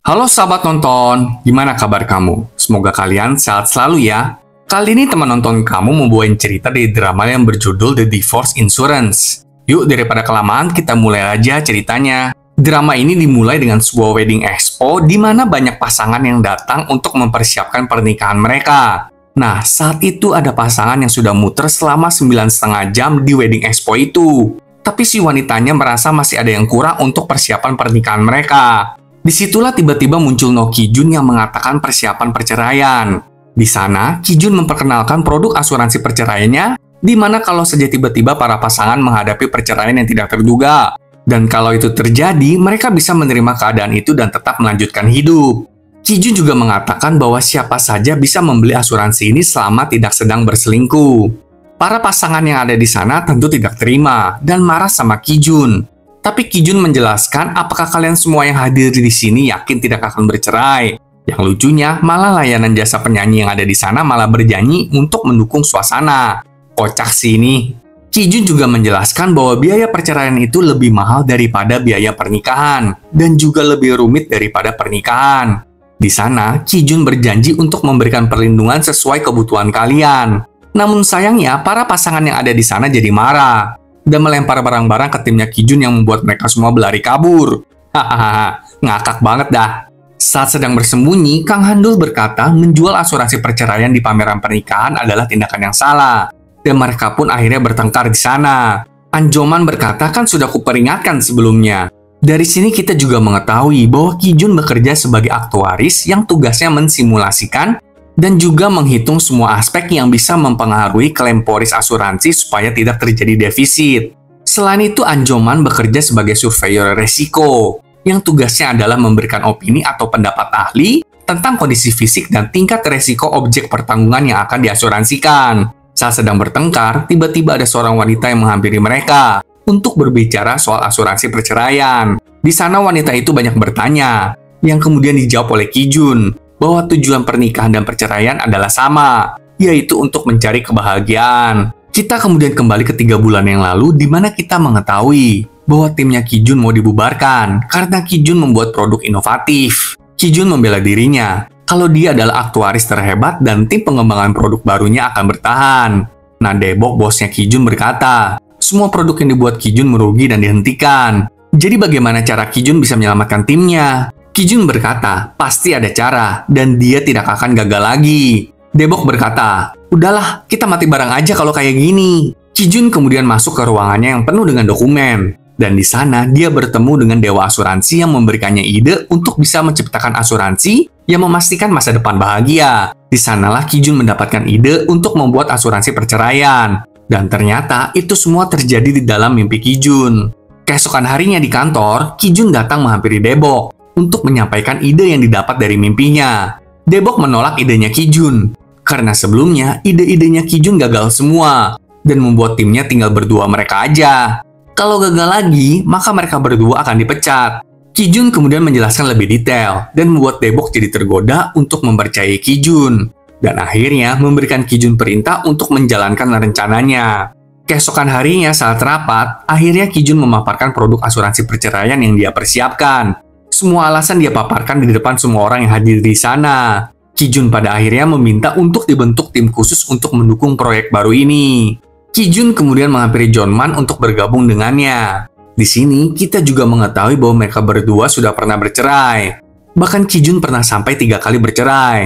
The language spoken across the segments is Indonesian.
Halo sahabat nonton, gimana kabar kamu? Semoga kalian sehat selalu ya. Kali ini teman nonton kamu membawain cerita dari drama yang berjudul The Divorce Insurance. Yuk daripada kelamaan kita mulai aja ceritanya. Drama ini dimulai dengan sebuah wedding expo di mana banyak pasangan yang datang untuk mempersiapkan pernikahan mereka. Nah, saat itu ada pasangan yang sudah muter selama 9,5 jam di wedding expo itu. Tapi si wanitanya merasa masih ada yang kurang untuk persiapan pernikahan mereka. Disitulah tiba-tiba muncul No Ki-jun yang mengatakan persiapan perceraian. Di sana, Ki-jun memperkenalkan produk asuransi perceraiannya, di mana kalau saja tiba-tiba para pasangan menghadapi perceraian yang tidak terduga. Dan kalau itu terjadi, mereka bisa menerima keadaan itu dan tetap melanjutkan hidup. Ki-jun juga mengatakan bahwa siapa saja bisa membeli asuransi ini selama tidak sedang berselingkuh. Para pasangan yang ada di sana tentu tidak terima dan marah sama Ki-jun. Tapi Ki-jun menjelaskan apakah kalian semua yang hadir di sini yakin tidak akan bercerai. Yang lucunya, malah layanan jasa penyanyi yang ada di sana malah berjanji untuk mendukung suasana. Kocak sih ini. Ki-jun juga menjelaskan bahwa biaya perceraian itu lebih mahal daripada biaya pernikahan dan juga lebih rumit daripada pernikahan. Di sana, Ki-jun berjanji untuk memberikan perlindungan sesuai kebutuhan kalian. Namun sayangnya, para pasangan yang ada di sana jadi marah dan melempar barang-barang ke timnya Ki-jun yang membuat mereka semua berlari kabur. Hahaha, ngakak banget dah. Saat sedang bersembunyi, Kang Handul berkata menjual asuransi perceraian di pameran pernikahan adalah tindakan yang salah. Dan mereka pun akhirnya bertengkar di sana. Anjoman berkata kan sudah kuperingatkan sebelumnya. Dari sini kita juga mengetahui bahwa Ki-jun bekerja sebagai aktuaris yang tugasnya mensimulasikan dan juga menghitung semua aspek yang bisa mempengaruhi klaim polis asuransi supaya tidak terjadi defisit. Selain itu, Anjoman bekerja sebagai surveyor resiko, yang tugasnya adalah memberikan opini atau pendapat ahli tentang kondisi fisik dan tingkat resiko objek pertanggungan yang akan diasuransikan. Saat sedang bertengkar, tiba-tiba ada seorang wanita yang menghampiri mereka untuk berbicara soal asuransi perceraian. Di sana wanita itu banyak bertanya, yang kemudian dijawab oleh Ki-jun, bahwa tujuan pernikahan dan perceraian adalah sama, yaitu untuk mencari kebahagiaan. Kita kemudian kembali ke 3 bulan yang lalu, di mana kita mengetahui bahwa timnya Ki-jun mau dibubarkan karena Ki-jun membuat produk inovatif. Ki-jun membela dirinya kalau dia adalah aktuaris terhebat dan tim pengembangan produk barunya akan bertahan. Nah, Daebok, bosnya Ki-jun berkata, semua produk yang dibuat Ki-jun merugi dan dihentikan. Jadi bagaimana cara Ki-jun bisa menyelamatkan timnya? Ki-jun berkata, pasti ada cara, dan dia tidak akan gagal lagi. Daebok berkata, udahlah, kita mati bareng aja kalau kayak gini. Ki-jun kemudian masuk ke ruangannya yang penuh dengan dokumen. Dan di sana, dia bertemu dengan dewa asuransi yang memberikannya ide untuk bisa menciptakan asuransi yang memastikan masa depan bahagia. Di sanalah Ki-jun mendapatkan ide untuk membuat asuransi perceraian. Dan ternyata, itu semua terjadi di dalam mimpi Ki-jun. Keesokan harinya di kantor, Ki-jun datang menghampiri Daebok untuk menyampaikan ide yang didapat dari mimpinya. Daebok menolak idenya Ki-jun, karena sebelumnya ide-idenya Ki-jun gagal semua, dan membuat timnya tinggal berdua mereka aja. Kalau gagal lagi, maka mereka berdua akan dipecat. Ki-jun kemudian menjelaskan lebih detail, dan membuat Daebok jadi tergoda untuk mempercayai Ki-jun, dan akhirnya memberikan Ki-jun perintah untuk menjalankan rencananya. Keesokan harinya saat rapat, akhirnya Ki-jun memaparkan produk asuransi perceraian yang dia persiapkan. Semua alasan dia paparkan di depan semua orang yang hadir di sana. Ki-jun pada akhirnya meminta untuk dibentuk tim khusus untuk mendukung proyek baru ini. Ki-jun kemudian menghampiri Jeonman untuk bergabung dengannya. Di sini, kita juga mengetahui bahwa mereka berdua sudah pernah bercerai. Bahkan Ki-jun pernah sampai 3 kali bercerai.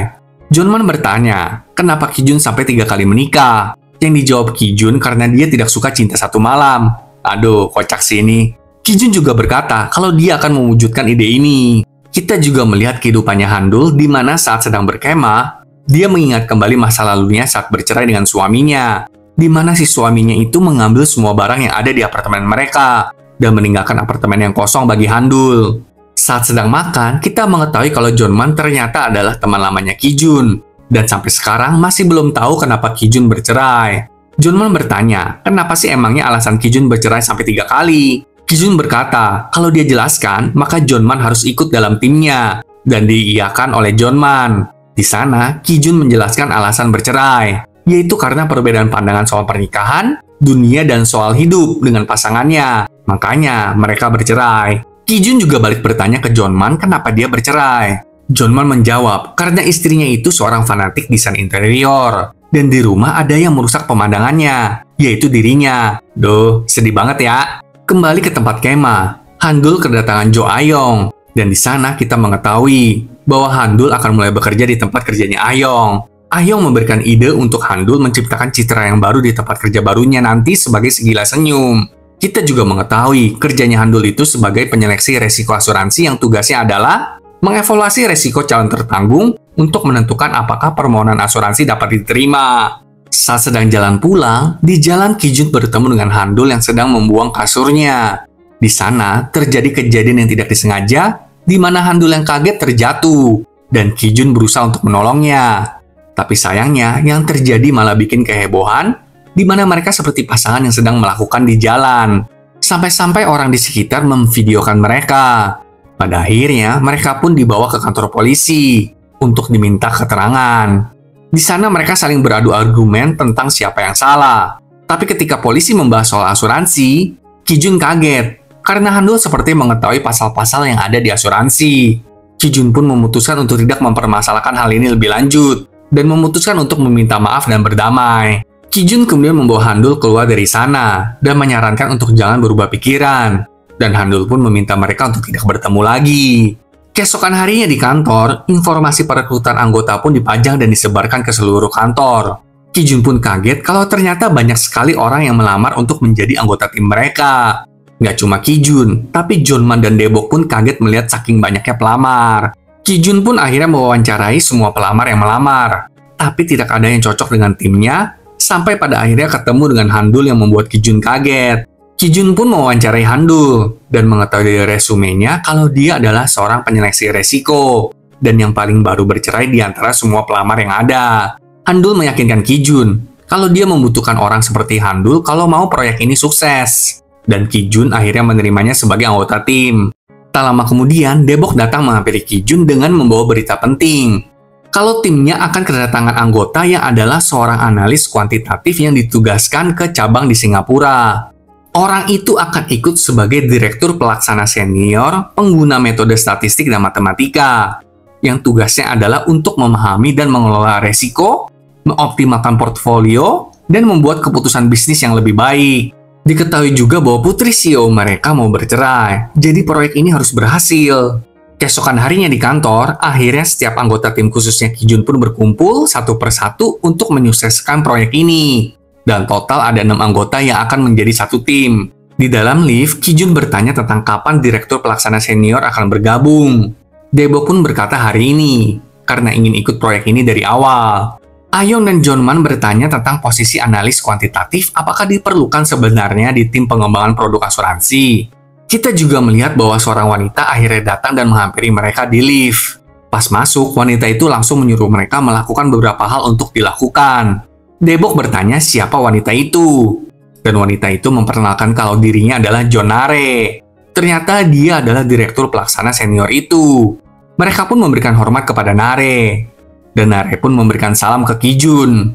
Jeonman bertanya, kenapa Ki-jun sampai 3 kali menikah? Yang dijawab Ki-jun karena dia tidak suka cinta satu malam. Aduh, kocak sih ini. Ki-jun juga berkata kalau dia akan mewujudkan ide ini. Kita juga melihat kehidupannya Handul di mana saat sedang berkemah, dia mengingat kembali masa lalunya saat bercerai dengan suaminya, di mana si suaminya itu mengambil semua barang yang ada di apartemen mereka dan meninggalkan apartemen yang kosong bagi Handul. Saat sedang makan, kita mengetahui kalau Jeonman ternyata adalah teman lamanya Ki-jun, dan sampai sekarang masih belum tahu kenapa Ki-jun bercerai. Jeonman bertanya, kenapa sih emangnya alasan Ki-jun bercerai sampai 3 kali? Ki-jun berkata, kalau dia jelaskan, maka Jeonman harus ikut dalam timnya, dan diiyakan oleh Jeonman. Di sana, Ki-jun menjelaskan alasan bercerai, yaitu karena perbedaan pandangan soal pernikahan, dunia, dan soal hidup dengan pasangannya. Makanya, mereka bercerai. Kijun juga balik bertanya ke Jonman kenapa dia bercerai. Jonman menjawab, karena istrinya itu seorang fanatik desain interior. Dan di rumah ada yang merusak pemandangannya, yaitu dirinya. Duh, sedih banget ya. Kembali ke tempat kemah, Handul kedatangan Jo Ayong. Dan di sana kita mengetahui bahwa Handul akan mulai bekerja di tempat kerjanya Ayong. Ayong memberikan ide untuk Handul menciptakan citra yang baru di tempat kerja barunya nanti sebagai segila senyum. Kita juga mengetahui kerjanya Handul itu sebagai penyeleksi resiko asuransi yang tugasnya adalah mengevaluasi resiko calon tertanggung untuk menentukan apakah permohonan asuransi dapat diterima. Saat sedang jalan pulang, di jalan Kijun bertemu dengan Handul yang sedang membuang kasurnya. Di sana terjadi kejadian yang tidak disengaja, di mana Handul yang kaget terjatuh, dan Kijun berusaha untuk menolongnya. Tapi sayangnya, yang terjadi malah bikin kehebohan, di mana mereka seperti pasangan yang sedang melakukan di jalan. Sampai-sampai orang di sekitar memvideokan mereka. Pada akhirnya, mereka pun dibawa ke kantor polisi untuk diminta keterangan. Di sana mereka saling beradu argumen tentang siapa yang salah. Tapi ketika polisi membahas soal asuransi, Kijun kaget karena Handul seperti mengetahui pasal-pasal yang ada di asuransi. Kijun pun memutuskan untuk tidak mempermasalahkan hal ini lebih lanjut dan memutuskan untuk meminta maaf dan berdamai. Kijun kemudian membawa Handul keluar dari sana dan menyarankan untuk jangan berubah pikiran. Dan Handul pun meminta mereka untuk tidak bertemu lagi. Keesokan harinya di kantor, informasi perekrutan anggota pun dipajang dan disebarkan ke seluruh kantor. Kijun pun kaget kalau ternyata banyak sekali orang yang melamar untuk menjadi anggota tim mereka. Nggak cuma Kijun, tapi Jonman dan Debok pun kaget melihat saking banyaknya pelamar. Kijun pun akhirnya mewawancarai semua pelamar yang melamar. Tapi tidak ada yang cocok dengan timnya, sampai pada akhirnya ketemu dengan Handul yang membuat Kijun kaget. Kijun pun mewawancarai Handul dan mengetahui dari resumenya kalau dia adalah seorang penyeleksi resiko dan yang paling baru bercerai di antara semua pelamar yang ada. Handul meyakinkan Kijun kalau dia membutuhkan orang seperti Handul kalau mau proyek ini sukses. Dan Kijun akhirnya menerimanya sebagai anggota tim. Tak lama kemudian, Debok datang menghampiri Kijun dengan membawa berita penting. Kalau timnya akan kedatangan anggota yang adalah seorang analis kuantitatif yang ditugaskan ke cabang di Singapura. Orang itu akan ikut sebagai direktur pelaksana senior pengguna metode statistik dan matematika, yang tugasnya adalah untuk memahami dan mengelola resiko, mengoptimalkan portfolio, dan membuat keputusan bisnis yang lebih baik. Diketahui juga bahwa putri CEO mereka mau bercerai, jadi proyek ini harus berhasil. Keesokan harinya di kantor, akhirnya setiap anggota tim khususnya Kijun pun berkumpul satu persatu untuk menyukseskan proyek ini. Dan total ada 6 anggota yang akan menjadi satu tim. Di dalam lift, Kijun bertanya tentang kapan direktur pelaksana senior akan bergabung. Debok pun berkata hari ini, karena ingin ikut proyek ini dari awal. Ayong dan Jonman bertanya tentang posisi analis kuantitatif apakah diperlukan sebenarnya di tim pengembangan produk asuransi. Kita juga melihat bahwa seorang wanita akhirnya datang dan menghampiri mereka di lift. Pas masuk, wanita itu langsung menyuruh mereka melakukan beberapa hal untuk dilakukan. Debok bertanya siapa wanita itu. Dan wanita itu memperkenalkan kalau dirinya adalah John Nare. Ternyata dia adalah direktur pelaksana senior itu. Mereka pun memberikan hormat kepada Nare. Dan Nare pun memberikan salam ke Kijun.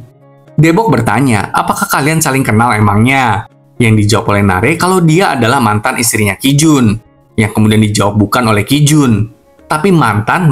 Debok bertanya, apakah kalian saling kenal emangnya? Yang dijawab oleh Nare kalau dia adalah mantan istrinya Kijun. Yang kemudian dijawab bukan oleh Kijun, tapi mantan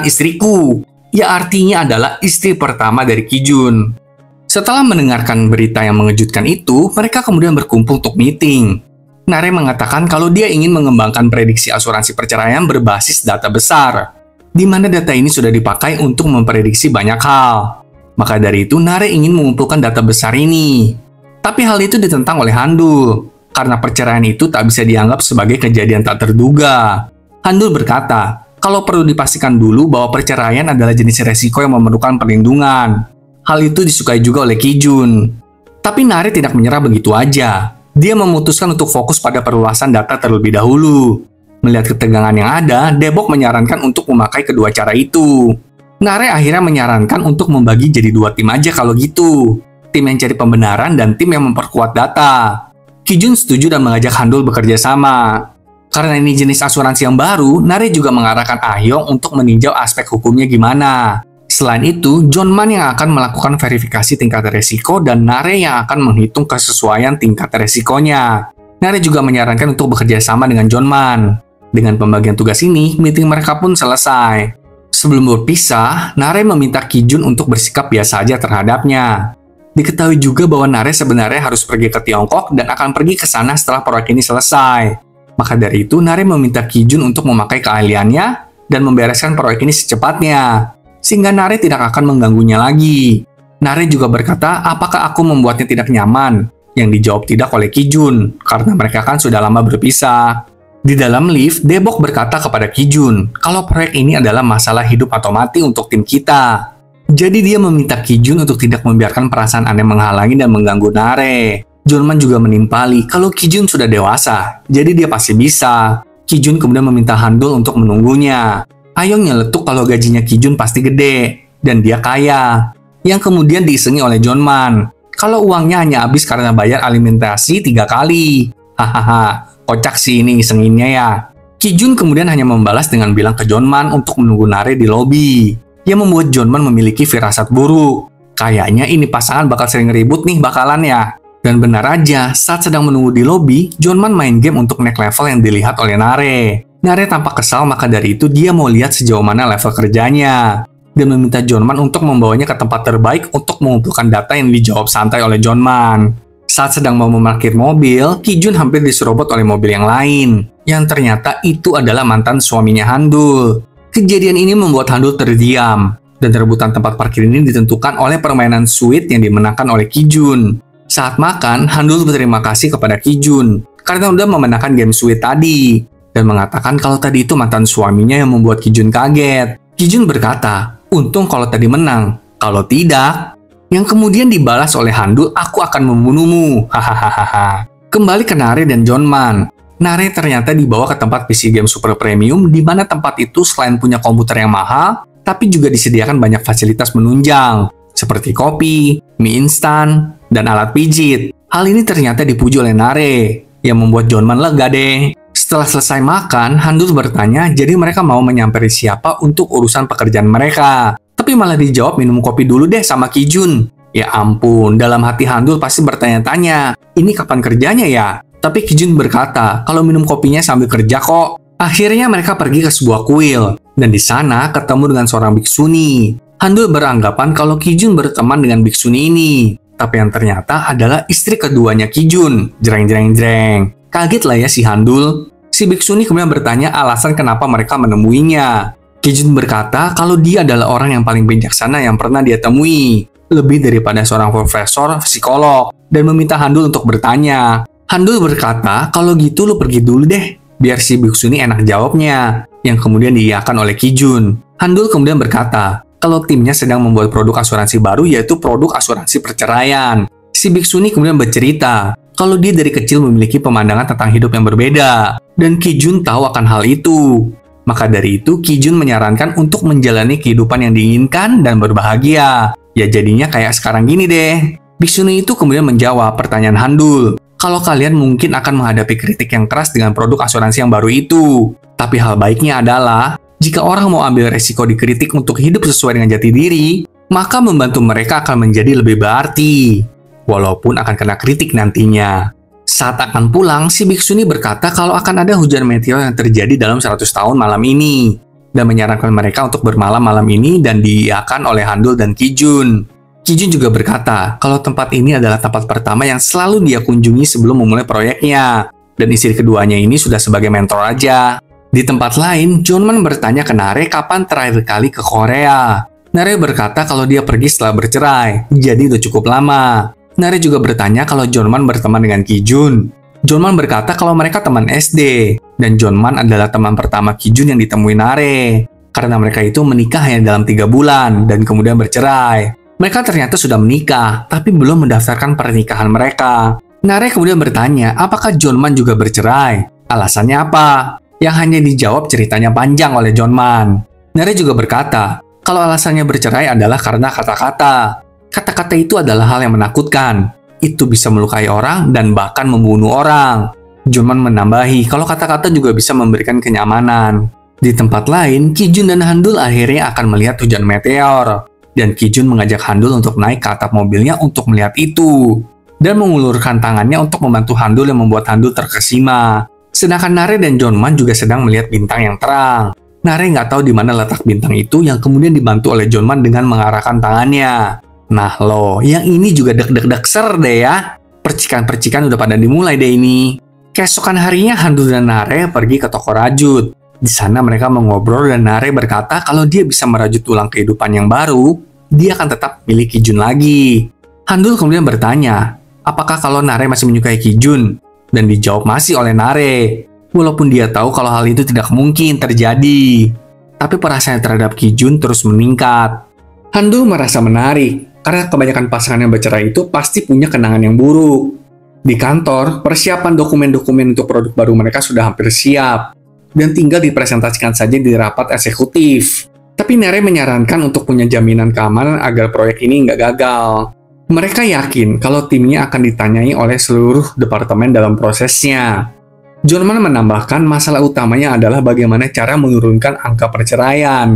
istriku. Ya artinya adalah istri pertama dari Kijun. Setelah mendengarkan berita yang mengejutkan itu, mereka kemudian berkumpul untuk meeting. Nare mengatakan kalau dia ingin mengembangkan prediksi asuransi perceraian berbasis data besar, di mana data ini sudah dipakai untuk memprediksi banyak hal. Maka dari itu, Nare ingin mengumpulkan data besar ini. Tapi hal itu ditentang oleh Handul, karena perceraian itu tak bisa dianggap sebagai kejadian tak terduga. Handul berkata, kalau perlu dipastikan dulu bahwa perceraian adalah jenis resiko yang memerlukan perlindungan. Hal itu disukai juga oleh Kijun. Tapi Nare tidak menyerah begitu aja. Dia memutuskan untuk fokus pada perluasan data terlebih dahulu. Melihat ketegangan yang ada, Debok menyarankan untuk memakai kedua cara itu. Nare akhirnya menyarankan untuk membagi jadi 2 tim aja kalau gitu. Tim yang cari pembenaran dan tim yang memperkuat data. Kijun setuju dan mengajak Handul bekerja sama. Karena ini jenis asuransi yang baru, Nare juga mengarahkan Ayong untuk meninjau aspek hukumnya gimana. Selain itu, Jonman yang akan melakukan verifikasi tingkat resiko dan Nare yang akan menghitung kesesuaian tingkat resikonya. Nare juga menyarankan untuk bekerja sama dengan Jonman. Dengan pembagian tugas ini, meeting mereka pun selesai. Sebelum berpisah, Nare meminta Kijun untuk bersikap biasa aja terhadapnya. Diketahui juga bahwa Nare sebenarnya harus pergi ke Tiongkok dan akan pergi ke sana setelah proyek ini selesai. Maka dari itu, Nare meminta Kijun untuk memakai keahliannya dan membereskan proyek ini secepatnya, sehingga Nare tidak akan mengganggunya lagi. Nare juga berkata, apakah aku membuatnya tidak nyaman? Yang dijawab tidak oleh Kijun, karena mereka kan sudah lama berpisah. Di dalam lift, Daebok berkata kepada Kijun, kalau proyek ini adalah masalah hidup atau mati untuk tim kita. Jadi dia meminta Kijun untuk tidak membiarkan perasaan aneh menghalangi dan mengganggu Nare. Jonman juga menimpali kalau Kijun sudah dewasa, jadi dia pasti bisa. Kijun kemudian meminta Handul untuk menunggunya. Ayong nyeletuk kalau gajinya Kijun pasti gede, dan dia kaya. Yang kemudian diisengi oleh Jonman. Kalau uangnya hanya habis karena bayar alimentasi 3 kali. Hahaha, kocak sih ini ngisenginnya ya. Kijun kemudian hanya membalas dengan bilang ke Jonman untuk menunggu Nare di lobi. Yang membuat Jonman memiliki firasat buruk. Kayaknya ini pasangan bakal sering ribut nih bakalan ya. Dan benar aja, saat sedang menunggu di lobi, Jonman main game untuk naik level yang dilihat oleh Nare. Nare tampak kesal, maka dari itu dia mau lihat sejauh mana level kerjanya. Dan meminta Jonman untuk membawanya ke tempat terbaik untuk mengumpulkan data yang dijawab santai oleh Jonman. Saat sedang mau memarkir mobil, Kijun hampir diserobot oleh mobil yang lain. Yang ternyata itu adalah mantan suaminya Handul. Kejadian ini membuat Handul terdiam. Dan rebutan tempat parkir ini ditentukan oleh permainan sweet yang dimenangkan oleh Kijun. Saat makan, Handul berterima kasih kepada Kijun karena udah memenangkan game sweet tadi. Dan mengatakan kalau tadi itu mantan suaminya yang membuat Kijun kaget. Kijun berkata, untung kalau tadi menang, kalau tidak. Yang kemudian dibalas oleh Handul, aku akan membunuhmu. Hahaha. Kembali ke Nare dan Jonman. Nare ternyata dibawa ke tempat PC game super premium, di mana tempat itu selain punya komputer yang mahal, tapi juga disediakan banyak fasilitas menunjang, seperti kopi, mie instan, dan alat pijit. Hal ini ternyata dipuji oleh Nare, yang membuat Jonman lega deh. Setelah selesai makan, Handul bertanya, jadi mereka mau menyamperi siapa untuk urusan pekerjaan mereka. Tapi malah dijawab minum kopi dulu deh sama Kijun. Ya ampun, dalam hati Handul pasti bertanya-tanya, ini kapan kerjanya ya? Tapi Kijun berkata, kalau minum kopinya sambil kerja kok. Akhirnya mereka pergi ke sebuah kuil, dan di sana ketemu dengan seorang biksuni. Handul beranggapan kalau Kijun berteman dengan biksuni ini. Tapi yang ternyata adalah istri keduanya Kijun. Jreng. Kaget lah ya si Handul. Si biksuni kemudian bertanya alasan kenapa mereka menemuinya. Kijun berkata kalau dia adalah orang yang paling bijaksana yang pernah dia temui. Lebih daripada seorang profesor psikolog. Dan meminta Handul untuk bertanya. Handul berkata kalau gitu lu pergi dulu deh. Biar si biksuni enak jawabnya. Yang kemudian diiyakan oleh Kijun. Handul kemudian berkata kalau timnya sedang membuat produk asuransi baru yaitu produk asuransi perceraian. Si biksuni kemudian bercerita kalau dia dari kecil memiliki pemandangan tentang hidup yang berbeda, dan Kijun tahu akan hal itu. Maka dari itu, Kijun menyarankan untuk menjalani kehidupan yang diinginkan dan berbahagia. Ya jadinya kayak sekarang gini deh. Biksuni itu kemudian menjawab pertanyaan Handul. Kalau kalian mungkin akan menghadapi kritik yang keras dengan produk asuransi yang baru itu. Tapi hal baiknya adalah, jika orang mau ambil resiko dikritik untuk hidup sesuai dengan jati diri, maka membantu mereka akan menjadi lebih berarti. Walaupun akan kena kritik nantinya. Saat akan pulang, si biksuni berkata kalau akan ada hujan meteor yang terjadi dalam 100 tahun malam ini. Dan menyarankan mereka untuk bermalam malam ini dan diiyakan oleh Handul dan Kijun. Kijun juga berkata kalau tempat ini adalah tempat pertama yang selalu dia kunjungi sebelum memulai proyeknya. Dan istri keduanya ini sudah sebagai mentor aja. Di tempat lain, Jonman bertanya ke Nare kapan terakhir kali ke Korea. Nare berkata kalau dia pergi setelah bercerai, jadi udah cukup lama. Nare juga bertanya kalau Jonman berteman dengan Kijun. Jonman berkata kalau mereka teman SD, dan Jonman adalah teman pertama Kijun yang ditemui Nare. Karena mereka itu menikah hanya dalam 3 bulan, dan kemudian bercerai. Mereka ternyata sudah menikah, tapi belum mendaftarkan pernikahan mereka. Nare kemudian bertanya, apakah Jonman juga bercerai? Alasannya apa? Yang hanya dijawab ceritanya panjang oleh Jonman. Nare juga berkata, kalau alasannya bercerai adalah karena kata-kata. Kata-kata itu adalah hal yang menakutkan. Itu bisa melukai orang dan bahkan membunuh orang. Jonman menambahi kalau kata-kata juga bisa memberikan kenyamanan. Di tempat lain, Kijun dan Handul akhirnya akan melihat hujan meteor. Dan Kijun mengajak Handul untuk naik ke atap mobilnya untuk melihat itu. dan mengulurkan tangannya untuk membantu Handul yang membuat Handul terkesima. Sedangkan Nare dan Jonman juga sedang melihat bintang yang terang. Nare nggak tahu di mana letak bintang itu yang kemudian dibantu oleh Jonman dengan mengarahkan tangannya. Nah loh, yang ini juga deg-deg ser deh ya. Percikan-percikan udah pada dimulai deh ini. Keesokan harinya Handul dan Nare pergi ke toko rajut. Di sana mereka mengobrol dan Nare berkata kalau dia bisa merajut ulang kehidupan yang baru, dia akan tetap milih Kijun lagi. Handul kemudian bertanya, apakah kalau Nare masih menyukai Kijun? Dan dijawab masih oleh Nare, walaupun dia tahu kalau hal itu tidak mungkin terjadi. Tapi perasaannya terhadap Kijun terus meningkat. Handul merasa menarik, karena kebanyakan pasangan yang bercerai itu pasti punya kenangan yang buruk. Di kantor, persiapan dokumen-dokumen untuk produk baru mereka sudah hampir siap, dan tinggal dipresentasikan saja di rapat eksekutif. Tapi Nare menyarankan untuk punya jaminan keamanan agar proyek ini nggak gagal. Mereka yakin kalau timnya akan ditanyai oleh seluruh departemen dalam prosesnya. Jonman menambahkan masalah utamanya adalah bagaimana cara menurunkan angka perceraian.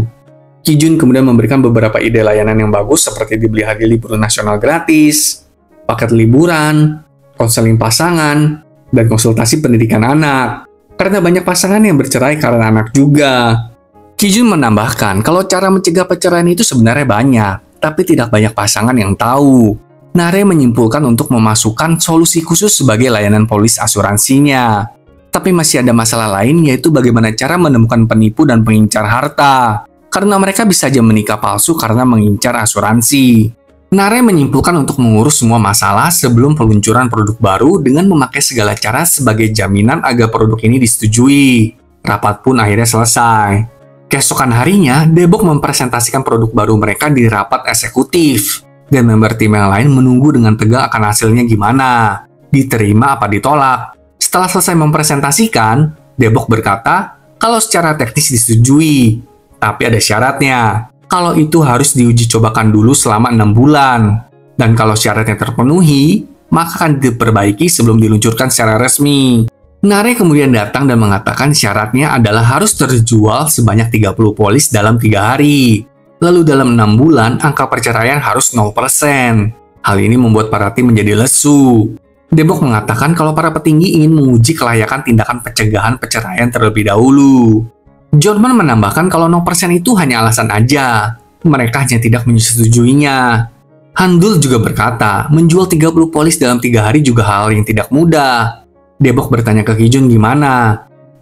Kijun kemudian memberikan beberapa ide layanan yang bagus seperti dibeli hari libur nasional gratis, paket liburan, konseling pasangan, dan konsultasi pendidikan anak. Karena banyak pasangan yang bercerai karena anak juga. Kijun menambahkan kalau cara mencegah perceraian itu sebenarnya banyak, tapi tidak banyak pasangan yang tahu. Nare menyimpulkan untuk memasukkan solusi khusus sebagai layanan polis asuransinya. Tapi masih ada masalah lain, yaitu bagaimana cara menemukan penipu dan pengincar harta. Karena mereka bisa saja menikah palsu karena mengincar asuransi. Nare menyimpulkan untuk mengurus semua masalah sebelum peluncuran produk baru dengan memakai segala cara sebagai jaminan agar produk ini disetujui. Rapat pun akhirnya selesai. Keesokan harinya, Debok mempresentasikan produk baru mereka di rapat eksekutif. Dan member tim yang lain menunggu dengan tegang akan hasilnya gimana. Diterima apa ditolak. Setelah selesai mempresentasikan, Debok berkata kalau secara teknis disetujui. Tapi ada syaratnya. Kalau itu harus diuji cobakan dulu selama 6 bulan. Dan kalau syaratnya terpenuhi, maka akan diperbaiki sebelum diluncurkan secara resmi. Nare kemudian datang dan mengatakan syaratnya adalah harus terjual sebanyak 30 polis dalam 3 hari. Lalu dalam 6 bulan, angka perceraian harus 0%. Hal ini membuat para tim menjadi lesu. Debok mengatakan kalau para petinggi ingin menguji kelayakan tindakan pencegahan perceraian terlebih dahulu. Jonman menambahkan kalau 0% itu hanya alasan aja. Mereka hanya tidak menyetujuinya. Handul juga berkata, menjual 30 polis dalam 3 hari juga hal yang tidak mudah. Debok bertanya ke Kijun gimana?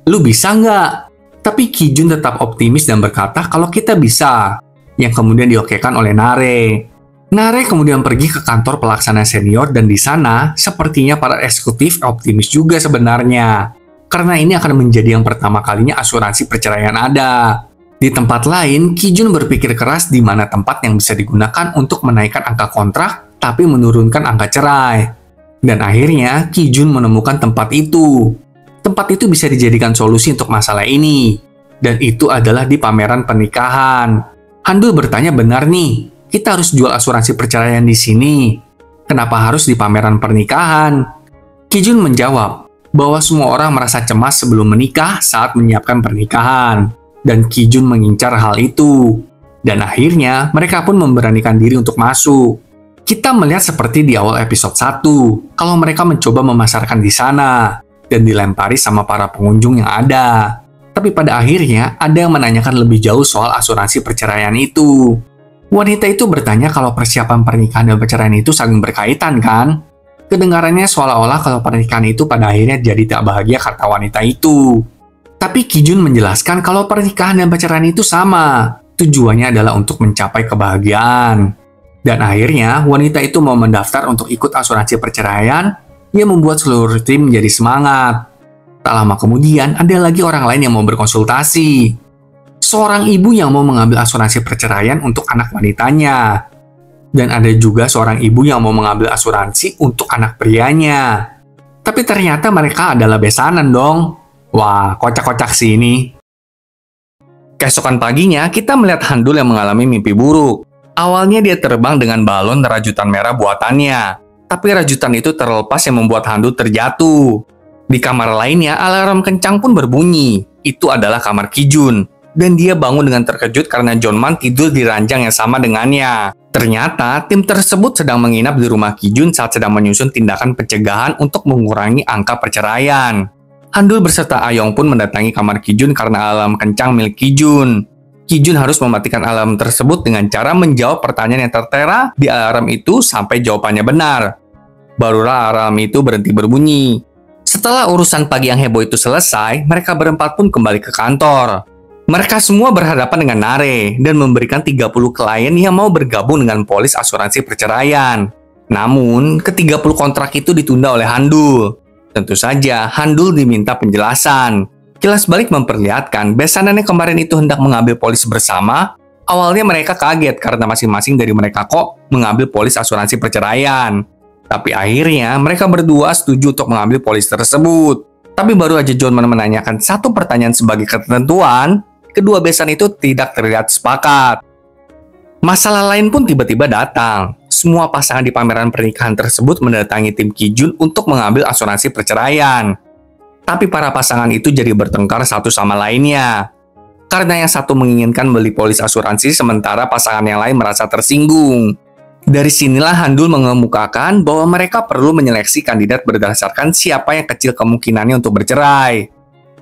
Lu bisa nggak? Tapi Kijun tetap optimis dan berkata kalau kita bisa. Yang kemudian diokekan oleh Nare. Nare kemudian pergi ke kantor pelaksana senior dan di sana sepertinya para eksekutif optimis juga sebenarnya. Karena ini akan menjadi yang pertama kalinya asuransi perceraian ada. Di tempat lain, Kijun berpikir keras di mana tempat yang bisa digunakan untuk menaikkan angka kontrak tapi menurunkan angka cerai. Dan akhirnya, Kijun menemukan tempat itu. Tempat itu bisa dijadikan solusi untuk masalah ini. Dan itu adalah di pameran pernikahan. Handul bertanya benar nih, kita harus jual asuransi perceraian di sini. Kenapa harus di pameran pernikahan? Kijun menjawab bahwa semua orang merasa cemas sebelum menikah saat menyiapkan pernikahan. Dan Kijun mengincar hal itu. Dan akhirnya, mereka pun memberanikan diri untuk masuk. Kita melihat seperti di awal episode 1, kalau mereka mencoba memasarkan di sana, dan dilempari sama para pengunjung yang ada. Tapi pada akhirnya, ada yang menanyakan lebih jauh soal asuransi perceraian itu. Wanita itu bertanya kalau persiapan pernikahan dan perceraian itu saling berkaitan kan? Kedengarannya seolah-olah kalau pernikahan itu pada akhirnya jadi tak bahagia kata wanita itu. Tapi Kijun menjelaskan kalau pernikahan dan perceraian itu sama. Tujuannya adalah untuk mencapai kebahagiaan. Dan akhirnya, wanita itu mau mendaftar untuk ikut asuransi perceraian yang membuat seluruh tim menjadi semangat. Tak lama kemudian, ada lagi orang lain yang mau berkonsultasi. Seorang ibu yang mau mengambil asuransi perceraian untuk anak wanitanya. Dan ada juga seorang ibu yang mau mengambil asuransi untuk anak prianya. Tapi ternyata mereka adalah besanan dong. Wah, kocak-kocak sih ini. Keesokan paginya, kita melihat Handul yang mengalami mimpi buruk. Awalnya dia terbang dengan balon rajutan merah buatannya, tapi rajutan itu terlepas yang membuat Handul terjatuh. Di kamar lainnya, alarm kencang pun berbunyi. Itu adalah kamar Kijun, dan dia bangun dengan terkejut karena Jonman tidur di ranjang yang sama dengannya. Ternyata, tim tersebut sedang menginap di rumah Kijun saat sedang menyusun tindakan pencegahan untuk mengurangi angka perceraian. Handul beserta Ayong pun mendatangi kamar Kijun karena alarm kencang milik Kijun. Kijun harus mematikan alarm tersebut dengan cara menjawab pertanyaan yang tertera di alarm itu sampai jawabannya benar. Barulah alarm itu berhenti berbunyi. Setelah urusan pagi yang heboh itu selesai, mereka berempat pun kembali ke kantor. Mereka semua berhadapan dengan Nare dan memberikan 30 klien yang mau bergabung dengan polis asuransi perceraian. Namun, ke-30 kontrak itu ditunda oleh Handul. Tentu saja, Handul diminta penjelasan. Kilas balik memperlihatkan besanan yang kemarin itu hendak mengambil polis bersama. Awalnya mereka kaget karena masing-masing dari mereka kok mengambil polis asuransi perceraian. Tapi akhirnya mereka berdua setuju untuk mengambil polis tersebut. Tapi baru aja John menanyakan satu pertanyaan sebagai ketentuan, kedua besan itu tidak terlihat sepakat. Masalah lain pun tiba-tiba datang. Semua pasangan di pameran pernikahan tersebut mendatangi tim Kijun untuk mengambil asuransi perceraian. Tapi para pasangan itu jadi bertengkar satu sama lainnya. Karena yang satu menginginkan beli polis asuransi sementara pasangan yang lain merasa tersinggung. Dari sinilah Handul mengemukakan bahwa mereka perlu menyeleksi kandidat berdasarkan siapa yang kecil kemungkinannya untuk bercerai.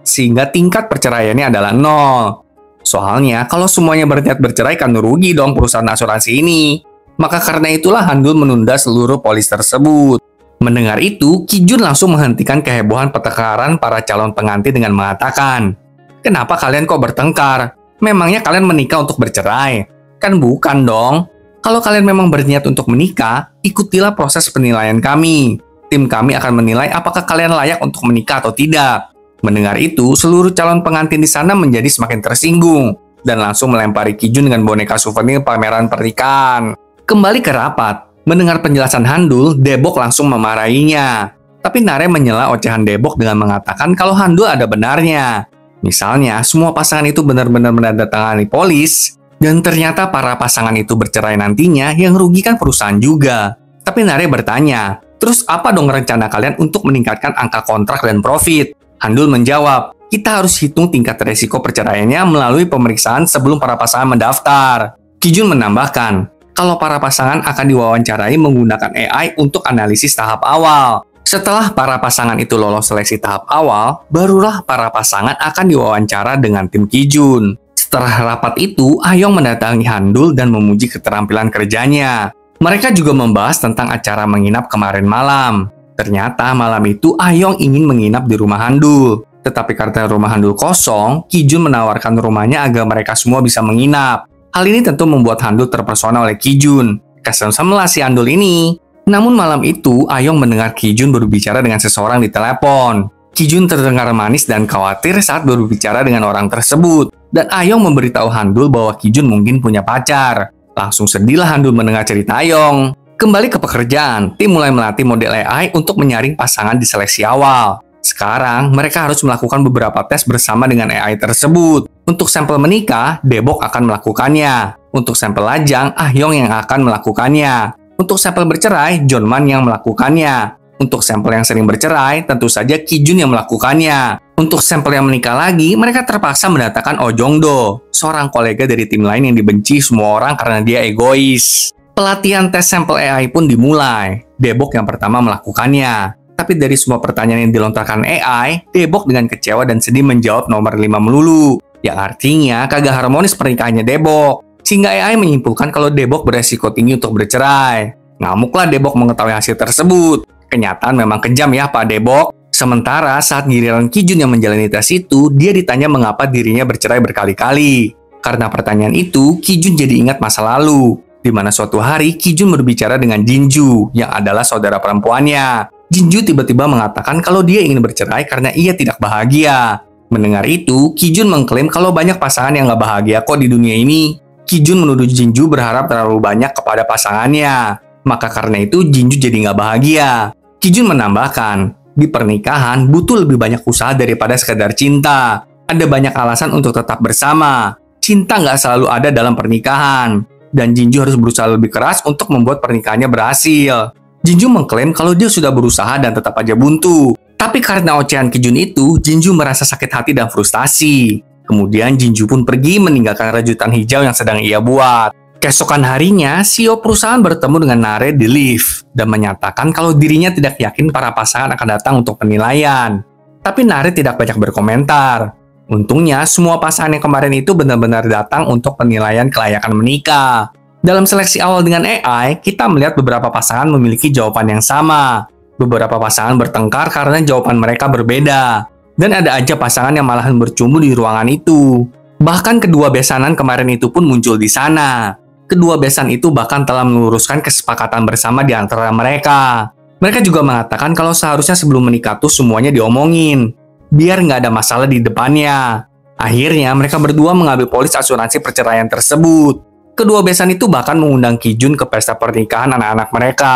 Sehingga tingkat perceraiannya adalah 0. Soalnya, kalau semuanya berniat bercerai kan rugi dong perusahaan asuransi ini. Maka karena itulah Handul menunda seluruh polis tersebut. Mendengar itu, Kijun langsung menghentikan kehebohan pertengkaran para calon pengantin dengan mengatakan, "Kenapa kalian kok bertengkar? Memangnya kalian menikah untuk bercerai? Kan bukan dong. Kalau kalian memang berniat untuk menikah, ikutilah proses penilaian kami. Tim kami akan menilai apakah kalian layak untuk menikah atau tidak." Mendengar itu, seluruh calon pengantin di sana menjadi semakin tersinggung dan langsung melempari Kijun dengan boneka souvenir pameran pernikahan. Kembali ke rapat, mendengar penjelasan Handul, Debok langsung memarahinya. Tapi Nare menyela ocehan Debok dengan mengatakan kalau Handul ada benarnya. Misalnya, semua pasangan itu benar-benar menandatangani polis, dan ternyata para pasangan itu bercerai nantinya yang rugikan perusahaan juga. Tapi Nare bertanya, terus apa dong rencana kalian untuk meningkatkan angka kontrak dan profit? Handul menjawab, kita harus hitung tingkat resiko perceraiannya melalui pemeriksaan sebelum para pasangan mendaftar. Kijun menambahkan, kalau para pasangan akan diwawancarai menggunakan AI untuk analisis tahap awal. Setelah para pasangan itu lolos seleksi tahap awal, barulah para pasangan akan diwawancara dengan tim Kijun. Setelah rapat itu, Ayong mendatangi Handul dan memuji keterampilan kerjanya. Mereka juga membahas tentang acara menginap kemarin malam. Ternyata malam itu Ayong ingin menginap di rumah Handul. Tetapi karena rumah Handul kosong, Kijun menawarkan rumahnya agar mereka semua bisa menginap. Hal ini tentu membuat Handul terpesona oleh Kijun. Kesemsem lah si Handul ini. Namun malam itu, Ayong mendengar Kijun berbicara dengan seseorang di telepon. Kijun terdengar manis dan khawatir saat berbicara dengan orang tersebut. Dan Ayong memberitahu Handul bahwa Kijun mungkin punya pacar. Langsung sedihlah Handul mendengar cerita Ayong. Kembali ke pekerjaan, tim mulai melatih model AI untuk menyaring pasangan di seleksi awal. Sekarang, mereka harus melakukan beberapa tes bersama dengan AI tersebut. Untuk sampel menikah, Debok akan melakukannya. Untuk sampel lajang, Ayong yang akan melakukannya. Untuk sampel bercerai, Johnman yang melakukannya. Untuk sampel yang sering bercerai, tentu saja Kijun yang melakukannya. Untuk sampel yang menikah lagi, mereka terpaksa mendatangkan Oh Jong-do, seorang kolega dari tim lain yang dibenci semua orang karena dia egois. Pelatihan tes sampel AI pun dimulai. Debok yang pertama melakukannya. Tapi dari semua pertanyaan yang dilontarkan AI, Debok dengan kecewa dan sedih menjawab nomor 5 melulu. Yang artinya kagak harmonis pernikahannya Debok. Sehingga AI menyimpulkan kalau Debok beresiko tinggi untuk bercerai. Ngamuklah Debok mengetahui hasil tersebut. Kenyataan memang kejam ya Pak Debok. Sementara saat giliran Kijun yang menjalani tes itu, dia ditanya mengapa dirinya bercerai berkali-kali. Karena pertanyaan itu, Kijun jadi ingat masa lalu. Di mana suatu hari Kijun berbicara dengan Jinju yang adalah saudara perempuannya. Jinju tiba-tiba mengatakan kalau dia ingin bercerai karena ia tidak bahagia. Mendengar itu, Kijun mengklaim kalau banyak pasangan yang gak bahagia kok di dunia ini. Kijun menuduh Jinju berharap terlalu banyak kepada pasangannya. Maka karena itu Jinju jadi gak bahagia. Kijun menambahkan, di pernikahan butuh lebih banyak usaha daripada sekedar cinta. Ada banyak alasan untuk tetap bersama. Cinta gak selalu ada dalam pernikahan. Dan Jinju harus berusaha lebih keras untuk membuat pernikahannya berhasil. Jinju mengklaim kalau dia sudah berusaha dan tetap aja buntu. Tapi karena ocehan Kijun itu, Jinju merasa sakit hati dan frustasi. Kemudian Jinju pun pergi meninggalkan rajutan hijau yang sedang ia buat. Keesokan harinya, CEO perusahaan bertemu dengan Nare di lift dan menyatakan kalau dirinya tidak yakin para pasangan akan datang untuk penilaian. Tapi Nare tidak banyak berkomentar. Untungnya, semua pasangan yang kemarin itu benar-benar datang untuk penilaian kelayakan menikah. Dalam seleksi awal dengan AI, kita melihat beberapa pasangan memiliki jawaban yang sama. Beberapa pasangan bertengkar karena jawaban mereka berbeda. Dan ada aja pasangan yang malahan bercumbu di ruangan itu. Bahkan kedua besanan kemarin itu pun muncul di sana. Kedua besan itu bahkan telah meluruskan kesepakatan bersama di antara mereka. Mereka juga mengatakan kalau seharusnya sebelum menikah tuh semuanya diomongin, biar nggak ada masalah di depannya. Akhirnya mereka berdua mengambil polis asuransi perceraian tersebut. Kedua besan itu bahkan mengundang Ki Jun ke pesta pernikahan anak-anak mereka.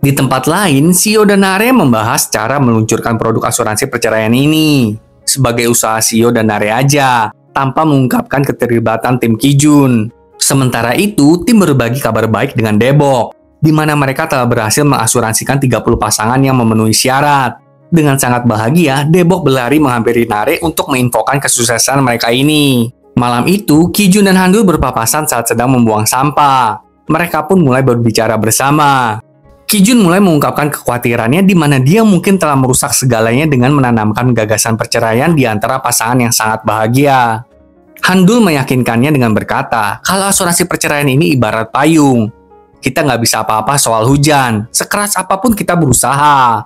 Di tempat lain, CEO dan Nare membahas cara meluncurkan produk asuransi perceraian ini. Sebagai usaha CEO dan Nare aja, tanpa mengungkapkan keterlibatan tim Ki Jun. Sementara itu, tim berbagi kabar baik dengan Daebok, di mana mereka telah berhasil mengasuransikan 30 pasangan yang memenuhi syarat. Dengan sangat bahagia, Daebok berlari menghampiri Nare untuk menginfokan kesuksesan mereka ini. Malam itu, Ki Jun dan Handul berpapasan saat sedang membuang sampah. Mereka pun mulai berbicara bersama. Ki Jun mulai mengungkapkan kekhawatirannya di mana dia mungkin telah merusak segalanya dengan menanamkan gagasan perceraian di antara pasangan yang sangat bahagia. Handul meyakinkannya dengan berkata, kalau asuransi perceraian ini ibarat payung. Kita nggak bisa apa-apa soal hujan, sekeras apapun kita berusaha.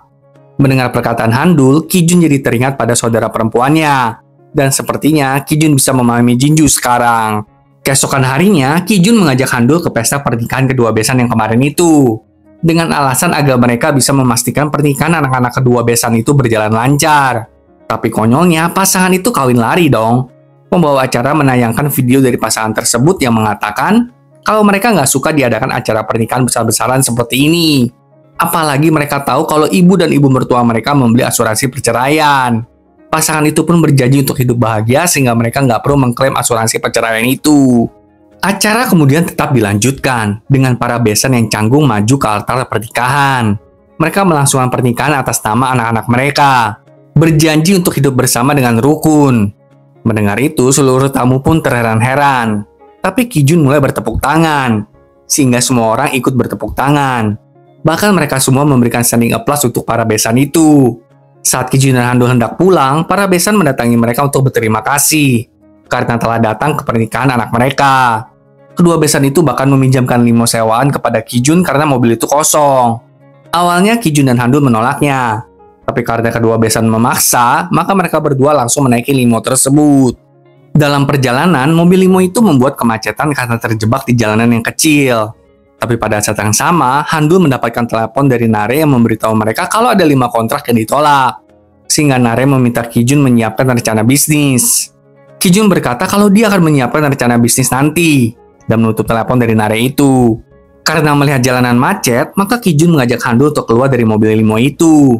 Mendengar perkataan Handul, Ki Jun jadi teringat pada saudara perempuannya. Dan sepertinya Ki Jun bisa memahami Jinju sekarang. Keesokan harinya, Ki Jun mengajak Handul ke pesta pernikahan kedua besan yang kemarin itu. Dengan alasan agar mereka bisa memastikan pernikahan anak-anak kedua besan itu berjalan lancar. Tapi konyolnya, pasangan itu kawin lari dong. Pembawa acara menayangkan video dari pasangan tersebut yang mengatakan kalau mereka nggak suka diadakan acara pernikahan besar-besaran seperti ini. Apalagi mereka tahu kalau ibu dan ibu mertua mereka membeli asuransi perceraian. Pasangan itu pun berjanji untuk hidup bahagia sehingga mereka nggak perlu mengklaim asuransi perceraian itu. Acara kemudian tetap dilanjutkan dengan para besan yang canggung maju ke altar pernikahan. Mereka melangsungkan pernikahan atas nama anak-anak mereka, berjanji untuk hidup bersama dengan rukun. Mendengar itu, seluruh tamu pun terheran-heran. Tapi Ki Jun mulai bertepuk tangan, sehingga semua orang ikut bertepuk tangan. Bahkan mereka semua memberikan standing applause untuk para besan itu. Saat Ki Jun dan Handul hendak pulang, para besan mendatangi mereka untuk berterima kasih karena telah datang ke pernikahan anak mereka. Kedua besan itu bahkan meminjamkan limo sewaan kepada Ki Jun karena mobil itu kosong. Awalnya Ki Jun dan Handul menolaknya. Tapi karena kedua besan memaksa, maka mereka berdua langsung menaiki limo tersebut. Dalam perjalanan, mobil limo itu membuat kemacetan karena terjebak di jalanan yang kecil. Tapi pada saat yang sama, Handul mendapatkan telepon dari Nare yang memberitahu mereka kalau ada 5 kontrak yang ditolak. Sehingga Nare meminta Ki Jun menyiapkan rencana bisnis. Ki Jun berkata kalau dia akan menyiapkan rencana bisnis nanti, dan menutup telepon dari Nare itu. Karena melihat jalanan macet, maka Ki Jun mengajak Handul untuk keluar dari mobil limo itu.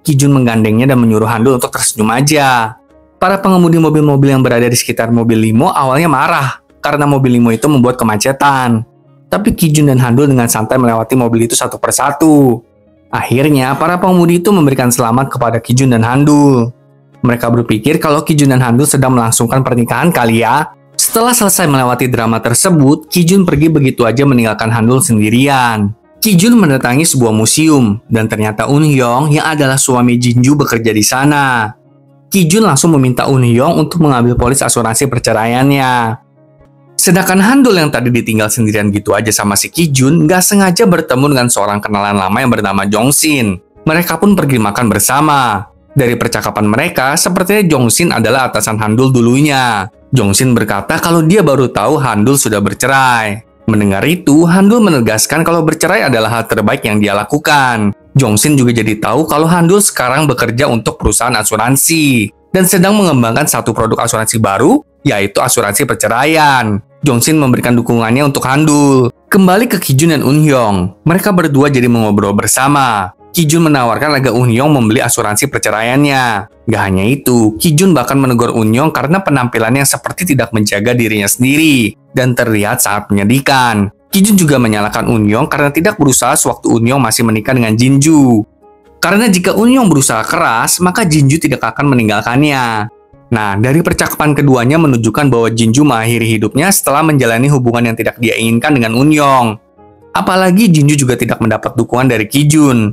Ki Jun menggandengnya dan menyuruh Handul untuk tersenyum aja. Para pengemudi mobil-mobil yang berada di sekitar mobil limo awalnya marah karena mobil limo itu membuat kemacetan. Tapi Ki Jun dan Handul dengan santai melewati mobil itu satu persatu. Akhirnya, para pengemudi itu memberikan selamat kepada Ki Jun dan Handul. Mereka berpikir kalau Ki Jun dan Handul sedang melangsungkan pernikahan kali ya. Setelah selesai melewati drama tersebut, Ki Jun pergi begitu aja meninggalkan Handul sendirian. Ki Jun mendatangi sebuah museum, dan ternyata Eun Hyung yang adalah suami Jinju bekerja di sana. Ki Jun langsung meminta Eun Hyung untuk mengambil polis asuransi perceraiannya. Sedangkan Handul yang tadi ditinggal sendirian gitu aja sama si Ki Jun, nggak sengaja bertemu dengan seorang kenalan lama yang bernama Jong Sin. Mereka pun pergi makan bersama. Dari percakapan mereka, sepertinya Jong Sin adalah atasan Handul dulunya. Jong Sin berkata kalau dia baru tahu Handul sudah bercerai. Mendengar itu, Handul menegaskan kalau bercerai adalah hal terbaik yang dia lakukan. Jong Sin juga jadi tahu kalau Handul sekarang bekerja untuk perusahaan asuransi dan sedang mengembangkan satu produk asuransi baru, yaitu asuransi perceraian. Jong Sin memberikan dukungannya untuk Handul. Kembali ke Ki Jun dan Eun Hyung, mereka berdua jadi mengobrol bersama. Ki Jun menawarkan agar Eun Hyung membeli asuransi perceraiannya. Gak hanya itu, Ki Jun bahkan menegur Eun Hyung karena penampilannya seperti tidak menjaga dirinya sendiri dan terlihat sangat menyedihkan. Ki Jun juga menyalahkan Eun Hyung karena tidak berusaha sewaktu Eun Hyung masih menikah dengan Jinju. Karena jika Eun Hyung berusaha keras, maka Jinju tidak akan meninggalkannya. Nah, dari percakapan keduanya menunjukkan bahwa Jinju mengakhiri hidupnya setelah menjalani hubungan yang tidak dia inginkan dengan Unyong. Apalagi Jinju juga tidak mendapat dukungan dari Kijun.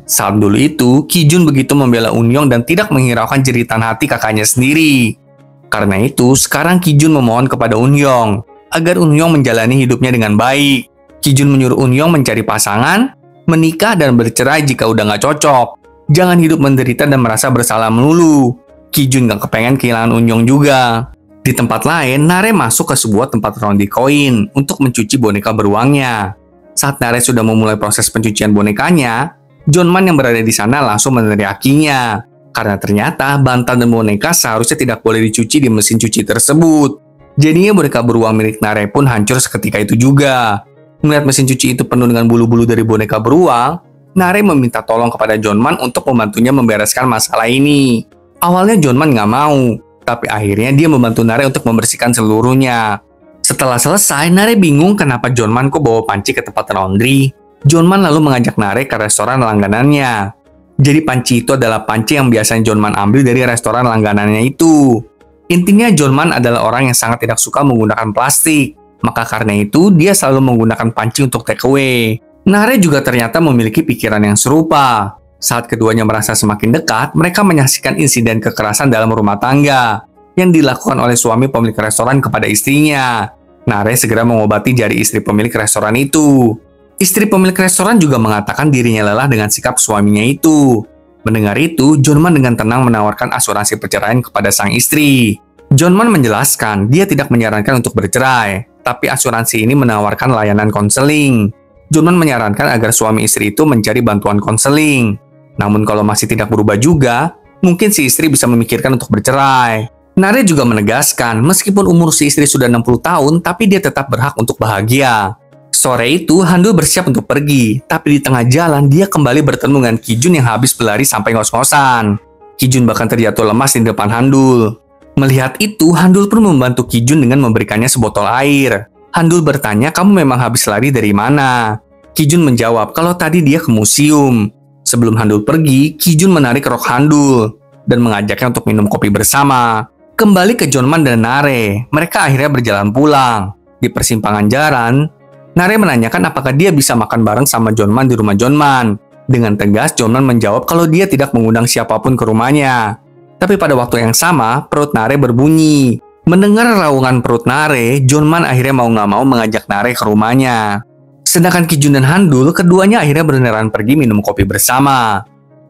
Saat dulu itu, Kijun begitu membela Unyong dan tidak menghiraukan jeritan hati kakaknya sendiri. Karena itu, sekarang Kijun memohon kepada Unyong agar Unyong menjalani hidupnya dengan baik. Kijun menyuruh Unyong mencari pasangan, menikah dan bercerai jika udah nggak cocok. Jangan hidup menderita dan merasa bersalah melulu. Kijun gak kepengen kehilangan Unyong juga. Di tempat lain, Nare masuk ke sebuah tempat ronde koin untuk mencuci boneka beruangnya. Saat Nare sudah memulai proses pencucian bonekanya, Jonman yang berada di sana langsung meneriakinya. Karena ternyata bantal dan boneka seharusnya tidak boleh dicuci di mesin cuci tersebut. Jadinya boneka beruang milik Nare pun hancur seketika itu juga. Melihat mesin cuci itu penuh dengan bulu-bulu dari boneka beruang, Nare meminta tolong kepada Jonman untuk membantunya membereskan masalah ini. Awalnya Jonman nggak mau, tapi akhirnya dia membantu Nare untuk membersihkan seluruhnya. Setelah selesai, Nare bingung kenapa Jonman kok bawa panci ke tempat laundry. Jonman lalu mengajak Nare ke restoran langganannya. Jadi panci itu adalah panci yang biasanya Jonman ambil dari restoran langganannya itu. Intinya Jonman adalah orang yang sangat tidak suka menggunakan plastik. Maka karena itu, dia selalu menggunakan panci untuk take away. Nare juga ternyata memiliki pikiran yang serupa. Saat keduanya merasa semakin dekat, mereka menyaksikan insiden kekerasan dalam rumah tangga yang dilakukan oleh suami pemilik restoran kepada istrinya. Nare segera mengobati jari istri pemilik restoran itu. Istri pemilik restoran juga mengatakan dirinya lelah dengan sikap suaminya itu. Mendengar itu, Jonman dengan tenang menawarkan asuransi perceraian kepada sang istri. Jonman menjelaskan dia tidak menyarankan untuk bercerai, tapi asuransi ini menawarkan layanan konseling. Jonman menyarankan agar suami istri itu mencari bantuan konseling. Namun kalau masih tidak berubah juga, mungkin si istri bisa memikirkan untuk bercerai. Nare juga menegaskan, meskipun umur si istri sudah 60 tahun, tapi dia tetap berhak untuk bahagia. Sore itu, Handul bersiap untuk pergi, tapi di tengah jalan dia kembali bertemu dengan Kijun yang habis berlari sampai ngos-ngosan. Kijun bahkan terjatuh lemas di depan Handul. Melihat itu, Handul pun membantu Kijun dengan memberikannya sebotol air. Handul bertanya, kamu memang habis lari dari mana? Kijun menjawab, kalau tadi dia ke museum. Sebelum Handul pergi, Kijun menarik rok Handul dan mengajaknya untuk minum kopi bersama. Kembali ke Jonman dan Nare, mereka akhirnya berjalan pulang. Di persimpangan jalan, Nare menanyakan apakah dia bisa makan bareng sama Jonman di rumah Jonman. Dengan tegas, Jonman menjawab kalau dia tidak mengundang siapapun ke rumahnya. Tapi pada waktu yang sama, perut Nare berbunyi. Mendengar raungan perut Nare, Jonman akhirnya mau nggak mau mengajak Nare ke rumahnya. Sedangkan Kijun dan Handul, keduanya akhirnya beneran pergi minum kopi bersama.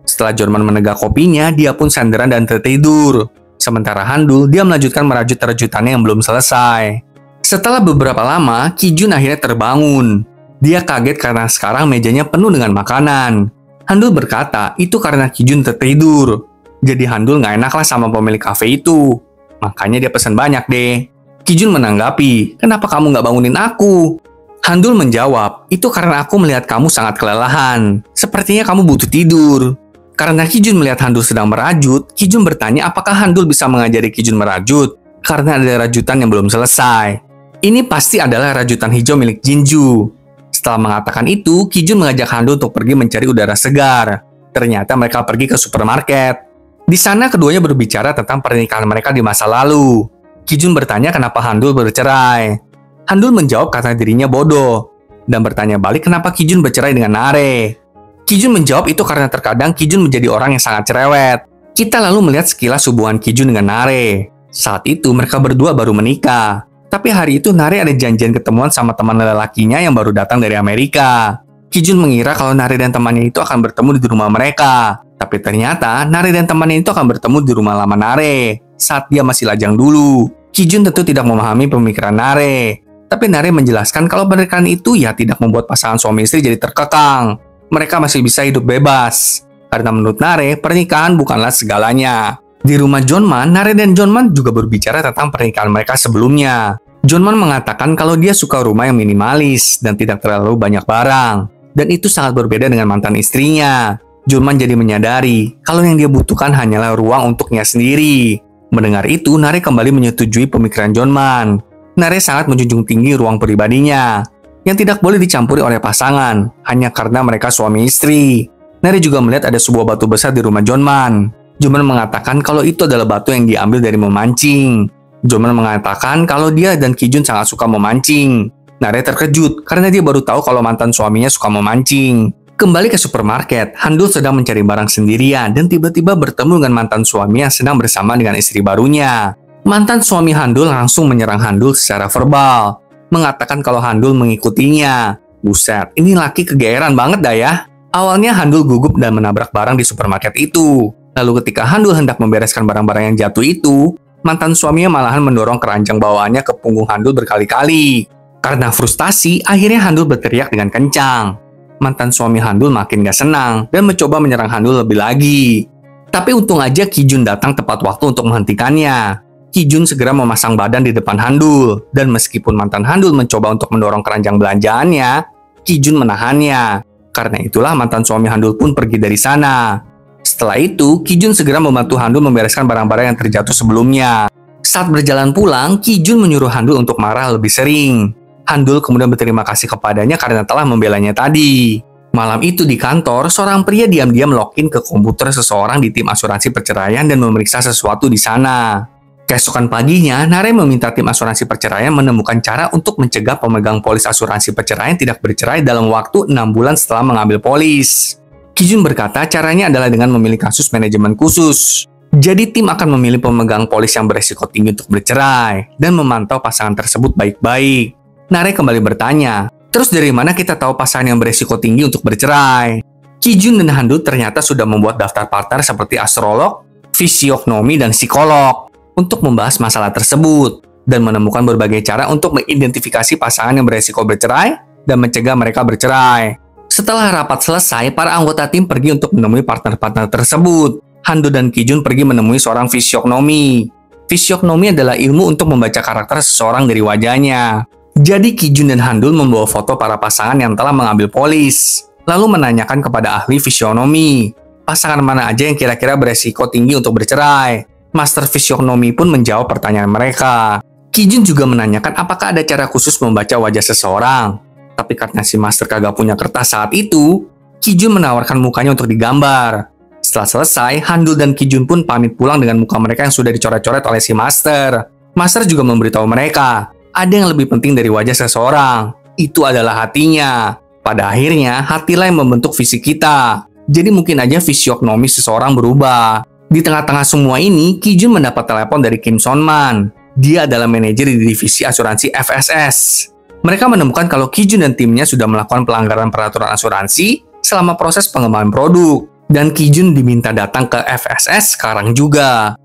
Setelah Jonman menegak kopinya, dia pun sandaran dan tertidur. Sementara Handul, dia melanjutkan merajut rajutannya yang belum selesai. Setelah beberapa lama, Kijun akhirnya terbangun. Dia kaget karena sekarang mejanya penuh dengan makanan. Handul berkata, itu karena Kijun tertidur. Jadi Handul nggak enak lah sama pemilik kafe itu. Makanya dia pesan banyak deh. Kijun menanggapi, kenapa kamu nggak bangunin aku? Handul menjawab, itu karena aku melihat kamu sangat kelelahan. Sepertinya kamu butuh tidur. Karena Kijun melihat Handul sedang merajut, Kijun bertanya apakah Handul bisa mengajari Kijun merajut. Karena ada rajutan yang belum selesai. Ini pasti adalah rajutan hijau milik Jinju. Setelah mengatakan itu, Kijun mengajak Handul untuk pergi mencari udara segar. Ternyata mereka pergi ke supermarket. Di sana keduanya berbicara tentang pernikahan mereka di masa lalu. Kijun bertanya kenapa Handul bercerai. Handul menjawab karena dirinya bodoh, dan bertanya balik kenapa Kijun bercerai dengan Nare. Kijun menjawab itu karena terkadang Kijun menjadi orang yang sangat cerewet. Kita lalu melihat sekilas hubungan Kijun dengan Nare. Saat itu mereka berdua baru menikah. Tapi hari itu Nare ada janjian ketemuan sama teman lelakinya yang baru datang dari Amerika. Kijun mengira kalau Nare dan temannya itu akan bertemu di rumah mereka. Tapi ternyata Nare dan temannya itu akan bertemu di rumah lama Nare saat dia masih lajang dulu. Kijun tentu tidak memahami pemikiran Nare. Tapi Nare menjelaskan kalau pernikahan itu ya tidak membuat pasangan suami istri jadi terkekang. Mereka masih bisa hidup bebas. Karena menurut Nare, pernikahan bukanlah segalanya. Di rumah Jonman, Nare dan Jonman juga berbicara tentang pernikahan mereka sebelumnya. Jonman mengatakan kalau dia suka rumah yang minimalis dan tidak terlalu banyak barang. Dan itu sangat berbeda dengan mantan istrinya. Jonman jadi menyadari kalau yang dia butuhkan hanyalah ruang untuknya sendiri. Mendengar itu, Nare kembali menyetujui pemikiran Jonman. Nare sangat menjunjung tinggi ruang pribadinya, yang tidak boleh dicampuri oleh pasangan, hanya karena mereka suami istri. Nare juga melihat ada sebuah batu besar di rumah Jonman. Juman mengatakan kalau itu adalah batu yang diambil dari memancing. Juman mengatakan kalau dia dan Kijun sangat suka memancing. Nare terkejut karena dia baru tahu kalau mantan suaminya suka memancing. Kembali ke supermarket, Handul sedang mencari barang sendirian dan tiba-tiba bertemu dengan mantan suami yang sedang bersama dengan istri barunya. Mantan suami Handul langsung menyerang Handul secara verbal, mengatakan kalau Handul mengikutinya. Buset, ini laki kegeeran banget dah ya. Awalnya Handul gugup dan menabrak barang di supermarket itu. Lalu ketika Handul hendak membereskan barang-barang yang jatuh itu, mantan suaminya malahan mendorong keranjang bawaannya ke punggung Handul berkali-kali. Karena frustasi, akhirnya Handul berteriak dengan kencang. Mantan suami Handul makin gak senang dan mencoba menyerang Handul lebih lagi. Tapi untung aja Kijun datang tepat waktu untuk menghentikannya. Kijun segera memasang badan di depan Handul, dan meskipun mantan Handul mencoba untuk mendorong keranjang belanjaannya, Kijun menahannya. Karena itulah mantan suami Handul pun pergi dari sana. Setelah itu, Kijun segera membantu Handul membereskan barang-barang yang terjatuh sebelumnya. Saat berjalan pulang, Kijun menyuruh Handul untuk marah lebih sering. Handul kemudian berterima kasih kepadanya karena telah membelanya tadi. Malam itu di kantor, seorang pria diam-diam login ke komputer seseorang di tim asuransi perceraian dan memeriksa sesuatu di sana. Keesokan paginya, Nare meminta tim asuransi perceraian menemukan cara untuk mencegah pemegang polis asuransi perceraian tidak bercerai dalam waktu 6 bulan setelah mengambil polis. Kijun berkata caranya adalah dengan memilih kasus manajemen khusus. Jadi tim akan memilih pemegang polis yang beresiko tinggi untuk bercerai dan memantau pasangan tersebut baik-baik. Nare kembali bertanya, terus dari mana kita tahu pasangan yang beresiko tinggi untuk bercerai? Kijun dan Handul ternyata sudah membuat daftar partner seperti astrolog, fisiognomi, dan psikolog untuk membahas masalah tersebut dan menemukan berbagai cara untuk mengidentifikasi pasangan yang beresiko bercerai dan mencegah mereka bercerai. Setelah rapat selesai, para anggota tim pergi untuk menemui partner-partner tersebut. Handul dan Kijun pergi menemui seorang fisiognomi. Fisiognomi adalah ilmu untuk membaca karakter seseorang dari wajahnya. Jadi Kijun dan Handul membawa foto para pasangan yang telah mengambil polis, lalu menanyakan kepada ahli fisiognomi, pasangan mana aja yang kira-kira beresiko tinggi untuk bercerai. Master fisiognomi pun menjawab pertanyaan mereka. Kijun juga menanyakan apakah ada cara khusus membaca wajah seseorang. Tapi karena si Master kagak punya kertas saat itu, Kijun menawarkan mukanya untuk digambar. Setelah selesai, Handul dan Kijun pun pamit pulang dengan muka mereka yang sudah dicoret-coret oleh si Master. Master juga memberitahu mereka, ada yang lebih penting dari wajah seseorang. Itu adalah hatinya. Pada akhirnya, hatilah yang membentuk fisik kita. Jadi mungkin aja fisiognomi seseorang berubah. Di tengah-tengah semua ini, Kijun mendapat telepon dari Kim Sonman. Dia adalah manajer di divisi asuransi FSS. Mereka menemukan kalau Kijun dan timnya sudah melakukan pelanggaran peraturan asuransi selama proses pengembangan produk. Dan Kijun diminta datang ke FSS sekarang juga.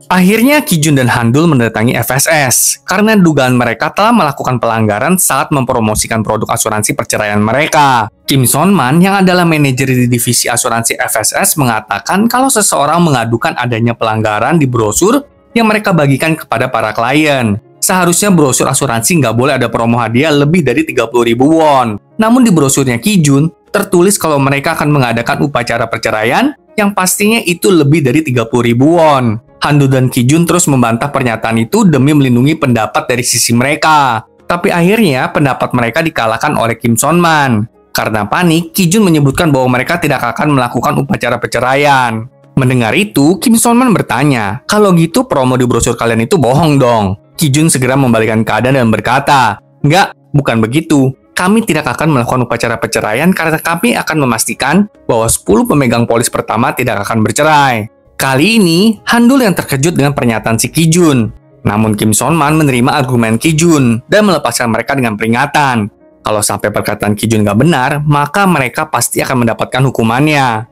Akhirnya Kijun dan Handul mendatangi FSS karena dugaan mereka telah melakukan pelanggaran saat mempromosikan produk asuransi perceraian mereka. Kim Sonman yang adalah manajer di divisi asuransi FSS mengatakan kalau seseorang mengadukan adanya pelanggaran di brosur yang mereka bagikan kepada para klien. Seharusnya brosur asuransi nggak boleh ada promo hadiah lebih dari 30.000 won. Namun di brosurnya Kijun tertulis kalau mereka akan mengadakan upacara perceraian yang pastinya itu lebih dari 30.000 won. Handul dan Kijun terus membantah pernyataan itu demi melindungi pendapat dari sisi mereka. Tapi akhirnya pendapat mereka dikalahkan oleh Kim Sonman. Karena panik, Kijun menyebutkan bahwa mereka tidak akan melakukan upacara perceraian. Mendengar itu, Kim Sonman bertanya, kalau gitu promo di brosur kalian itu bohong dong. Kijun segera membalikkan keadaan dan berkata, enggak, bukan begitu. Kami tidak akan melakukan upacara perceraian karena kami akan memastikan bahwa 10 pemegang polis pertama tidak akan bercerai. Kali ini, Handul yang terkejut dengan pernyataan si Kijun. Namun Kim Sonman menerima argumen Kijun dan melepaskan mereka dengan peringatan. Kalau sampai perkataan Kijun nggak benar, maka mereka pasti akan mendapatkan hukumannya.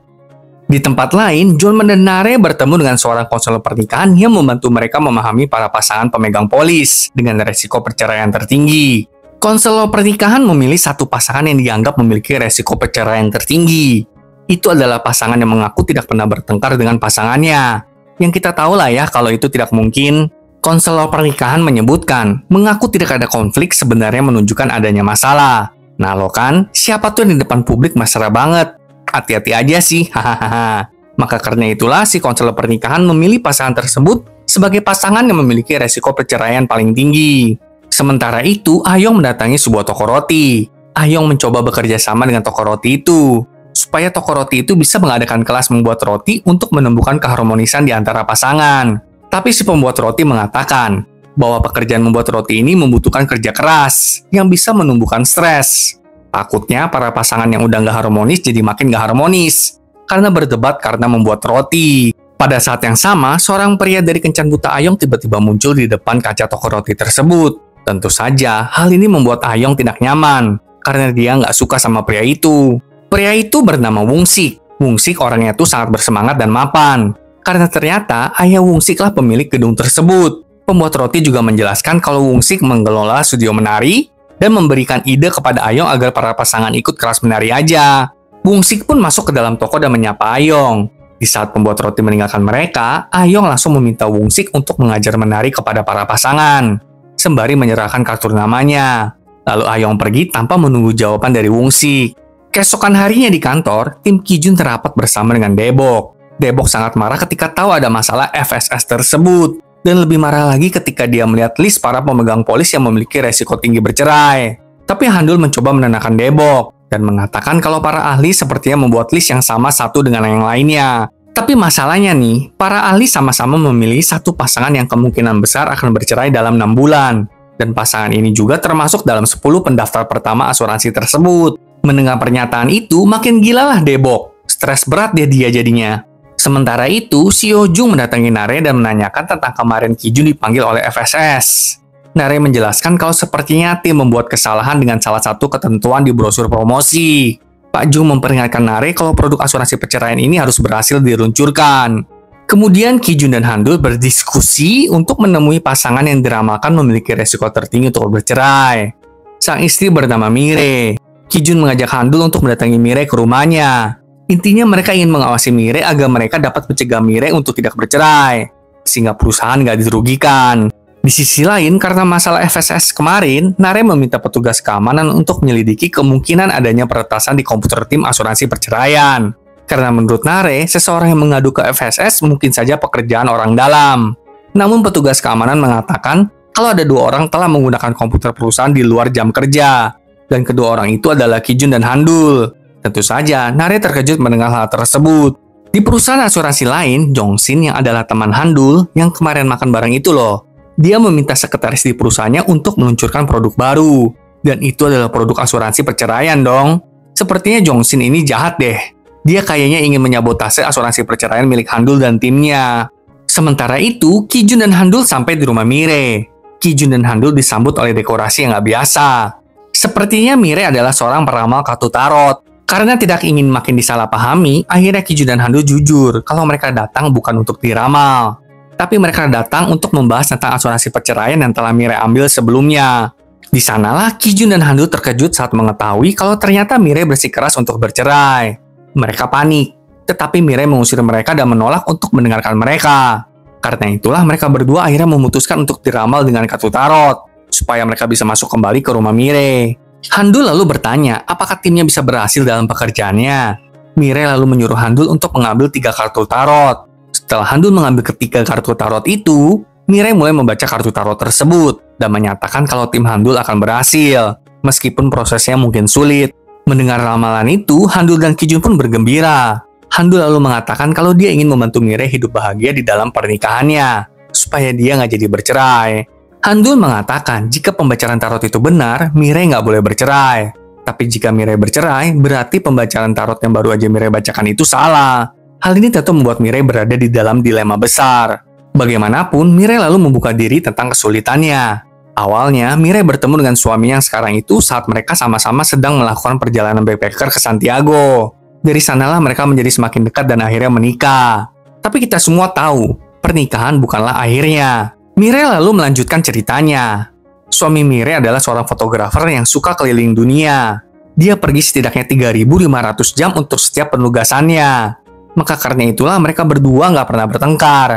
Di tempat lain, Jolman dan Nare bertemu dengan seorang konselor pernikahan yang membantu mereka memahami para pasangan pemegang polis dengan resiko perceraian tertinggi. Konselor pernikahan memilih satu pasangan yang dianggap memiliki resiko perceraian tertinggi. Itu adalah pasangan yang mengaku tidak pernah bertengkar dengan pasangannya. Yang kita tahu lah ya kalau itu tidak mungkin. Konselor pernikahan menyebutkan, mengaku tidak ada konflik sebenarnya menunjukkan adanya masalah. Nah lo kan, siapa tuh yang di depan publik mesra banget? Hati-hati aja sih, hahaha. Maka karena itulah si konselor pernikahan memilih pasangan tersebut sebagai pasangan yang memiliki resiko perceraian paling tinggi. Sementara itu, Ayong mendatangi sebuah toko roti. Ayong mencoba bekerja sama dengan toko roti itu. supaya toko roti itu bisa mengadakan kelas membuat roti untuk menumbuhkan keharmonisan di antara pasangan. Tapi si pembuat roti mengatakan bahwa pekerjaan membuat roti ini membutuhkan kerja keras yang bisa menumbuhkan stres. Takutnya para pasangan yang udah nggak harmonis jadi makin nggak harmonis karena berdebat karena membuat roti. Pada saat yang sama, seorang pria dari Kencan Buta Ayong tiba-tiba muncul di depan kaca toko roti tersebut. Tentu saja, hal ini membuat Ayong tidak nyaman karena dia nggak suka sama pria itu. Pria itu bernama Wungsik. Wungsik orangnya tuh sangat bersemangat dan mapan. Karena ternyata ayah Wungsik lah pemilik gedung tersebut. Pembuat roti juga menjelaskan kalau Wungsik mengelola studio menari dan memberikan ide kepada Ayong agar para pasangan ikut kelas menari aja. Wungsik pun masuk ke dalam toko dan menyapa Ayong. Di saat pembuat roti meninggalkan mereka, Ayong langsung meminta Wungsik untuk mengajar menari kepada para pasangan, sembari menyerahkan kartu namanya. Lalu Ayong pergi tanpa menunggu jawaban dari Wungsik. Keesokan harinya di kantor, tim Kijun terapat bersama dengan Daebok. Daebok sangat marah ketika tahu ada masalah FSS tersebut, dan lebih marah lagi ketika dia melihat list para pemegang polis yang memiliki resiko tinggi bercerai. Tapi Handul mencoba menenangkan Daebok dan mengatakan kalau para ahli sepertinya membuat list yang sama satu dengan yang lainnya. Tapi masalahnya nih, para ahli sama-sama memilih satu pasangan yang kemungkinan besar akan bercerai dalam 6 bulan. Dan pasangan ini juga termasuk dalam 10 pendaftar pertama asuransi tersebut. Mendengar pernyataan itu, makin gilalah Daebok. Stres berat dia jadinya. Sementara itu, si Hyojung mendatangi Nare dan menanyakan tentang kemarin Kijun dipanggil oleh FSS. Nare menjelaskan kalau sepertinya tim membuat kesalahan dengan salah satu ketentuan di brosur promosi. Pak Jung memperingatkan Nare kalau produk asuransi perceraian ini harus berhasil diluncurkan. Kemudian Kijun dan Handul berdiskusi untuk menemui pasangan yang diramakan memiliki resiko tertinggi untuk bercerai. Sang istri bernama Mire. Kijun mengajak Handul untuk mendatangi Mire ke rumahnya. Intinya mereka ingin mengawasi Mire agar mereka dapat mencegah Mire untuk tidak bercerai, sehingga perusahaan nggak dirugikan. Di sisi lain, karena masalah FSS kemarin, Nare meminta petugas keamanan untuk menyelidiki kemungkinan adanya peretasan di komputer tim asuransi perceraian. Karena menurut Nare, seseorang yang mengadu ke FSS mungkin saja pekerjaan orang dalam. Namun petugas keamanan mengatakan kalau ada 2 orang telah menggunakan komputer perusahaan di luar jam kerja. Dan kedua orang itu adalah Kijun dan Handul. Tentu saja, Nare terkejut mendengar hal tersebut. Di perusahaan asuransi lain, Jongsin yang adalah teman Handul yang kemarin makan bareng itu loh. Dia meminta sekretaris di perusahaannya untuk meluncurkan produk baru. Dan itu adalah produk asuransi perceraian dong. Sepertinya Jongsin ini jahat deh. Dia kayaknya ingin menyabotase asuransi perceraian milik Handul dan timnya. Sementara itu, Kijun dan Handul sampai di rumah Mire. Kijun dan Handul disambut oleh dekorasi yang nggak biasa. Sepertinya Mire adalah seorang peramal kartu tarot. Karena tidak ingin makin disalahpahami, akhirnya Kijun dan Handul jujur kalau mereka datang bukan untuk diramal. Tapi mereka datang untuk membahas tentang asuransi perceraian yang telah Mire ambil sebelumnya. Di sanalah Kijun dan Handul terkejut saat mengetahui kalau ternyata Mire bersikeras untuk bercerai. Mereka panik, tetapi Mire mengusir mereka dan menolak untuk mendengarkan mereka. Karena itulah mereka berdua akhirnya memutuskan untuk diramal dengan kartu tarot, supaya mereka bisa masuk kembali ke rumah Mire. Handul lalu bertanya apakah timnya bisa berhasil dalam pekerjaannya. Mire lalu menyuruh Handul untuk mengambil 3 kartu tarot. Setelah Handul mengambil ketiga kartu tarot itu, Mire mulai membaca kartu tarot tersebut dan menyatakan kalau tim Handul akan berhasil, meskipun prosesnya mungkin sulit. Mendengar ramalan itu, Handul dan Kijun pun bergembira. Handul lalu mengatakan kalau dia ingin membantu Mire hidup bahagia di dalam pernikahannya, supaya dia nggak jadi bercerai. Handul mengatakan jika pembacaan tarot itu benar, Mire nggak boleh bercerai. Tapi jika Mire bercerai, berarti pembacaan tarot yang baru aja Mire bacakan itu salah. Hal ini tentu membuat Mire berada di dalam dilema besar. Bagaimanapun, Mire lalu membuka diri tentang kesulitannya. Awalnya, Mire bertemu dengan suaminya yang sekarang itu saat mereka sama-sama sedang melakukan perjalanan backpacker ke Santiago. Dari sanalah mereka menjadi semakin dekat dan akhirnya menikah. Tapi kita semua tahu, pernikahan bukanlah akhirnya. Mire lalu melanjutkan ceritanya. Suami Mire adalah seorang fotografer yang suka keliling dunia. Dia pergi setidaknya 3.500 jam untuk setiap penugasannya. Maka karena itulah mereka berdua nggak pernah bertengkar.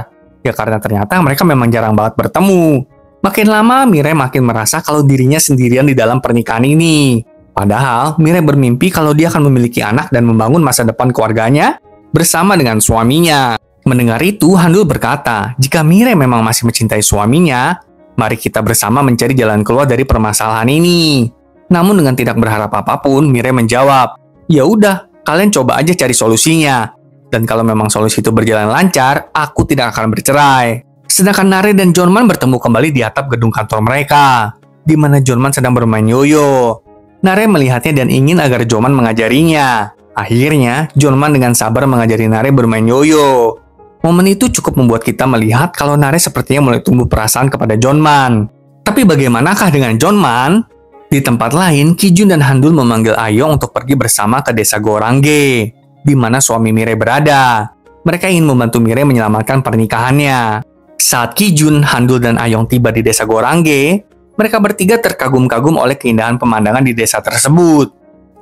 Ya karena ternyata mereka memang jarang banget bertemu. Makin lama Mire makin merasa kalau dirinya sendirian di dalam pernikahan ini. Padahal Mire bermimpi kalau dia akan memiliki anak dan membangun masa depan keluarganya bersama dengan suaminya. Mendengar itu, Handul berkata, jika Mire memang masih mencintai suaminya, mari kita bersama mencari jalan keluar dari permasalahan ini. Namun dengan tidak berharap apapun, Mire menjawab, ya udah, kalian coba aja cari solusinya. Dan kalau memang solusi itu berjalan lancar, aku tidak akan bercerai. Sedangkan Nare dan Jonman bertemu kembali di atap gedung kantor mereka, di mana Jonman sedang bermain yoyo. Nare melihatnya dan ingin agar Jonman mengajarinya. Akhirnya, Jonman dengan sabar mengajari Nare bermain yoyo. Momen itu cukup membuat kita melihat kalau Nare sepertinya mulai tumbuh perasaan kepada Jonman. Tapi bagaimanakah dengan Jonman? Di tempat lain, Kijun dan Handul memanggil Ayong untuk pergi bersama ke desa Gorangge, di mana suami Mire berada. Mereka ingin membantu Mire menyelamatkan pernikahannya. Saat Kijun, Handul, dan Ayong tiba di desa Gorangge, mereka bertiga terkagum-kagum oleh keindahan pemandangan di desa tersebut.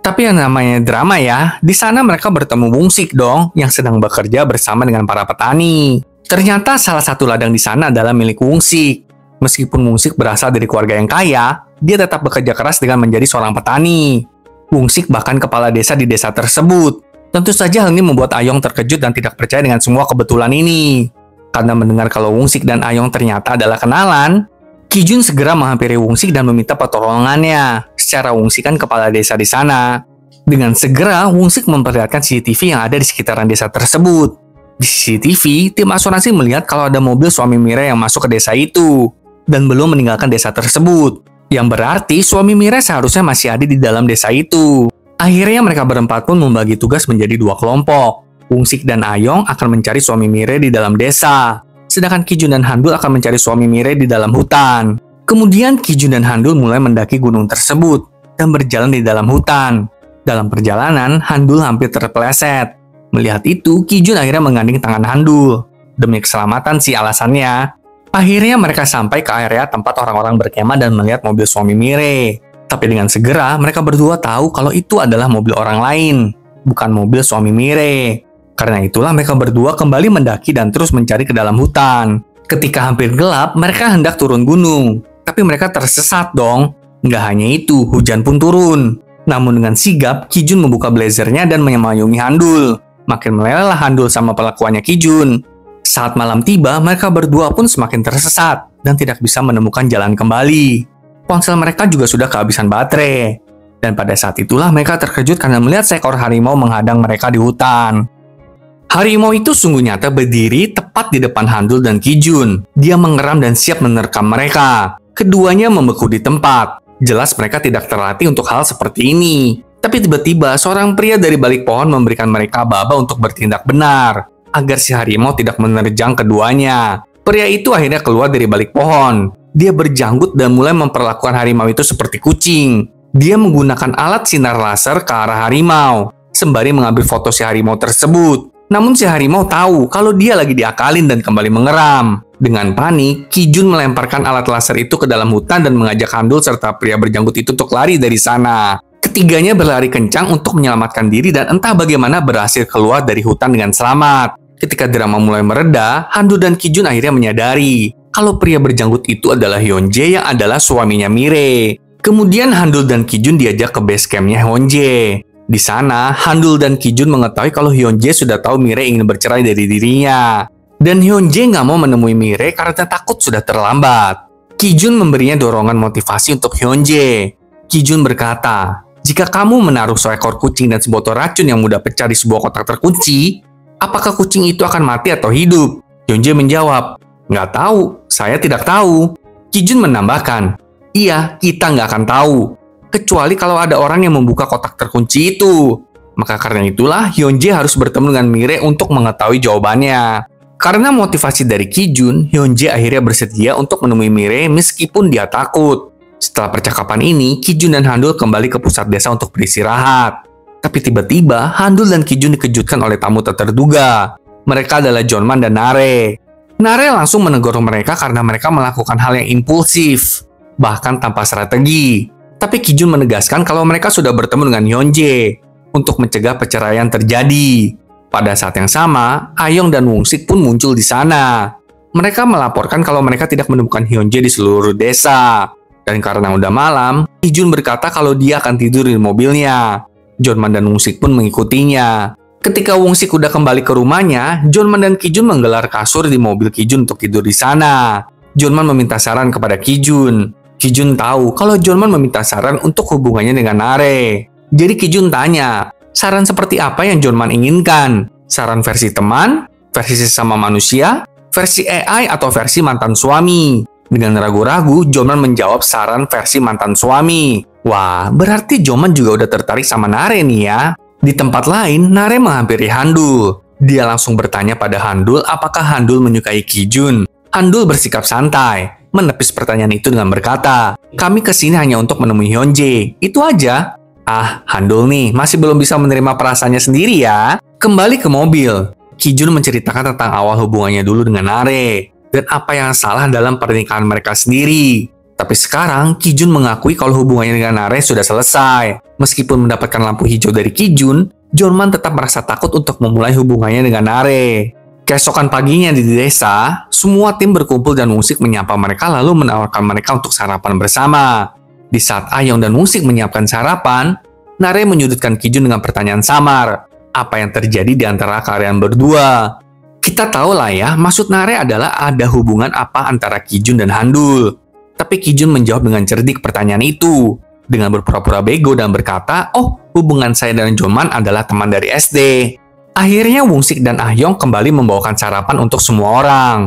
Tapi yang namanya drama ya, di sana mereka bertemu Wungsik dong, yang sedang bekerja bersama dengan para petani. Ternyata salah satu ladang di sana adalah milik Wungsik. Meskipun Wungsik berasal dari keluarga yang kaya, dia tetap bekerja keras dengan menjadi seorang petani. Wungsik bahkan kepala desa di desa tersebut. Tentu saja hal ini membuat Ayong terkejut dan tidak percaya dengan semua kebetulan ini. Karena mendengar kalau Wungsik dan Ayong ternyata adalah kenalan, Kijun segera menghampiri Wungsik dan meminta pertolongannya. Secara Wungsik kan kepala desa di sana. Dengan segera, Wungsik memperlihatkan CCTV yang ada di sekitaran desa tersebut. Di CCTV, tim asuransi melihat kalau ada mobil suami Mire yang masuk ke desa itu dan belum meninggalkan desa tersebut. Yang berarti suami Mire seharusnya masih ada di dalam desa itu. Akhirnya mereka berempat pun membagi tugas menjadi dua kelompok. Wungsik dan Ayong akan mencari suami Mire di dalam desa, sedangkan Kijun dan Handul akan mencari suami Mire di dalam hutan. Kemudian Kijun dan Handul mulai mendaki gunung tersebut dan berjalan di dalam hutan. Dalam perjalanan, Handul hampir terpeleset. Melihat itu, Kijun akhirnya menggandeng tangan Handul. Demi keselamatan sih alasannya. Akhirnya mereka sampai ke area tempat orang-orang berkemah dan melihat mobil suami Mire. Tapi dengan segera, mereka berdua tahu kalau itu adalah mobil orang lain, bukan mobil suami Mire. Karena itulah mereka berdua kembali mendaki dan terus mencari ke dalam hutan. Ketika hampir gelap, mereka hendak turun gunung. Tapi mereka tersesat dong. Nggak hanya itu, hujan pun turun. Namun dengan sigap, Kijun membuka blazernya dan memayungi Handul. Makin melelehlah Handul sama pelakuannya Kijun. Saat malam tiba, mereka berdua pun semakin tersesat dan tidak bisa menemukan jalan kembali. Ponsel mereka juga sudah kehabisan baterai. Dan pada saat itulah mereka terkejut karena melihat seekor harimau menghadang mereka di hutan. Harimau itu sungguh nyata berdiri tepat di depan Handul dan Kijun. Dia mengeram dan siap menerkam mereka. Keduanya membeku di tempat. Jelas mereka tidak terlatih untuk hal seperti ini. Tapi tiba-tiba seorang pria dari balik pohon memberikan mereka aba-aba untuk bertindak benar, agar si harimau tidak menerjang keduanya. Pria itu akhirnya keluar dari balik pohon. Dia berjanggut dan mulai memperlakukan harimau itu seperti kucing. Dia menggunakan alat sinar laser ke arah harimau, sembari mengambil foto si harimau tersebut. Namun si harimau tahu kalau dia lagi diakalin dan kembali mengeram. Dengan panik, Kijun melemparkan alat laser itu ke dalam hutan dan mengajak Handul serta pria berjanggut itu untuk lari dari sana. Ketiganya berlari kencang untuk menyelamatkan diri dan entah bagaimana berhasil keluar dari hutan dengan selamat. Ketika drama mulai mereda, Handul dan Kijun akhirnya menyadari kalau pria berjanggut itu adalah Hyunjae yang adalah suaminya Mire. Kemudian Handul dan Kijun diajak ke base campnya Hyunjae. Di sana, Handul dan Kijun mengetahui kalau Hyunjae sudah tahu Mire ingin bercerai dari dirinya. Dan Hyunjae nggak mau menemui Mire karena takut sudah terlambat. Kijun memberinya dorongan motivasi untuk Hyunjae. Kijun berkata, "Jika kamu menaruh seekor kucing dan sebotol racun yang mudah pecah di sebuah kotak terkunci, apakah kucing itu akan mati atau hidup?" Hyunjae menjawab, "Nggak tahu, saya tidak tahu." Kijun menambahkan, "Iya, kita nggak akan tahu. Kecuali kalau ada orang yang membuka kotak terkunci itu." Maka karena itulah, Hyunjae harus bertemu dengan Mire untuk mengetahui jawabannya. Karena motivasi dari Kijun, Hyunjae akhirnya bersedia untuk menemui Mire meskipun dia takut. Setelah percakapan ini, Kijun dan Handul kembali ke pusat desa untuk beristirahat. Tapi tiba-tiba, Handul dan Kijun dikejutkan oleh tamu tak terduga. Mereka adalah Jonman dan Nare. Nare langsung menegur mereka karena mereka melakukan hal yang impulsif, bahkan tanpa strategi. Tapi Kijun menegaskan kalau mereka sudah bertemu dengan Hyunjae untuk mencegah perceraian terjadi. Pada saat yang sama, Ayong dan Wungsik pun muncul di sana. Mereka melaporkan kalau mereka tidak menemukan Hyunjae di seluruh desa. Dan karena udah malam, Kijun berkata kalau dia akan tidur di mobilnya. Jonman dan Wungsik pun mengikutinya. Ketika Wungsik udah kembali ke rumahnya, Jonman dan Kijun menggelar kasur di mobil Kijun untuk tidur di sana. Jonman meminta saran kepada Kijun. Kijun tahu kalau Jonman meminta saran untuk hubungannya dengan Nare. Jadi Kijun tanya, Saran seperti apa yang Jonman inginkan? Saran versi teman, versi sesama manusia, versi AI, atau versi mantan suami? Dengan ragu-ragu, Jonman menjawab saran versi mantan suami. Wah, berarti Jonman juga udah tertarik sama Nare nih ya. Di tempat lain, Nare menghampiri Handul. Dia langsung bertanya pada Handul apakah Handul menyukai Kijun. Handul bersikap santai, menepis pertanyaan itu dengan berkata, "Kami kesini hanya untuk menemui Hyunjae. Itu aja." Ah, Handul nih masih belum bisa menerima perasaannya sendiri ya. Kembali ke mobil, Kijun menceritakan tentang awal hubungannya dulu dengan Nare dan apa yang salah dalam pernikahan mereka sendiri. Tapi sekarang Kijun mengakui kalau hubungannya dengan Nare sudah selesai. Meskipun mendapatkan lampu hijau dari Kijun, Jonman tetap merasa takut untuk memulai hubungannya dengan Nare. Keesokan paginya di desa, semua tim berkumpul dan Musik menyapa mereka lalu menawarkan mereka untuk sarapan bersama. Di saat Ayong dan Musik menyiapkan sarapan, Nare menyudutkan Kijun dengan pertanyaan samar. Apa yang terjadi di antara kalian berdua? Kita tahu lah ya, maksud Nare adalah ada hubungan apa antara Kijun dan Handul. Tapi Kijun menjawab dengan cerdik pertanyaan itu. Dengan berpura-pura bego dan berkata, "Oh, hubungan saya dan Jonman adalah teman dari SD." Akhirnya Wungsik dan Ahyong kembali membawakan sarapan untuk semua orang.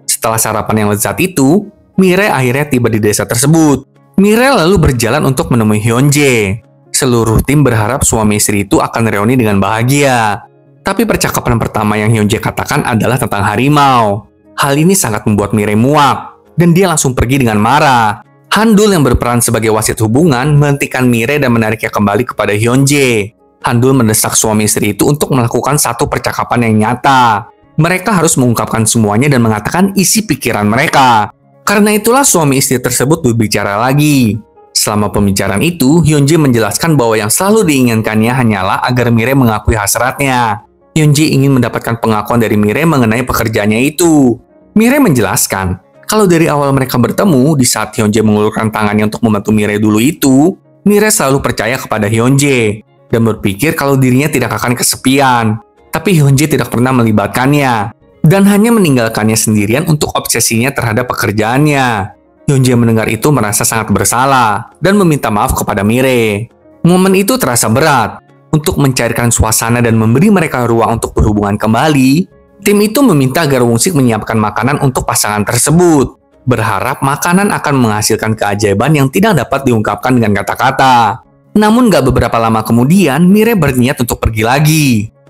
Setelah sarapan yang lezat itu, Mire akhirnya tiba di desa tersebut. Mire lalu berjalan untuk menemui Hyunjae. Seluruh tim berharap suami istri itu akan reuni dengan bahagia. Tapi percakapan pertama yang Hyunjae katakan adalah tentang harimau. Hal ini sangat membuat Mire muak, dan dia langsung pergi dengan marah. Handul yang berperan sebagai wasit hubungan menghentikan Mire dan menariknya kembali kepada Hyunjae. Handul mendesak suami istri itu untuk melakukan satu percakapan yang nyata. Mereka harus mengungkapkan semuanya dan mengatakan isi pikiran mereka. Karena itulah suami istri tersebut berbicara lagi. Selama pembicaraan itu, Hyunjae menjelaskan bahwa yang selalu diinginkannya hanyalah agar Mire mengakui hasratnya. Hyunjae ingin mendapatkan pengakuan dari Mire mengenai pekerjaannya itu. Mire menjelaskan, kalau dari awal mereka bertemu, di saat Hyunjae mengulurkan tangannya untuk membantu Mire dulu itu, Mire selalu percaya kepada Hyunjae dan berpikir kalau dirinya tidak akan kesepian. Tapi Hyunjae tidak pernah melibatkannya dan hanya meninggalkannya sendirian untuk obsesinya terhadap pekerjaannya. Hyunjae mendengar itu merasa sangat bersalah dan meminta maaf kepada Mire. Momen itu terasa berat. Untuk mencairkan suasana dan memberi mereka ruang untuk berhubungan kembali, tim itu meminta agar Wungsik menyiapkan makanan untuk pasangan tersebut, berharap makanan akan menghasilkan keajaiban yang tidak dapat diungkapkan dengan kata-kata. Namun gak beberapa lama kemudian, Mire berniat untuk pergi lagi.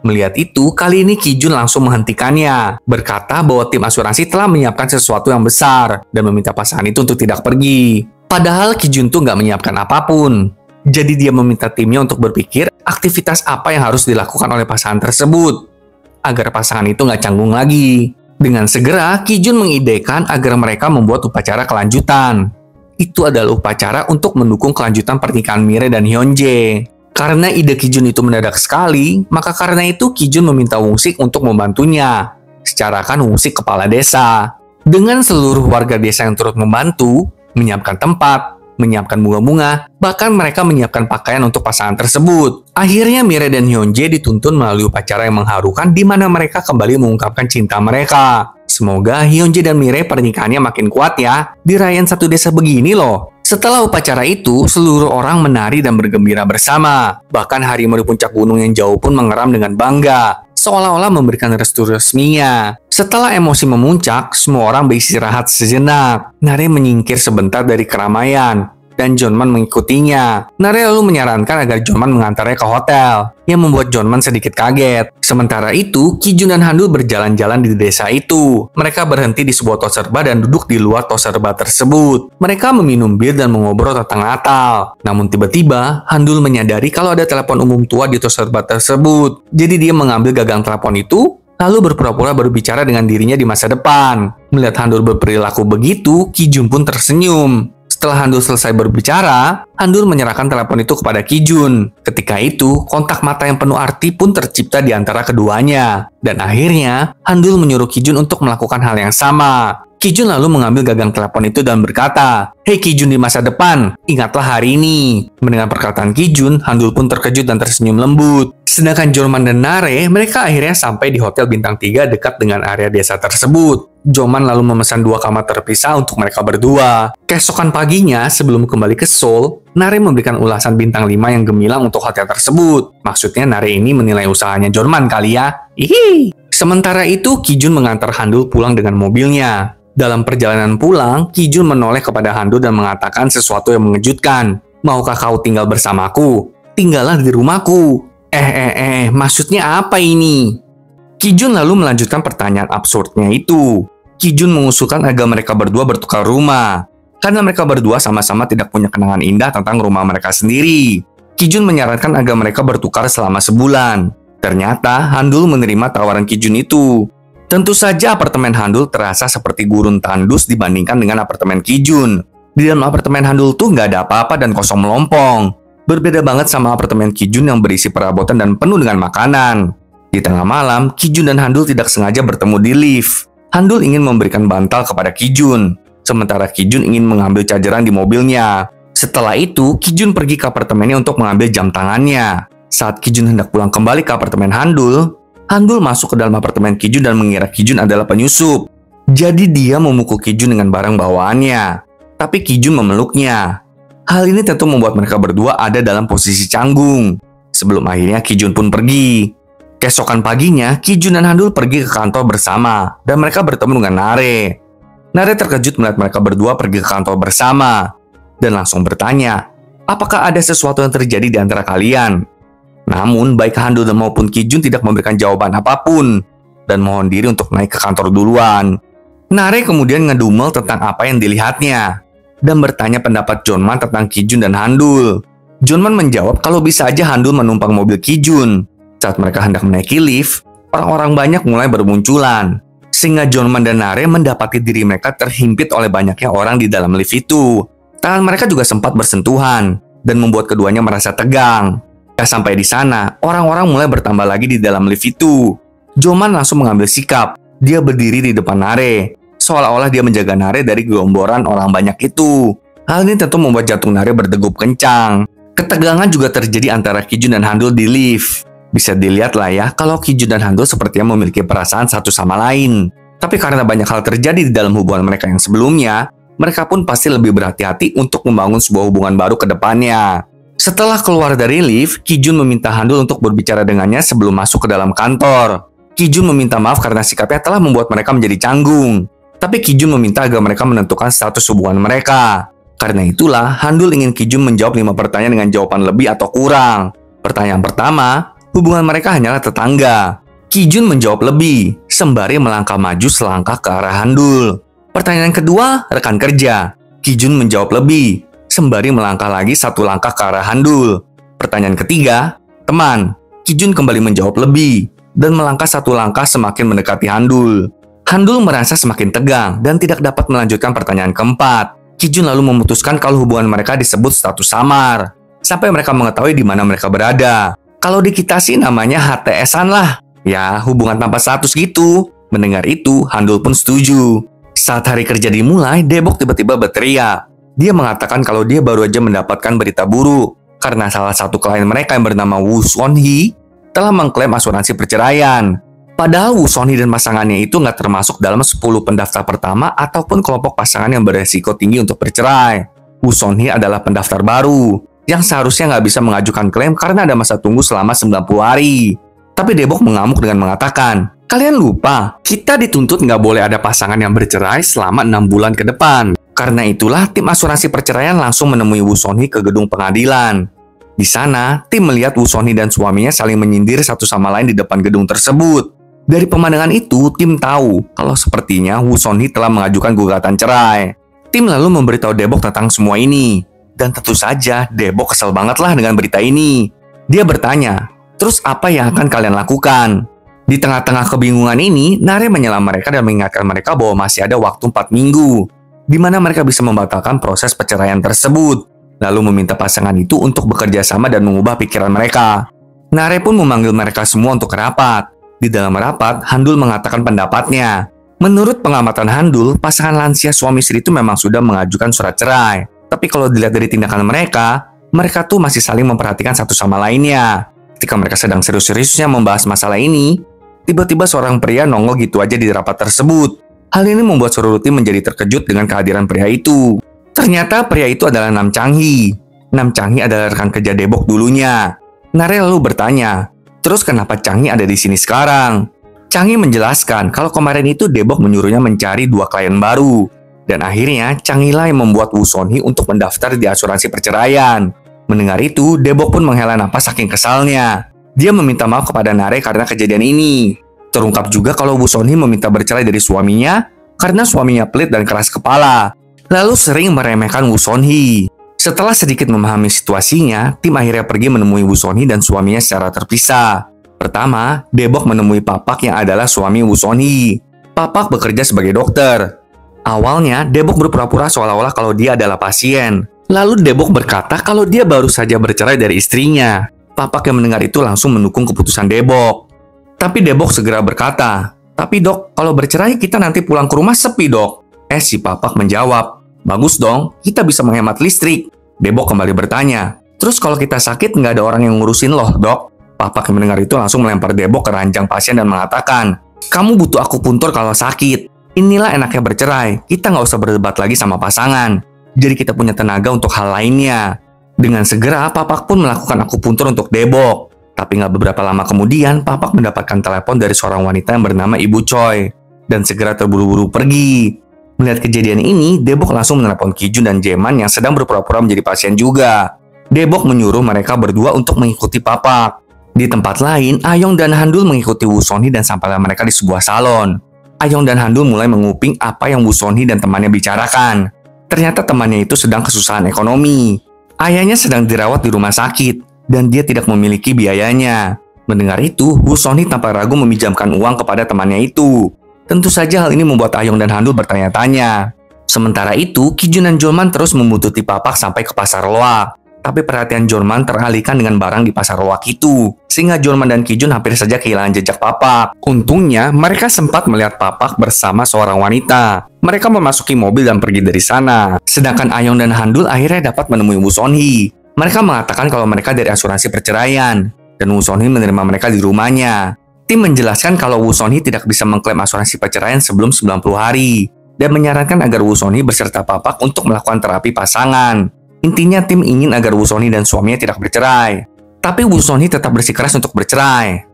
Melihat itu, kali ini Kijun langsung menghentikannya, berkata bahwa tim asuransi telah menyiapkan sesuatu yang besar dan meminta pasangan itu untuk tidak pergi. Padahal Kijun tuh gak menyiapkan apapun. Jadi dia meminta timnya untuk berpikir aktivitas apa yang harus dilakukan oleh pasangan tersebut, agar pasangan itu gak canggung lagi. Dengan segera, Kijun mengidekan agar mereka membuat upacara kelanjutan. Itu adalah upacara untuk mendukung kelanjutan pernikahan Mire dan Hyunjae. Karena ide Kijun itu mendadak sekali, maka karena itu Kijun meminta Wungsik untuk membantunya. Secarakan Wungsik kepala desa. Dengan seluruh warga desa yang turut membantu, menyiapkan tempat, menyiapkan bunga-bunga, bahkan mereka menyiapkan pakaian untuk pasangan tersebut. Akhirnya Mire dan Hyunjae dituntun melalui upacara yang mengharukan di mana mereka kembali mengungkapkan cinta mereka. Semoga Hyunjae dan Mire pernikahannya makin kuat ya, di rayain satu desa begini loh. Setelah upacara itu, seluruh orang menari dan bergembira bersama. Bahkan harimau di puncak gunung yang jauh pun mengeram dengan bangga, seolah-olah memberikan restu resminya. Setelah emosi memuncak, semua orang beristirahat sejenak. Nare menyingkir sebentar dari keramaian, dan Jonman mengikutinya. Nare lalu menyarankan agar Jonman mengantarnya ke hotel, yang membuat Jonman sedikit kaget. Sementara itu, Kijun dan Handul berjalan-jalan di desa itu. Mereka berhenti di sebuah tos serba dan duduk di luar tos serba tersebut. Mereka meminum bir dan mengobrol tentang Natal. Namun tiba-tiba, Handul menyadari kalau ada telepon umum tua di tos serba tersebut. Jadi dia mengambil gagang telepon itu, lalu berpura-pura berbicara dengan dirinya di masa depan. Melihat Handul berperilaku begitu, Kijun pun tersenyum. Setelah Handul selesai berbicara, Handul menyerahkan telepon itu kepada Kijun. Ketika itu, kontak mata yang penuh arti pun tercipta di antara keduanya. Dan akhirnya, Handul menyuruh Kijun untuk melakukan hal yang sama. Kijun lalu mengambil gagang telepon itu dan berkata, "Hei Kijun di masa depan, ingatlah hari ini." Mendengar perkataan Kijun, Handul pun terkejut dan tersenyum lembut. Sedangkan Jonman dan Nare, mereka akhirnya sampai di hotel bintang 3 dekat dengan area desa tersebut. Joman lalu memesan 2 kamar terpisah untuk mereka berdua. Keesokan paginya, sebelum kembali ke Seoul, Nare memberikan ulasan bintang 5 yang gemilang untuk hotel tersebut. Maksudnya Nare ini menilai usahanya Joman kali ya. Hihi. Sementara itu, Kijun mengantar Handul pulang dengan mobilnya. Dalam perjalanan pulang, Kijun menoleh kepada Handul dan mengatakan sesuatu yang mengejutkan. Maukah kau tinggal bersamaku? Tinggallah di rumahku. Maksudnya apa ini? Kijun lalu melanjutkan pertanyaan absurdnya itu. Kijun mengusulkan agar mereka berdua bertukar rumah. Karena mereka berdua sama-sama tidak punya kenangan indah tentang rumah mereka sendiri. Kijun menyarankan agar mereka bertukar selama sebulan. Ternyata Handul menerima tawaran Kijun itu. Tentu saja apartemen Handul terasa seperti gurun tandus dibandingkan dengan apartemen Kijun. Di dalam apartemen Handul tuh nggak ada apa-apa dan kosong melompong. Berbeda banget sama apartemen Kijun yang berisi perabotan dan penuh dengan makanan. Di tengah malam, Kijun dan Handul tidak sengaja bertemu di lift. Handul ingin memberikan bantal kepada Kijun, sementara Kijun ingin mengambil chargeran di mobilnya. Setelah itu, Kijun pergi ke apartemennya untuk mengambil jam tangannya. Saat Kijun hendak pulang kembali ke apartemen Handul, Handul masuk ke dalam apartemen Kijun dan mengira Kijun adalah penyusup. Jadi dia memukul Kijun dengan barang bawaannya. Tapi Kijun memeluknya. Hal ini tentu membuat mereka berdua ada dalam posisi canggung. Sebelum akhirnya Kijun pun pergi. Keesokan paginya, Kijun dan Handul pergi ke kantor bersama, dan mereka bertemu dengan Nare. Nare terkejut melihat mereka berdua pergi ke kantor bersama, dan langsung bertanya, apakah ada sesuatu yang terjadi di antara kalian? Namun, baik Handul maupun Kijun tidak memberikan jawaban apapun, dan mohon diri untuk naik ke kantor duluan. Nare kemudian ngedumel tentang apa yang dilihatnya, dan bertanya pendapat Joman tentang Kijun dan Handul. Joman menjawab kalau bisa aja Handul menumpang mobil Kijun. Saat mereka hendak menaiki lift, orang-orang banyak mulai bermunculan. Sehingga Joman dan Nare mendapati diri mereka terhimpit oleh banyaknya orang di dalam lift itu. Tangan mereka juga sempat bersentuhan, dan membuat keduanya merasa tegang. Gak sampai di sana, orang-orang mulai bertambah lagi di dalam lift itu. Joman langsung mengambil sikap. Dia berdiri di depan Nare, seolah-olah dia menjaga Nare dari gerombolan orang banyak itu. Hal ini tentu membuat jantung Nare berdegup kencang. Ketegangan juga terjadi antara Kijun dan Handul di lift. Bisa dilihat lah ya, kalau Kijun dan Handul sepertinya memiliki perasaan satu sama lain. Tapi karena banyak hal terjadi di dalam hubungan mereka yang sebelumnya, mereka pun pasti lebih berhati-hati untuk membangun sebuah hubungan baru ke depannya. Setelah keluar dari lift, Kijun meminta Handul untuk berbicara dengannya sebelum masuk ke dalam kantor. Kijun meminta maaf karena sikapnya telah membuat mereka menjadi canggung. Tapi Kijun meminta agar mereka menentukan status hubungan mereka. Karena itulah, Handul ingin Kijun menjawab 5 pertanyaan dengan jawaban lebih atau kurang. Pertanyaan pertama, hubungan mereka hanyalah tetangga. Kijun menjawab lebih, sembari melangkah maju selangkah ke arah Handul. Pertanyaan kedua, rekan kerja. Kijun menjawab lebih, sembari melangkah lagi 1 langkah ke arah Handul. Pertanyaan ketiga, teman. Kijun kembali menjawab lebih, dan melangkah 1 langkah semakin mendekati Handul. Handul merasa semakin tegang dan tidak dapat melanjutkan pertanyaan keempat. Kijun lalu memutuskan kalau hubungan mereka disebut status samar, sampai mereka mengetahui di mana mereka berada. Kalau di kita sih namanya HTS-an lah. Ya, hubungan tanpa status gitu. Mendengar itu, Handul pun setuju. Saat hari kerja dimulai, Debok tiba-tiba berteriak. Dia mengatakan kalau dia baru aja mendapatkan berita buruk. Karena salah satu klien mereka yang bernama Woo Son-hee telah mengklaim asuransi perceraian. Padahal Woo Son-hee dan pasangannya itu nggak termasuk dalam 10 pendaftar pertama ataupun kelompok pasangan yang beresiko tinggi untuk bercerai. Woo Son-hee adalah pendaftar baru yang seharusnya nggak bisa mengajukan klaim karena ada masa tunggu selama 90 hari. Tapi Debok mengamuk dengan mengatakan, kalian lupa, kita dituntut nggak boleh ada pasangan yang bercerai selama 6 bulan ke depan. Karena itulah tim asuransi perceraian langsung menemui Woo Son-hee ke gedung pengadilan. Di sana, tim melihat Woo Son-hee dan suaminya saling menyindir satu sama lain di depan gedung tersebut. Dari pemandangan itu, tim tahu kalau sepertinya Woo Son-hee telah mengajukan gugatan cerai. Tim lalu memberitahu Debok tentang semua ini. Dan tentu saja, Debok kesel banget lah dengan berita ini. Dia bertanya, terus apa yang akan kalian lakukan? Di tengah-tengah kebingungan ini, Nare menyela mereka dan mengingatkan mereka bahwa masih ada waktu 4 minggu, di mana mereka bisa membatalkan proses perceraian tersebut, lalu meminta pasangan itu untuk bekerja sama dan mengubah pikiran mereka. Nare pun memanggil mereka semua untuk rapat. Di dalam rapat, Handul mengatakan pendapatnya. Menurut pengamatan Handul, pasangan lansia suami istri itu memang sudah mengajukan surat cerai. Tapi kalau dilihat dari tindakan mereka tuh masih saling memperhatikan satu sama lainnya. Ketika mereka sedang serius-seriusnya membahas masalah ini, tiba-tiba seorang pria nongol gitu aja di rapat tersebut. Hal ini membuat seluruh tim menjadi terkejut dengan kehadiran pria itu. Ternyata pria itu adalah Nam Chang-hee. Nam Chang-hee adalah rekan kerja Daebok dulunya. Nare lalu bertanya, terus kenapa Chang-hee ada di sini sekarang? Chang-hee menjelaskan kalau kemarin itu Daebok menyuruhnya mencari 2 klien baru. Dan akhirnya Chang-hee lah yang membuat Woo Son-hee untuk mendaftar di asuransi perceraian. Mendengar itu, Daebok pun menghela napas saking kesalnya. Dia meminta maaf kepada Nare karena kejadian ini. Terungkap juga kalau Woo Son-hee meminta bercerai dari suaminya karena suaminya pelit dan keras kepala, lalu sering meremehkan Woo Son-hee. Setelah sedikit memahami situasinya, tim akhirnya pergi menemui Woo Son-hee dan suaminya secara terpisah. Pertama, Daebok menemui Papak yang adalah suami Woo Son-hee. Papak bekerja sebagai dokter. Awalnya, Daebok berpura-pura seolah-olah kalau dia adalah pasien. Lalu Daebok berkata kalau dia baru saja bercerai dari istrinya. Papak yang mendengar itu langsung mendukung keputusan Daebok. Tapi Daebok segera berkata, "Tapi dok, kalau bercerai kita nanti pulang ke rumah sepi dok." Si Papak menjawab, "Bagus dong, kita bisa menghemat listrik." Daebok kembali bertanya, "Terus kalau kita sakit nggak ada orang yang ngurusin loh dok?" Papak yang mendengar itu langsung melempar Daebok ke ranjang pasien dan mengatakan, "Kamu butuh akupuntur kalau sakit. Inilah enaknya bercerai, kita nggak usah berdebat lagi sama pasangan. Jadi kita punya tenaga untuk hal lainnya." Dengan segera, Papak pun melakukan akupuntur untuk Daebok. Tapi nggak beberapa lama kemudian, Papak mendapatkan telepon dari seorang wanita yang bernama Ibu Choi. Dan segera terburu-buru pergi. Melihat kejadian ini, Daebok langsung menelepon Kijun dan Jaeman yang sedang berpura-pura menjadi pasien juga. Daebok menyuruh mereka berdua untuk mengikuti Papak. Di tempat lain, Ayong dan Handul mengikuti Woo Son-hee dan sampailah mereka di sebuah salon. Ayong dan Handul mulai menguping apa yang Woo Son-hee dan temannya bicarakan. Ternyata temannya itu sedang kesusahan ekonomi. Ayahnya sedang dirawat di rumah sakit, dan dia tidak memiliki biayanya. Mendengar itu, Woo Son-hee tanpa ragu meminjamkan uang kepada temannya itu. Tentu saja hal ini membuat Ayong dan Handul bertanya-tanya. Sementara itu, Kijun dan Jolman terus membuntuti Papak sampai ke pasar loak. Tapi perhatian Jolman teralihkan dengan barang di pasar loak itu, sehingga Jolman dan Kijun hampir saja kehilangan jejak Papak. Untungnya, mereka sempat melihat Papak bersama seorang wanita. Mereka memasuki mobil dan pergi dari sana. Sedangkan Ayong dan Handul akhirnya dapat menemui Woo Son-hee. Mereka mengatakan kalau mereka dari asuransi perceraian, dan Woo Son-hee menerima mereka di rumahnya. Tim menjelaskan kalau Woo Son-hee tidak bisa mengklaim asuransi perceraian sebelum 90 hari, dan menyarankan agar Woo Son-hee beserta Papak untuk melakukan terapi pasangan. Intinya tim ingin agar Woo Son-hee dan suaminya tidak bercerai. Tapi Woo Son-hee tetap bersikeras untuk bercerai.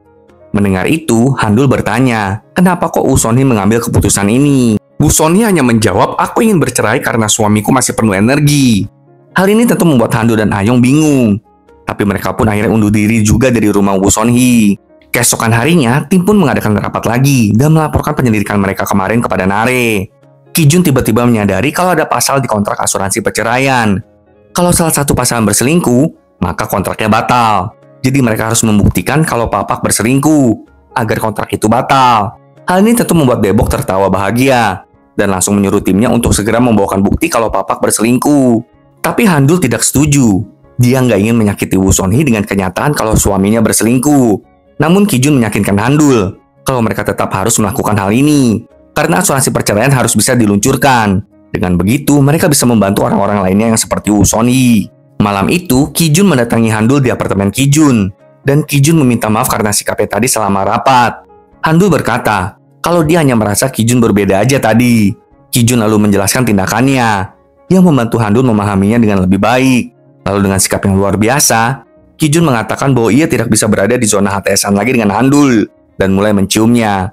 Mendengar itu, Handul bertanya, kenapa kok Woo Son-hee mengambil keputusan ini? Woo Son-hee hanya menjawab, aku ingin bercerai karena suamiku masih penuh energi. Hal ini tentu membuat Handul dan Ayong bingung. Tapi mereka pun akhirnya undur diri juga dari rumah Woo Son-hee. Keesokan harinya, tim pun mengadakan rapat lagi dan melaporkan penyelidikan mereka kemarin kepada Nare. Kijun tiba-tiba menyadari kalau ada pasal di kontrak asuransi perceraian. Kalau salah satu pasangan berselingkuh, maka kontraknya batal. Jadi mereka harus membuktikan kalau Papak berselingkuh, agar kontrak itu batal. Hal ini tentu membuat Daebok tertawa bahagia, dan langsung menyuruh timnya untuk segera membawakan bukti kalau Papak berselingkuh. Tapi Handul tidak setuju. Dia nggak ingin menyakiti Woo Son-hee dengan kenyataan kalau suaminya berselingkuh. Namun Kijun meyakinkan Handul, kalau mereka tetap harus melakukan hal ini, karena asuransi perceraian harus bisa diluncurkan. Dengan begitu, mereka bisa membantu orang-orang lainnya yang seperti Woo Son-hee. Malam itu, Kijun mendatangi Handul di apartemen Kijun. Dan Kijun meminta maaf karena sikapnya tadi selama rapat. Handul berkata, kalau dia hanya merasa Kijun berbeda aja tadi. Kijun lalu menjelaskan tindakannya, yang membantu Handul memahaminya dengan lebih baik. Lalu dengan sikap yang luar biasa, Kijun mengatakan bahwa ia tidak bisa berada di zona HTS-an lagi dengan Handul, dan mulai menciumnya.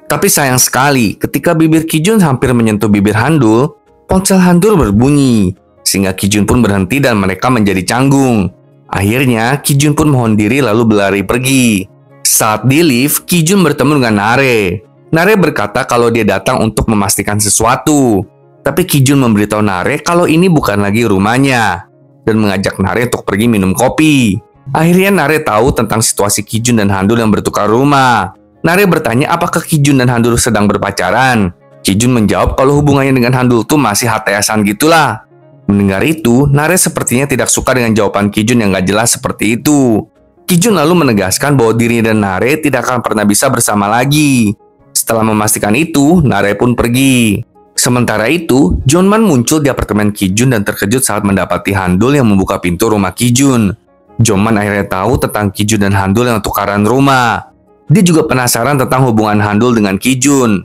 Tapi sayang sekali, ketika bibir Kijun hampir menyentuh bibir Handul, ponsel Handul berbunyi, sehingga Kijun pun berhenti dan mereka menjadi canggung. Akhirnya, Kijun pun mohon diri lalu berlari pergi. Saat di lift, Kijun bertemu dengan Nare. Nare berkata kalau dia datang untuk memastikan sesuatu. Tapi Kijun memberitahu Nare kalau ini bukan lagi rumahnya, dan mengajak Nare untuk pergi minum kopi. Akhirnya Nare tahu tentang situasi Kijun dan Handul yang bertukar rumah. Nare bertanya apakah Kijun dan Handul sedang berpacaran. Kijun menjawab kalau hubungannya dengan Handul tuh masih HTS-an gitulah. Mendengar itu, Nare sepertinya tidak suka dengan jawaban Kijun yang gak jelas seperti itu. Kijun lalu menegaskan bahwa dirinya dan Nare tidak akan pernah bisa bersama lagi. Setelah memastikan itu, Nare pun pergi. Sementara itu, Jongman muncul di apartemen Kijun dan terkejut saat mendapati Handul yang membuka pintu rumah Kijun. Jongman akhirnya tahu tentang Kijun dan Handul yang tukaran rumah. Dia juga penasaran tentang hubungan Handul dengan Kijun.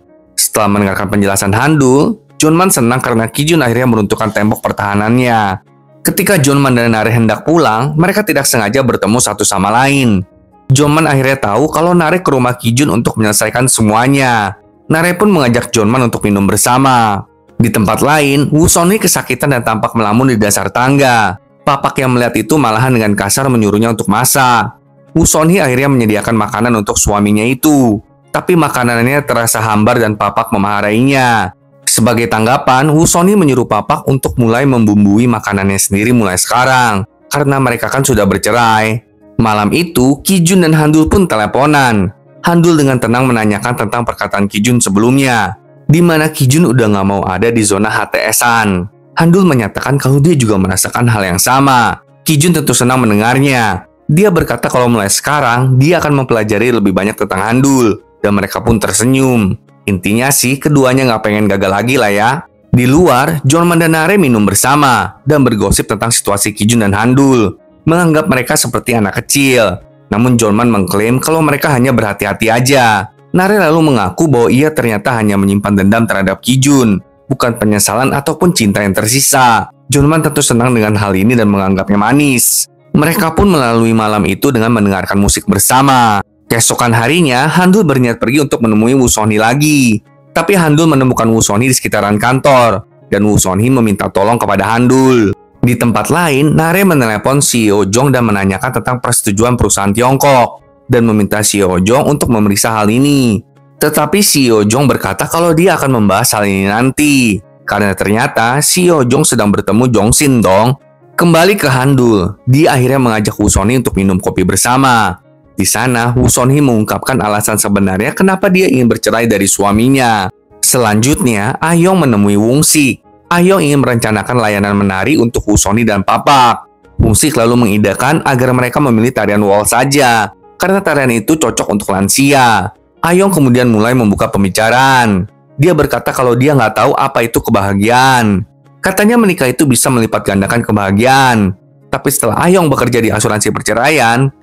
Setelah mendengarkan penjelasan Handul, Junman senang karena Kijun akhirnya meruntuhkan tembok pertahanannya. Ketika Junman dan Nare hendak pulang, mereka tidak sengaja bertemu satu sama lain. Junman akhirnya tahu kalau Nare ke rumah Kijun untuk menyelesaikan semuanya. Nare pun mengajak Junman untuk minum bersama. Di tempat lain, Woo Son-hee kesakitan dan tampak melamun di dasar tangga. Papak yang melihat itu malahan dengan kasar menyuruhnya untuk masak. Woo Son-hee akhirnya menyediakan makanan untuk suaminya itu. Tapi makanannya terasa hambar dan Papak memarainya. Sebagai tanggapan, Woo Son-hee menyuruh Papak untuk mulai membumbui makanannya sendiri mulai sekarang. Karena mereka kan sudah bercerai. Malam itu, Kijun dan Handul pun teleponan. Handul dengan tenang menanyakan tentang perkataan Kijun sebelumnya, di mana Kijun udah nggak mau ada di zona HTS-an. Handul menyatakan kalau dia juga merasakan hal yang sama. Kijun tentu senang mendengarnya. Dia berkata kalau mulai sekarang, dia akan mempelajari lebih banyak tentang Handul. Dan mereka pun tersenyum. Intinya sih, keduanya nggak pengen gagal lagi lah ya. Di luar, Junman dan Nare minum bersama dan bergosip tentang situasi Kijun dan Handul. Menganggap mereka seperti anak kecil. Namun Junman mengklaim kalau mereka hanya berhati-hati aja. Nare lalu mengaku bahwa ia ternyata hanya menyimpan dendam terhadap Kijun, bukan penyesalan ataupun cinta yang tersisa. Junman tentu senang dengan hal ini dan menganggapnya manis. Mereka pun melalui malam itu dengan mendengarkan musik bersama. Keesokan harinya, Handul berniat pergi untuk menemui Woo Son-hee lagi. Tapi Handul menemukan Woo Son-hee di sekitaran kantor, dan Woo Son-hee meminta tolong kepada Handul. Di tempat lain, Nare menelepon CEO Jong dan menanyakan tentang persetujuan perusahaan Tiongkok, dan meminta CEO Jong untuk memeriksa hal ini. Tetapi CEO Jong berkata kalau dia akan membahas hal ini nanti, karena ternyata CEO Jong sedang bertemu Jong-sin dong. Kembali ke Handul, dia akhirnya mengajak Woo Son-hee untuk minum kopi bersama. Di sana, Woo Son-hee mengungkapkan alasan sebenarnya kenapa dia ingin bercerai dari suaminya. Selanjutnya, Ah-yong menemui Wung-sik. Ah-yong ingin merencanakan layanan menari untuk Woo Son-hee dan Papak. Wung-sik lalu mengidakan agar mereka memilih tarian waltz saja, karena tarian itu cocok untuk lansia. Ah-yong kemudian mulai membuka pembicaraan. Dia berkata kalau dia nggak tahu apa itu kebahagiaan. Katanya menikah itu bisa melipat gandakan kebahagiaan. Tapi setelah Ah-yong bekerja di asuransi perceraian,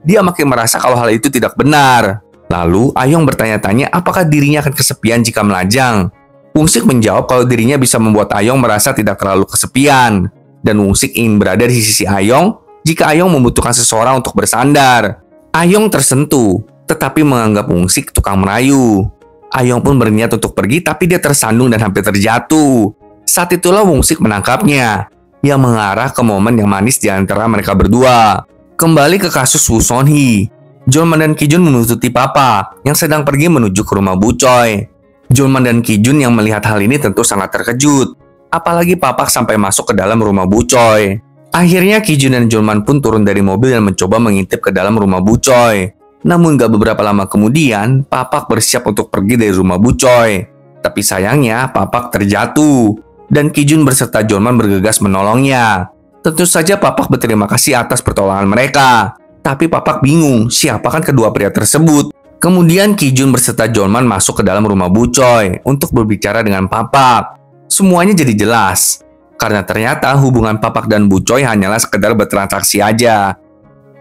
dia makin merasa kalau hal itu tidak benar. Lalu, Ah-yong bertanya-tanya apakah dirinya akan kesepian jika melajang. Wung-sik menjawab kalau dirinya bisa membuat Ah-yong merasa tidak terlalu kesepian. Dan Wung-sik ingin berada di sisi Ah-yong jika Ah-yong membutuhkan seseorang untuk bersandar. Ah-yong tersentuh, tetapi menganggap Wung-sik tukang merayu. Ah-yong pun berniat untuk pergi, tapi dia tersandung dan hampir terjatuh. Saat itulah Wung-sik menangkapnya, yang mengarah ke momen yang manis di antara mereka berdua. Kembali ke kasus Woo Son-hee. Junman dan Kijun menututi Papak yang sedang pergi menuju ke rumah Bu Choi. Junman dan Kijun yang melihat hal ini tentu sangat terkejut. Apalagi Papak sampai masuk ke dalam rumah Bu Choi. Akhirnya Kijun dan Junman pun turun dari mobil dan mencoba mengintip ke dalam rumah Bu Choi. Namun gak beberapa lama kemudian, Papak bersiap untuk pergi dari rumah Bu Choi. Tapi sayangnya Papak terjatuh. Dan Kijun berserta Junman bergegas menolongnya. Tentu saja Papak berterima kasih atas pertolongan mereka. Tapi Papak bingung siapakan kedua pria tersebut. Kemudian Kijun berserta Junman masuk ke dalam rumah Bu Choi untuk berbicara dengan Papak. Semuanya jadi jelas. Karena ternyata hubungan Papak dan Bu Choi hanyalah sekedar bertransaksi aja.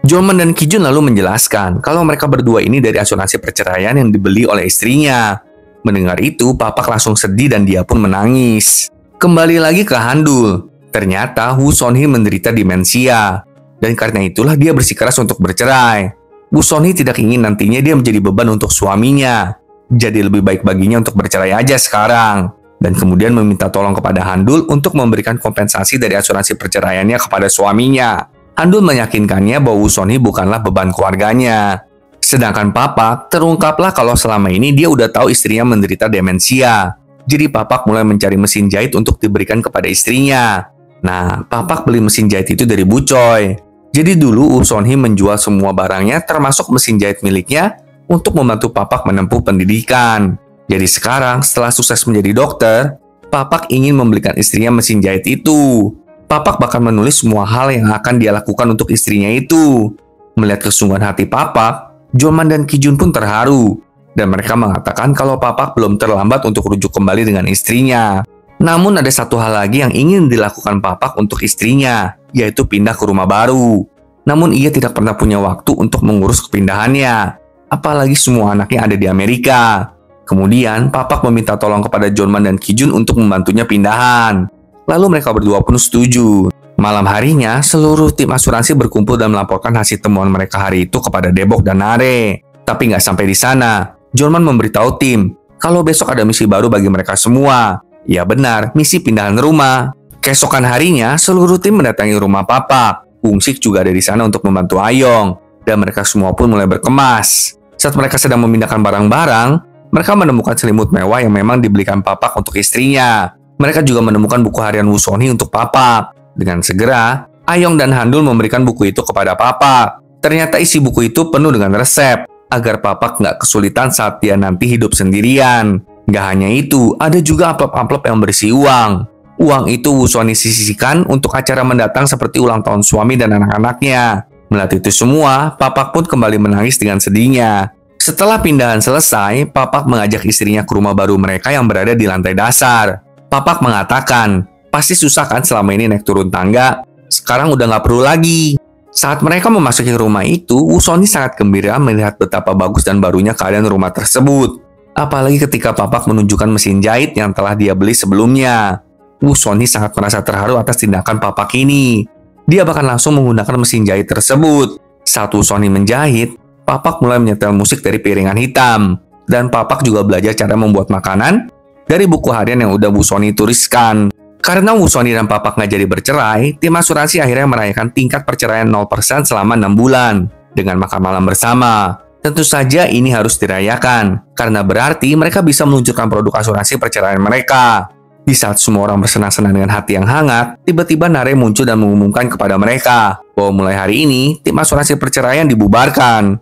Junman dan Kijun lalu menjelaskan kalau mereka berdua ini dari asuransi perceraian yang dibeli oleh istrinya. Mendengar itu, Papak langsung sedih dan dia pun menangis. Kembali lagi ke Handul. Ternyata Woo Son-hee menderita demensia, dan karena itulah dia bersikeras untuk bercerai. Woo Son-hee tidak ingin nantinya dia menjadi beban untuk suaminya, jadi lebih baik baginya untuk bercerai aja sekarang. Dan kemudian meminta tolong kepada Handul untuk memberikan kompensasi dari asuransi perceraiannya kepada suaminya. Handul meyakinkannya bahwa Woo Son-hee bukanlah beban keluarganya. Sedangkan Papak terungkaplah kalau selama ini dia udah tahu istrinya menderita demensia. Jadi Papak mulai mencari mesin jahit untuk diberikan kepada istrinya. Nah, Papak beli mesin jahit itu dari Bu Choi. Jadi dulu Woo Son-hee menjual semua barangnya termasuk mesin jahit miliknya untuk membantu Papak menempuh pendidikan. Jadi sekarang setelah sukses menjadi dokter, Papak ingin membelikan istrinya mesin jahit itu. Papak bahkan menulis semua hal yang akan dia lakukan untuk istrinya itu. Melihat kesungguhan hati Papak, Junman dan Kijun pun terharu. Dan mereka mengatakan kalau Papak belum terlambat untuk rujuk kembali dengan istrinya. Namun ada satu hal lagi yang ingin dilakukan Papak untuk istrinya, yaitu pindah ke rumah baru. Namun ia tidak pernah punya waktu untuk mengurus kepindahannya, apalagi semua anaknya ada di Amerika. Kemudian, Papak meminta tolong kepada Jonman dan Kijun untuk membantunya pindahan. Lalu mereka berdua pun setuju. Malam harinya, seluruh tim asuransi berkumpul dan melaporkan hasil temuan mereka hari itu kepada Daebok dan Nare. Tapi nggak sampai di sana. Jonman memberitahu tim kalau besok ada misi baru bagi mereka semua. Ya benar, misi pindahan rumah. Keesokan harinya, seluruh tim mendatangi rumah Papak. Ungsik juga ada di sana untuk membantu Ayong. Dan mereka semua pun mulai berkemas. Saat mereka sedang memindahkan barang-barang, mereka menemukan selimut mewah yang memang dibelikan Papak untuk istrinya. Mereka juga menemukan buku harian Wusoni untuk Papak. Dengan segera, Ayong dan Handul memberikan buku itu kepada Papak. Ternyata isi buku itu penuh dengan resep, agar Papak nggak kesulitan saat dia nanti hidup sendirian. Nggak hanya itu, ada juga amplop-amplop yang berisi uang. Uang itu Wusoni sisihkan untuk acara mendatang seperti ulang tahun suami dan anak-anaknya. Melihat itu semua, Papak pun kembali menangis dengan sedihnya. Setelah pindahan selesai, Papak mengajak istrinya ke rumah baru mereka yang berada di lantai dasar. Papak mengatakan, pasti susah kan selama ini naik turun tangga? Sekarang udah nggak perlu lagi. Saat mereka memasuki rumah itu, Wusoni sangat gembira melihat betapa bagus dan barunya keadaan rumah tersebut. Apalagi ketika Papak menunjukkan mesin jahit yang telah dia beli sebelumnya. Wusoni sangat merasa terharu atas tindakan Papak ini. Dia bahkan langsung menggunakan mesin jahit tersebut. Saat Wusoni menjahit, Papak mulai menyetel musik dari piringan hitam. Dan Papak juga belajar cara membuat makanan dari buku harian yang udah Wusoni tuliskan. Karena Wusoni dan Papak nggak jadi bercerai, tim asuransi akhirnya merayakan tingkat perceraian 0% selama 6 bulan dengan makan malam bersama. Tentu saja ini harus dirayakan, karena berarti mereka bisa meluncurkan produk asuransi perceraian mereka. Di saat semua orang bersenang-senang dengan hati yang hangat, tiba-tiba Nare muncul dan mengumumkan kepada mereka bahwa mulai hari ini, tim asuransi perceraian dibubarkan.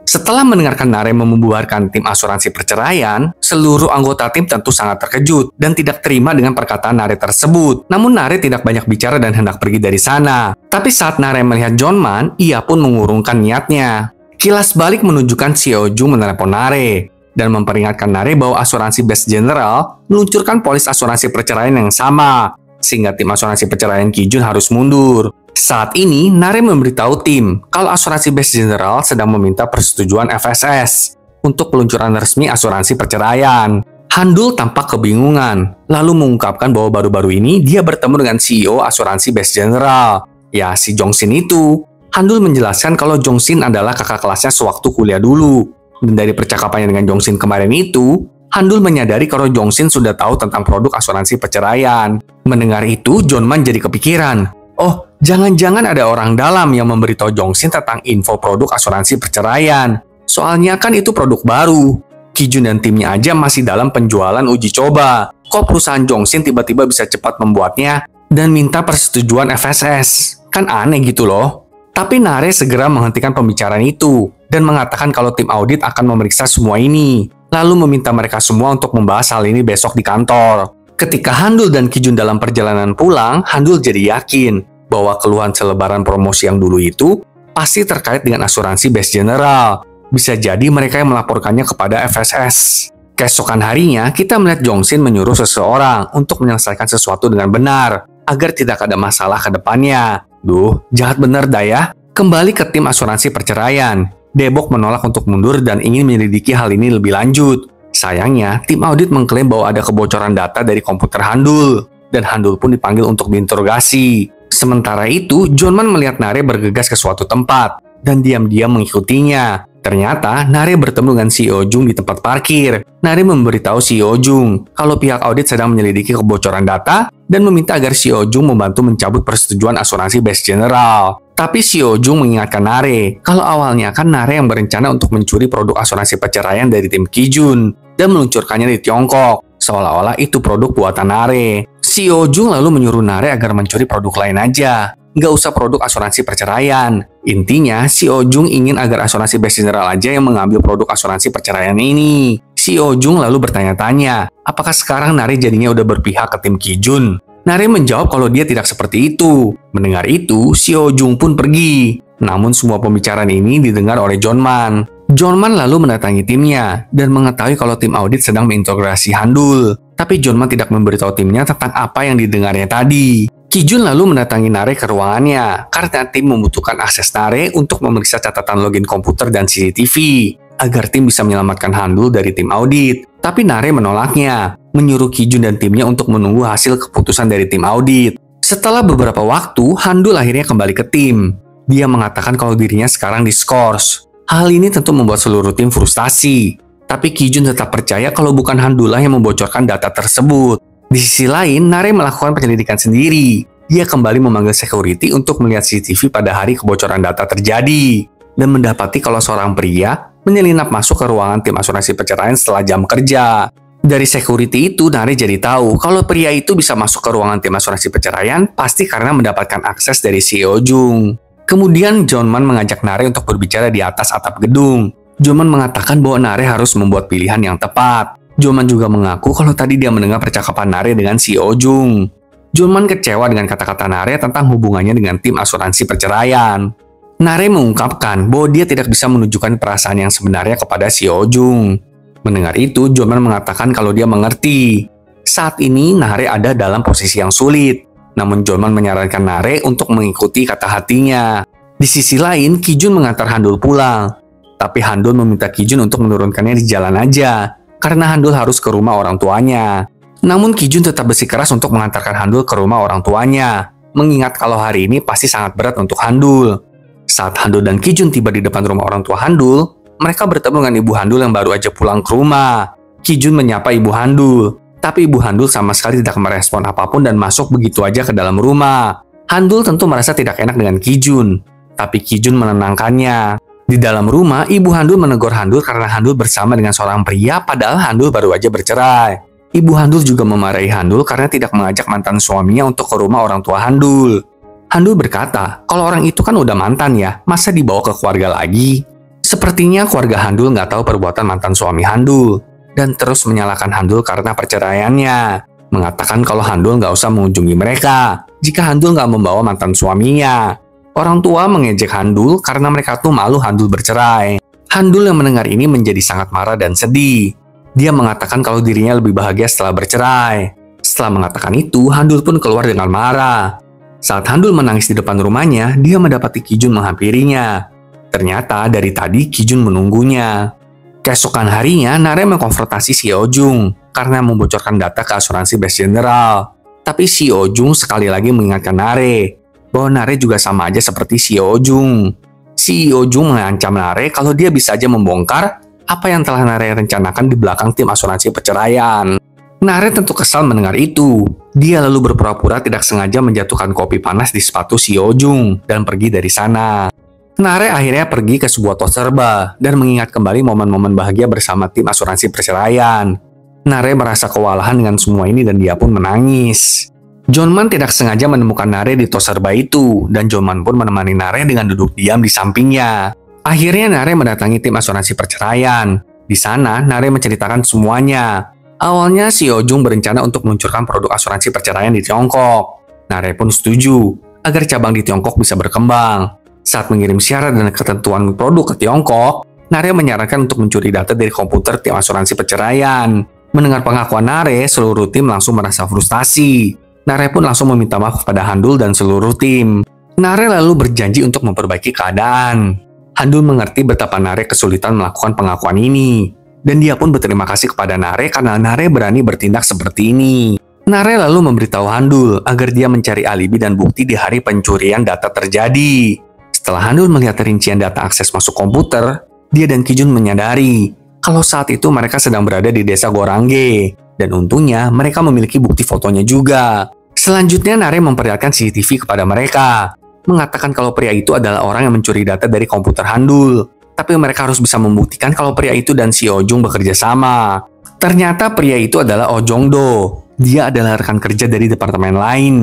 Setelah mendengarkan Nare membubarkan tim asuransi perceraian, seluruh anggota tim tentu sangat terkejut dan tidak terima dengan perkataan Nare tersebut. Namun Nare tidak banyak bicara dan hendak pergi dari sana. Tapi saat Nare melihat Jonman, ia pun mengurungkan niatnya. Kilas balik menunjukkan Seo Jung menelepon Nare dan memperingatkan Nare bahwa asuransi Best General meluncurkan polis asuransi perceraian yang sama, sehingga tim asuransi perceraian Kijun harus mundur. Saat ini, Nare memberitahu tim kalau asuransi Best General sedang meminta persetujuan FSS untuk peluncuran resmi asuransi perceraian. Handul tampak kebingungan, lalu mengungkapkan bahwa baru-baru ini dia bertemu dengan CEO asuransi Best General, ya si Jongsin itu. Handul menjelaskan kalau Jongsin adalah kakak kelasnya sewaktu kuliah dulu. Dan dari percakapannya dengan Jongsin kemarin itu, Handul menyadari kalau Jongsin sudah tahu tentang produk asuransi perceraian. Mendengar itu, Jonman jadi kepikiran. Oh, jangan-jangan ada orang dalam yang memberitahu Jongsin tentang info produk asuransi perceraian. Soalnya kan itu produk baru. Kijun dan timnya aja masih dalam penjualan uji coba. Kok perusahaan Jongsin tiba-tiba bisa cepat membuatnya dan minta persetujuan FSS? Kan aneh gitu loh. Tapi Nare segera menghentikan pembicaraan itu dan mengatakan kalau tim audit akan memeriksa semua ini, lalu meminta mereka semua untuk membahas hal ini besok di kantor. Ketika Handul dan Kijun dalam perjalanan pulang, Handul jadi yakin bahwa keluhan selebaran promosi yang dulu itu pasti terkait dengan asuransi Best General. Bisa jadi mereka yang melaporkannya kepada FSS. Keesokan harinya, kita melihat Jongsin menyuruh seseorang untuk menyelesaikan sesuatu dengan benar, agar tidak ada masalah ke depannya. Duh, jahat bener dah ya. Kembali ke tim asuransi perceraian. Daebok menolak untuk mundur dan ingin menyelidiki hal ini lebih lanjut. Sayangnya, tim audit mengklaim bahwa ada kebocoran data dari komputer Handul, dan Handul pun dipanggil untuk diinterogasi. Sementara itu, Jonman melihat Nare bergegas ke suatu tempat, dan diam-diam mengikutinya. Ternyata, Nare bertemu dengan Seo Jung di tempat parkir. Nare memberitahu Seo Jung kalau pihak audit sedang menyelidiki kebocoran data dan meminta agar Seo Jung membantu mencabut persetujuan asuransi Best General. Tapi Seo Jung mengingatkan Nare kalau awalnya kan Nare yang berencana untuk mencuri produk asuransi perceraian dari tim Kijun dan meluncurkannya di Tiongkok, seolah-olah itu produk buatan Nare. Seo Jung lalu menyuruh Nare agar mencuri produk lain aja. Nggak usah produk asuransi perceraian. Intinya, Seo Jung ingin agar asuransi Best General aja yang mengambil produk asuransi perceraian ini. Seo Jung lalu bertanya-tanya, apakah sekarang Nare jadinya udah berpihak ke tim Kijun? Nare menjawab kalau dia tidak seperti itu. Mendengar itu, Seo Jung pun pergi. Namun semua pembicaraan ini didengar oleh Jonman. Jonman lalu mendatangi timnya dan mengetahui kalau tim audit sedang mengintegrasi Handul. Tapi Jonman tidak memberitahu timnya tentang apa yang didengarnya tadi. Kijun lalu mendatangi Nare ke ruangannya karena tim membutuhkan akses Nare untuk memeriksa catatan login komputer dan CCTV. agar tim bisa menyelamatkan Handul dari tim audit. Tapi Nare menolaknya, menyuruh Kijun dan timnya untuk menunggu hasil keputusan dari tim audit. Setelah beberapa waktu, Handul akhirnya kembali ke tim. Dia mengatakan kalau dirinya sekarang diskors. Hal ini tentu membuat seluruh tim frustasi. Tapi Kijun tetap percaya kalau bukan Handullah yang membocorkan data tersebut. Di sisi lain, Nare melakukan penyelidikan sendiri. Dia kembali memanggil security untuk melihat CCTV pada hari kebocoran data terjadi. Dan mendapati kalau seorang pria menyelinap masuk ke ruangan tim asuransi perceraian setelah jam kerja. Dari security itu, Nare jadi tahu kalau pria itu bisa masuk ke ruangan tim asuransi perceraian pasti karena mendapatkan akses dari CEO Jung. Kemudian Johnman mengajak Nare untuk berbicara di atas atap gedung. Johnman mengatakan bahwa Nare harus membuat pilihan yang tepat. Johnman juga mengaku kalau tadi dia mendengar percakapan Nare dengan CEO Jung. Johnman kecewa dengan kata-kata Nare tentang hubungannya dengan tim asuransi perceraian. Nare mengungkapkan bahwa dia tidak bisa menunjukkan perasaan yang sebenarnya kepada CEO Jung. Mendengar itu, Johnman mengatakan kalau dia mengerti. Saat ini, Nare ada dalam posisi yang sulit. Namun Johnman menyarankan Nare untuk mengikuti kata hatinya. Di sisi lain, Kijun mengantar Handul pulang. Tapi Handul meminta Kijun untuk menurunkannya di jalan aja, karena Handul harus ke rumah orang tuanya. Namun Kijun tetap bersikeras untuk mengantarkan Handul ke rumah orang tuanya, mengingat kalau hari ini pasti sangat berat untuk Handul. Saat Handul dan Kijun tiba di depan rumah orang tua Handul, mereka bertemu dengan ibu Handul yang baru aja pulang ke rumah. Kijun menyapa ibu Handul, tapi ibu Handul sama sekali tidak merespon apapun dan masuk begitu aja ke dalam rumah. Handul tentu merasa tidak enak dengan Kijun, tapi Kijun menenangkannya. Di dalam rumah, ibu Handul menegur Handul karena Handul bersama dengan seorang pria padahal Handul baru aja bercerai. Ibu Handul juga memarahi Handul karena tidak mengajak mantan suaminya untuk ke rumah orang tua Handul. Handul berkata, kalau orang itu kan udah mantan ya, masa dibawa ke keluarga lagi? Sepertinya keluarga Handul nggak tahu perbuatan mantan suami Handul, dan terus menyalahkan Handul karena perceraiannya. Mengatakan kalau Handul nggak usah mengunjungi mereka, jika Handul nggak membawa mantan suaminya. Orang tua mengejek Handul karena mereka tuh malu Handul bercerai. Handul yang mendengar ini menjadi sangat marah dan sedih. Dia mengatakan kalau dirinya lebih bahagia setelah bercerai. Setelah mengatakan itu, Handul pun keluar dengan marah. Saat Handul menangis di depan rumahnya, dia mendapati Kijun menghampirinya. Ternyata dari tadi Kijun menunggunya. Keesokan harinya, Nare mengkonfrontasi CEO Jung karena membocorkan data ke asuransi Best General. Tapi CEO Jung sekali lagi mengingatkan Nare bahwa Nare juga sama aja seperti CEO Jung. CEO Jung mengancam Nare kalau dia bisa aja membongkar apa yang telah Nare rencanakan di belakang tim asuransi perceraian. Nare tentu kesal mendengar itu. Dia lalu berpura-pura tidak sengaja menjatuhkan kopi panas di sepatu CEO Jung dan pergi dari sana. Nare akhirnya pergi ke sebuah tos serba dan mengingat kembali momen-momen bahagia bersama tim asuransi perceraian. Nare merasa kewalahan dengan semua ini dan dia pun menangis. Johnman tidak sengaja menemukan Nare di tos serba itu dan Johnman pun menemani Nare dengan duduk diam di sampingnya. Akhirnya Nare mendatangi tim asuransi perceraian. Di sana, Nare menceritakan semuanya. Awalnya, CEO Jung berencana untuk meluncurkan produk asuransi perceraian di Tiongkok. Nare pun setuju agar cabang di Tiongkok bisa berkembang. Saat mengirim syarat dan ketentuan produk ke Tiongkok, Nare menyarankan untuk mencuri data dari komputer tim asuransi perceraian. Mendengar pengakuan Nare, seluruh tim langsung merasa frustasi. Nare pun langsung meminta maaf kepada Handul dan seluruh tim. Nare lalu berjanji untuk memperbaiki keadaan. Handul mengerti betapa Nare kesulitan melakukan pengakuan ini. Dan dia pun berterima kasih kepada Nare karena Nare berani bertindak seperti ini. Nare lalu memberitahu Handul agar dia mencari alibi dan bukti di hari pencurian data terjadi. Setelah Handul melihat rincian data akses masuk komputer, dia dan Kijun menyadari kalau saat itu mereka sedang berada di desa Gorangge. Dan untungnya mereka memiliki bukti fotonya juga. Selanjutnya Nare memperlihatkan CCTV kepada mereka, mengatakan kalau pria itu adalah orang yang mencuri data dari komputer Handul. Tapi mereka harus bisa membuktikan kalau pria itu dan si Ojung bekerja sama. Ternyata pria itu adalah Oh Jong-do. Dia adalah rekan kerja dari departemen lain.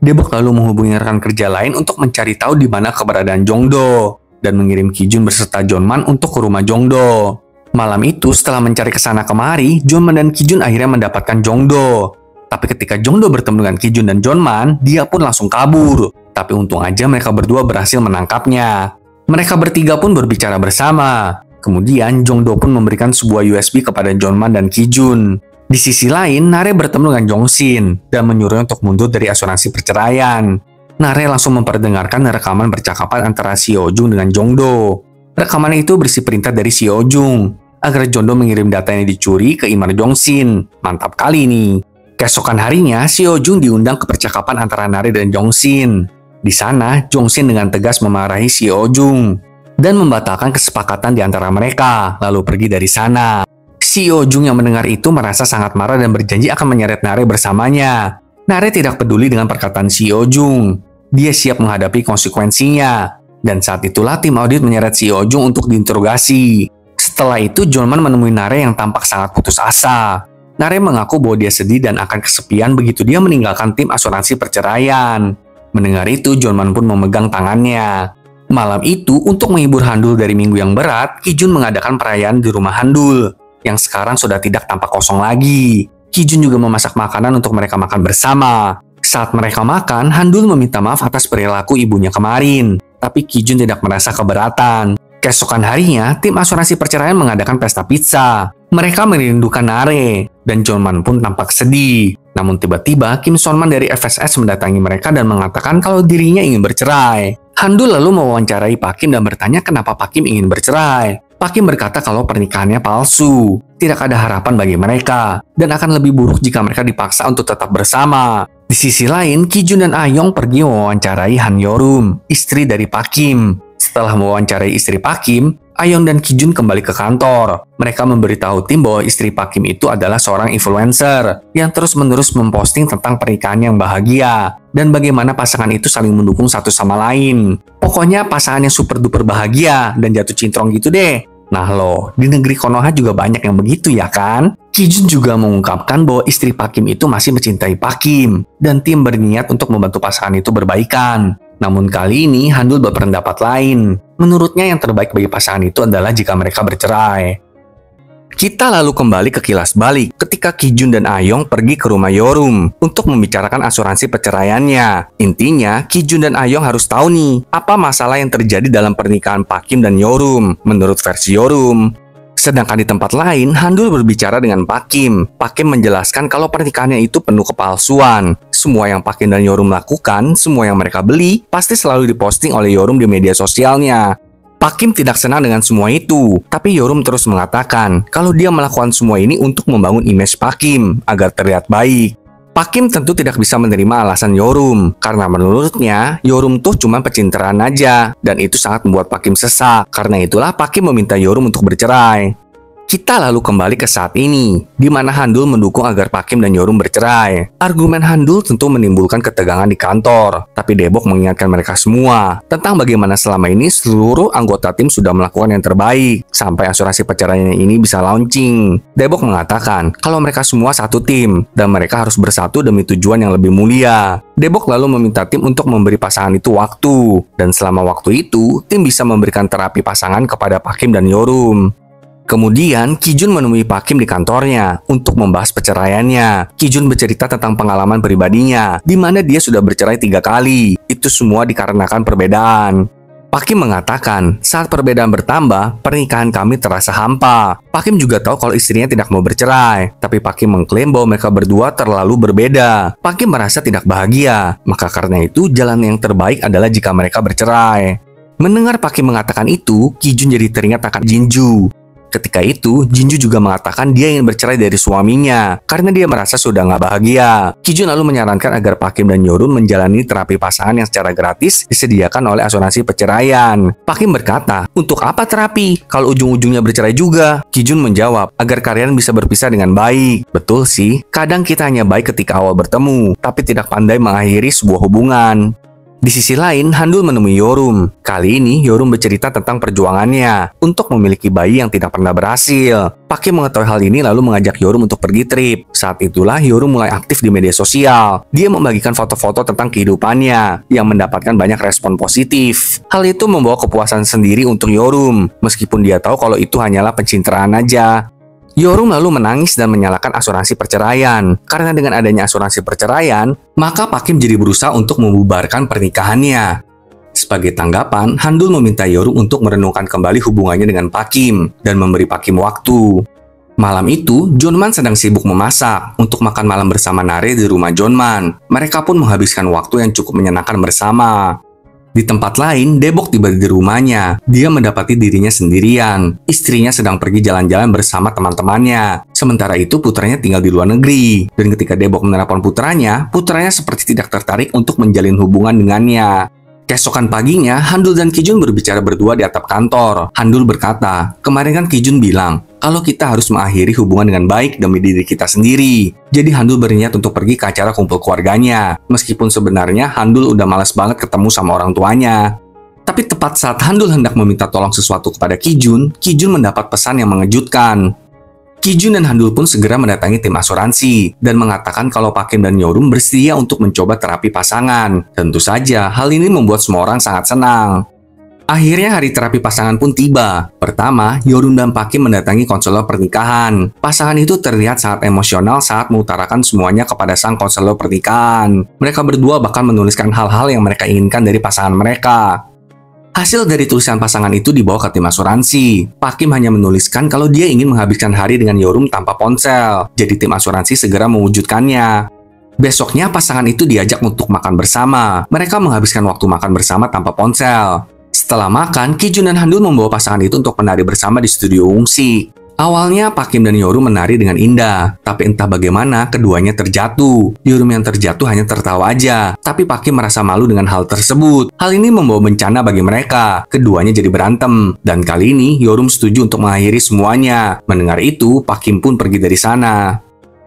Debok lalu menghubungi rekan kerja lain untuk mencari tahu di mana keberadaan Jong-do dan mengirim Kijun beserta Johnman untuk ke rumah Jong-do. Malam itu setelah mencari kesana kemari, Johnman dan Kijun akhirnya mendapatkan Jong-do. Tapi ketika Jong-do bertemu dengan Kijun dan Johnman, dia pun langsung kabur. Tapi untung aja mereka berdua berhasil menangkapnya. Mereka bertiga pun berbicara bersama. Kemudian Jong-do pun memberikan sebuah USB kepada Johnman dan Kijun. Di sisi lain, Nare bertemu dengan Jong-sin dan menyuruhnya untuk mundur dari asuransi perceraian. Nare langsung memperdengarkan rekaman percakapan antara Si Ho-jung dengan Jong-do. Rekaman itu berisi perintah dari Seo Jung agar Jondo mengirim data yang dicuri ke email Jongsin. Mantap kali nih. Keesokan harinya, Seo Jung diundang ke percakapan antara Nare dan Jongsin. Di sana, Jongsin dengan tegas memarahi Seo Jung dan membatalkan kesepakatan di antara mereka, lalu pergi dari sana. Seo Jung yang mendengar itu merasa sangat marah dan berjanji akan menyeret Nare bersamanya. Nare tidak peduli dengan perkataan Seo Jung. Dia siap menghadapi konsekuensinya. Dan saat itulah tim audit menyeret Seo Jung untuk diinterogasi. Setelah itu, Jonman menemui Nare yang tampak sangat putus asa. Nare mengaku bahwa dia sedih dan akan kesepian begitu dia meninggalkan tim asuransi perceraian. Mendengar itu, Jonman pun memegang tangannya. Malam itu, untuk menghibur Handul dari minggu yang berat, Kijun mengadakan perayaan di rumah Handul, yang sekarang sudah tidak tampak kosong lagi. Kijun juga memasak makanan untuk mereka makan bersama. Saat mereka makan, Handul meminta maaf atas perilaku ibunya kemarin, tapi Kijun tidak merasa keberatan. Keesokan harinya, tim asuransi perceraian mengadakan pesta pizza. Mereka merindukan Nare, dan Jonman pun tampak sedih. Namun tiba-tiba, Kim Sonman dari FSS mendatangi mereka dan mengatakan kalau dirinya ingin bercerai. Handul lalu mewawancarai Pak Kim dan bertanya kenapa Pak Kim ingin bercerai. Pak Kim berkata kalau pernikahannya palsu, tidak ada harapan bagi mereka, dan akan lebih buruk jika mereka dipaksa untuk tetap bersama. Di sisi lain, Kijun dan Ayong pergi mewawancarai Han Yorum, istri dari Pak Kim. Setelah mewawancarai istri Pak Kim, Ayong dan Kijun kembali ke kantor. Mereka memberitahu tim bahwa istri Pak Kim itu adalah seorang influencer yang terus-menerus memposting tentang pernikahan yang bahagia dan bagaimana pasangan itu saling mendukung satu sama lain. Pokoknya pasangan yang super duper bahagia dan jatuh cintrong gitu deh. Nah loh, di negeri Konoha juga banyak yang begitu ya kan? Kijun juga mengungkapkan bahwa istri Pak Kim itu masih mencintai Pak Kim dan tim berniat untuk membantu pasangan itu berbaikan. Namun kali ini Handul berpendapat lain. Menurutnya yang terbaik bagi pasangan itu adalah jika mereka bercerai. Kita lalu kembali ke kilas balik ketika Kijun dan Ayong pergi ke rumah Yorum untuk membicarakan asuransi perceraiannya. Intinya, Kijun dan Ayong harus tahu nih, apa masalah yang terjadi dalam pernikahan Pak Kim dan Yorum menurut versi Yorum. Sedangkan di tempat lain, Handul berbicara dengan Pak Kim. Pak Kim menjelaskan kalau pernikahannya itu penuh kepalsuan. Semua yang Pak Kim dan Yorum lakukan, semua yang mereka beli, pasti selalu diposting oleh Yorum di media sosialnya. Pak Kim tidak senang dengan semua itu, tapi Yorum terus mengatakan kalau dia melakukan semua ini untuk membangun image Pak Kim agar terlihat baik. Pak Kim tentu tidak bisa menerima alasan Yorum, karena menurutnya Yorum tuh cuma pencitraan aja, dan itu sangat membuat Pak Kim sesak. Karena itulah Pak Kim meminta Yorum untuk bercerai. Kita lalu kembali ke saat ini, di mana Handul mendukung agar Pak Kim dan Yorum bercerai. Argumen Handul tentu menimbulkan ketegangan di kantor, tapi Daebok mengingatkan mereka semua tentang bagaimana selama ini seluruh anggota tim sudah melakukan yang terbaik, sampai asuransi perceraian ini bisa launching. Daebok mengatakan kalau mereka semua satu tim, dan mereka harus bersatu demi tujuan yang lebih mulia. Daebok lalu meminta tim untuk memberi pasangan itu waktu, dan selama waktu itu, tim bisa memberikan terapi pasangan kepada Pak Kim dan Yorum. Kemudian, Kijun menemui Pak Kim di kantornya untuk membahas perceraiannya. Kijun bercerita tentang pengalaman pribadinya, di mana dia sudah bercerai 3 kali. Itu semua dikarenakan perbedaan. Pak Kim mengatakan, saat perbedaan bertambah, pernikahan kami terasa hampa. Pak Kim juga tahu kalau istrinya tidak mau bercerai, tapi Pak Kim mengklaim bahwa mereka berdua terlalu berbeda. Pak Kim merasa tidak bahagia, maka karena itu jalan yang terbaik adalah jika mereka bercerai. Mendengar Pak Kim mengatakan itu, Kijun jadi teringat akan Jinju. Ketika itu, Jinju juga mengatakan dia ingin bercerai dari suaminya karena dia merasa sudah nggak bahagia. Kijun lalu menyarankan agar Pak Kim dan Yorun menjalani terapi pasangan yang secara gratis disediakan oleh asuransi perceraian. Pak Kim berkata, untuk apa terapi kalau ujung-ujungnya bercerai juga? Kijun menjawab, agar kalian bisa berpisah dengan baik. Betul sih, kadang kita hanya baik ketika awal bertemu, tapi tidak pandai mengakhiri sebuah hubungan. Di sisi lain, Handul menemui Yorum. Kali ini, Yorum bercerita tentang perjuangannya untuk memiliki bayi yang tidak pernah berhasil. Pak Kim mengetahui hal ini lalu mengajak Yorum untuk pergi trip. Saat itulah, Yorum mulai aktif di media sosial. Dia membagikan foto-foto tentang kehidupannya yang mendapatkan banyak respon positif. Hal itu membawa kepuasan sendiri untuk Yorum, meskipun dia tahu kalau itu hanyalah pencitraan aja. Yorum lalu menangis dan menyalahkan asuransi perceraian. Karena dengan adanya asuransi perceraian, maka Pak Kim jadi berusaha untuk membubarkan pernikahannya. Sebagai tanggapan, Handul meminta Yorum untuk merenungkan kembali hubungannya dengan Pak Kim dan memberi Pak Kim waktu. Malam itu, Jonman sedang sibuk memasak untuk makan malam bersama Nare di rumah Jonman. Mereka pun menghabiskan waktu yang cukup menyenangkan bersama. Di tempat lain, Debok tiba di rumahnya. Dia mendapati dirinya sendirian. Istrinya sedang pergi jalan-jalan bersama teman-temannya. Sementara itu, putranya tinggal di luar negeri. Dan ketika Debok menelpon putranya seperti tidak tertarik untuk menjalin hubungan dengannya. Keesokan paginya, Handul dan Kijun berbicara berdua di atap kantor. Handul berkata, kemarin kan Kijun bilang, kalau kita harus mengakhiri hubungan dengan baik demi diri kita sendiri. Jadi Handul berniat untuk pergi ke acara kumpul keluarganya. Meskipun sebenarnya Handul udah malas banget ketemu sama orang tuanya. Tapi tepat saat Handul hendak meminta tolong sesuatu kepada Kijun, Kijun mendapat pesan yang mengejutkan. Kijun dan Handul pun segera mendatangi tim asuransi dan mengatakan kalau Pak Kim dan Yorum bersedia untuk mencoba terapi pasangan. Tentu saja, hal ini membuat semua orang sangat senang. Akhirnya hari terapi pasangan pun tiba. Pertama, Yorum dan Pak Kim mendatangi konselor pernikahan. Pasangan itu terlihat sangat emosional saat mengutarakan semuanya kepada sang konselor pernikahan. Mereka berdua bahkan menuliskan hal-hal yang mereka inginkan dari pasangan mereka. Hasil dari tulisan pasangan itu dibawa ke tim asuransi. Pak Kim hanya menuliskan kalau dia ingin menghabiskan hari dengan Yorum tanpa ponsel. Jadi tim asuransi segera mewujudkannya. Besoknya pasangan itu diajak untuk makan bersama. Mereka menghabiskan waktu makan bersama tanpa ponsel. Setelah makan, Kijun dan Handul membawa pasangan itu untuk menari bersama di studio musik. Awalnya Pak Kim dan Yorum menari dengan indah, tapi entah bagaimana keduanya terjatuh. Yorum yang terjatuh hanya tertawa aja, tapi Pak Kim merasa malu dengan hal tersebut. Hal ini membawa bencana bagi mereka. Keduanya jadi berantem, dan kali ini Yorum setuju untuk mengakhiri semuanya. Mendengar itu, Pak Kim pun pergi dari sana.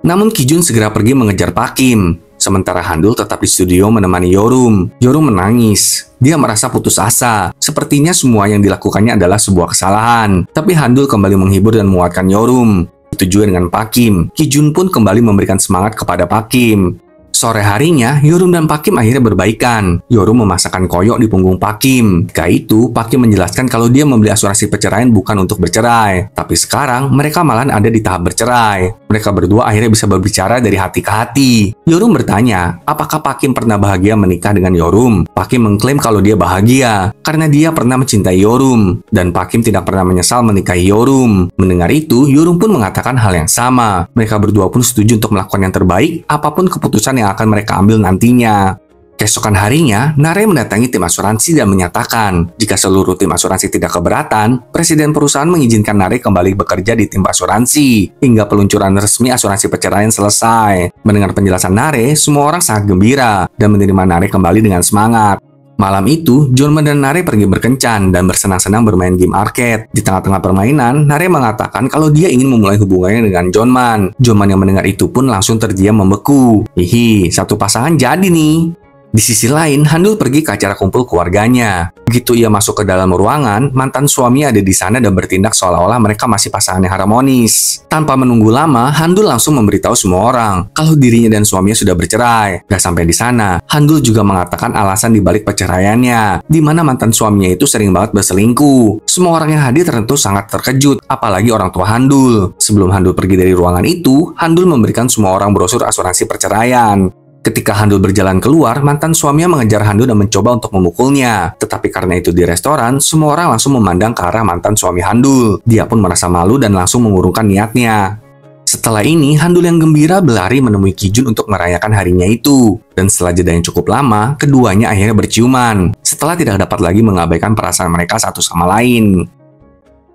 Namun Kijun segera pergi mengejar Pak Kim. Sementara Handul tetap di studio menemani Yorum. Yorum menangis. Dia merasa putus asa. Sepertinya semua yang dilakukannya adalah sebuah kesalahan. Tapi Handul kembali menghibur dan menguatkan Yorum. Itu juga dengan Pak Kim. Kijun pun kembali memberikan semangat kepada Pak Kim. Sore harinya, Yorum dan Pak Kim akhirnya berbaikan. Yorum memasakkan koyok di punggung Pak Kim. Ketika itu, Pak Kim menjelaskan kalau dia membeli asuransi perceraian bukan untuk bercerai. Tapi sekarang, mereka malah ada di tahap bercerai. Mereka berdua akhirnya bisa berbicara dari hati ke hati. Yorum bertanya, apakah Pak Kim pernah bahagia menikah dengan Yorum? Pak Kim mengklaim kalau dia bahagia, karena dia pernah mencintai Yorum. Dan Pak Kim tidak pernah menyesal menikahi Yorum. Mendengar itu, Yorum pun mengatakan hal yang sama. Mereka berdua pun setuju untuk melakukan yang terbaik, apapun keputusan yang akan mereka ambil nantinya. Keesokan harinya, Nare mendatangi tim asuransi dan menyatakan jika seluruh tim asuransi tidak keberatan, presiden perusahaan mengizinkan Nare kembali bekerja di tim asuransi hingga peluncuran resmi asuransi perceraian selesai. Mendengar penjelasan Nare, semua orang sangat gembira dan menerima Nare kembali dengan semangat. Malam itu, Jonman dan Nare pergi berkencan dan bersenang-senang bermain game arcade. Di tengah-tengah permainan, Nare mengatakan kalau dia ingin memulai hubungannya dengan Jonman. Jonman yang mendengar itu pun langsung terdiam membeku. Hihi, satu pasangan jadi nih. Di sisi lain, Handul pergi ke acara kumpul keluarganya. Begitu ia masuk ke dalam ruangan, mantan suaminya ada di sana dan bertindak seolah-olah mereka masih pasangan yang harmonis. Tanpa menunggu lama, Handul langsung memberitahu semua orang kalau dirinya dan suaminya sudah bercerai. Gak sampai di sana, Handul juga mengatakan alasan dibalik perceraiannya, di mana mantan suaminya itu sering banget berselingkuh. Semua orang yang hadir tentu sangat terkejut, apalagi orang tua Handul. Sebelum Handul pergi dari ruangan itu, Handul memberikan semua orang brosur asuransi perceraian. Ketika Handul berjalan keluar, mantan suaminya mengejar Handul dan mencoba untuk memukulnya. Tetapi karena itu di restoran, semua orang langsung memandang ke arah mantan suami Handul. Dia pun merasa malu dan langsung mengurungkan niatnya. Setelah ini, Handul yang gembira berlari menemui Kijun untuk merayakan harinya itu. Dan setelah jeda yang cukup lama, keduanya akhirnya berciuman. Setelah tidak dapat lagi mengabaikan perasaan mereka satu sama lain.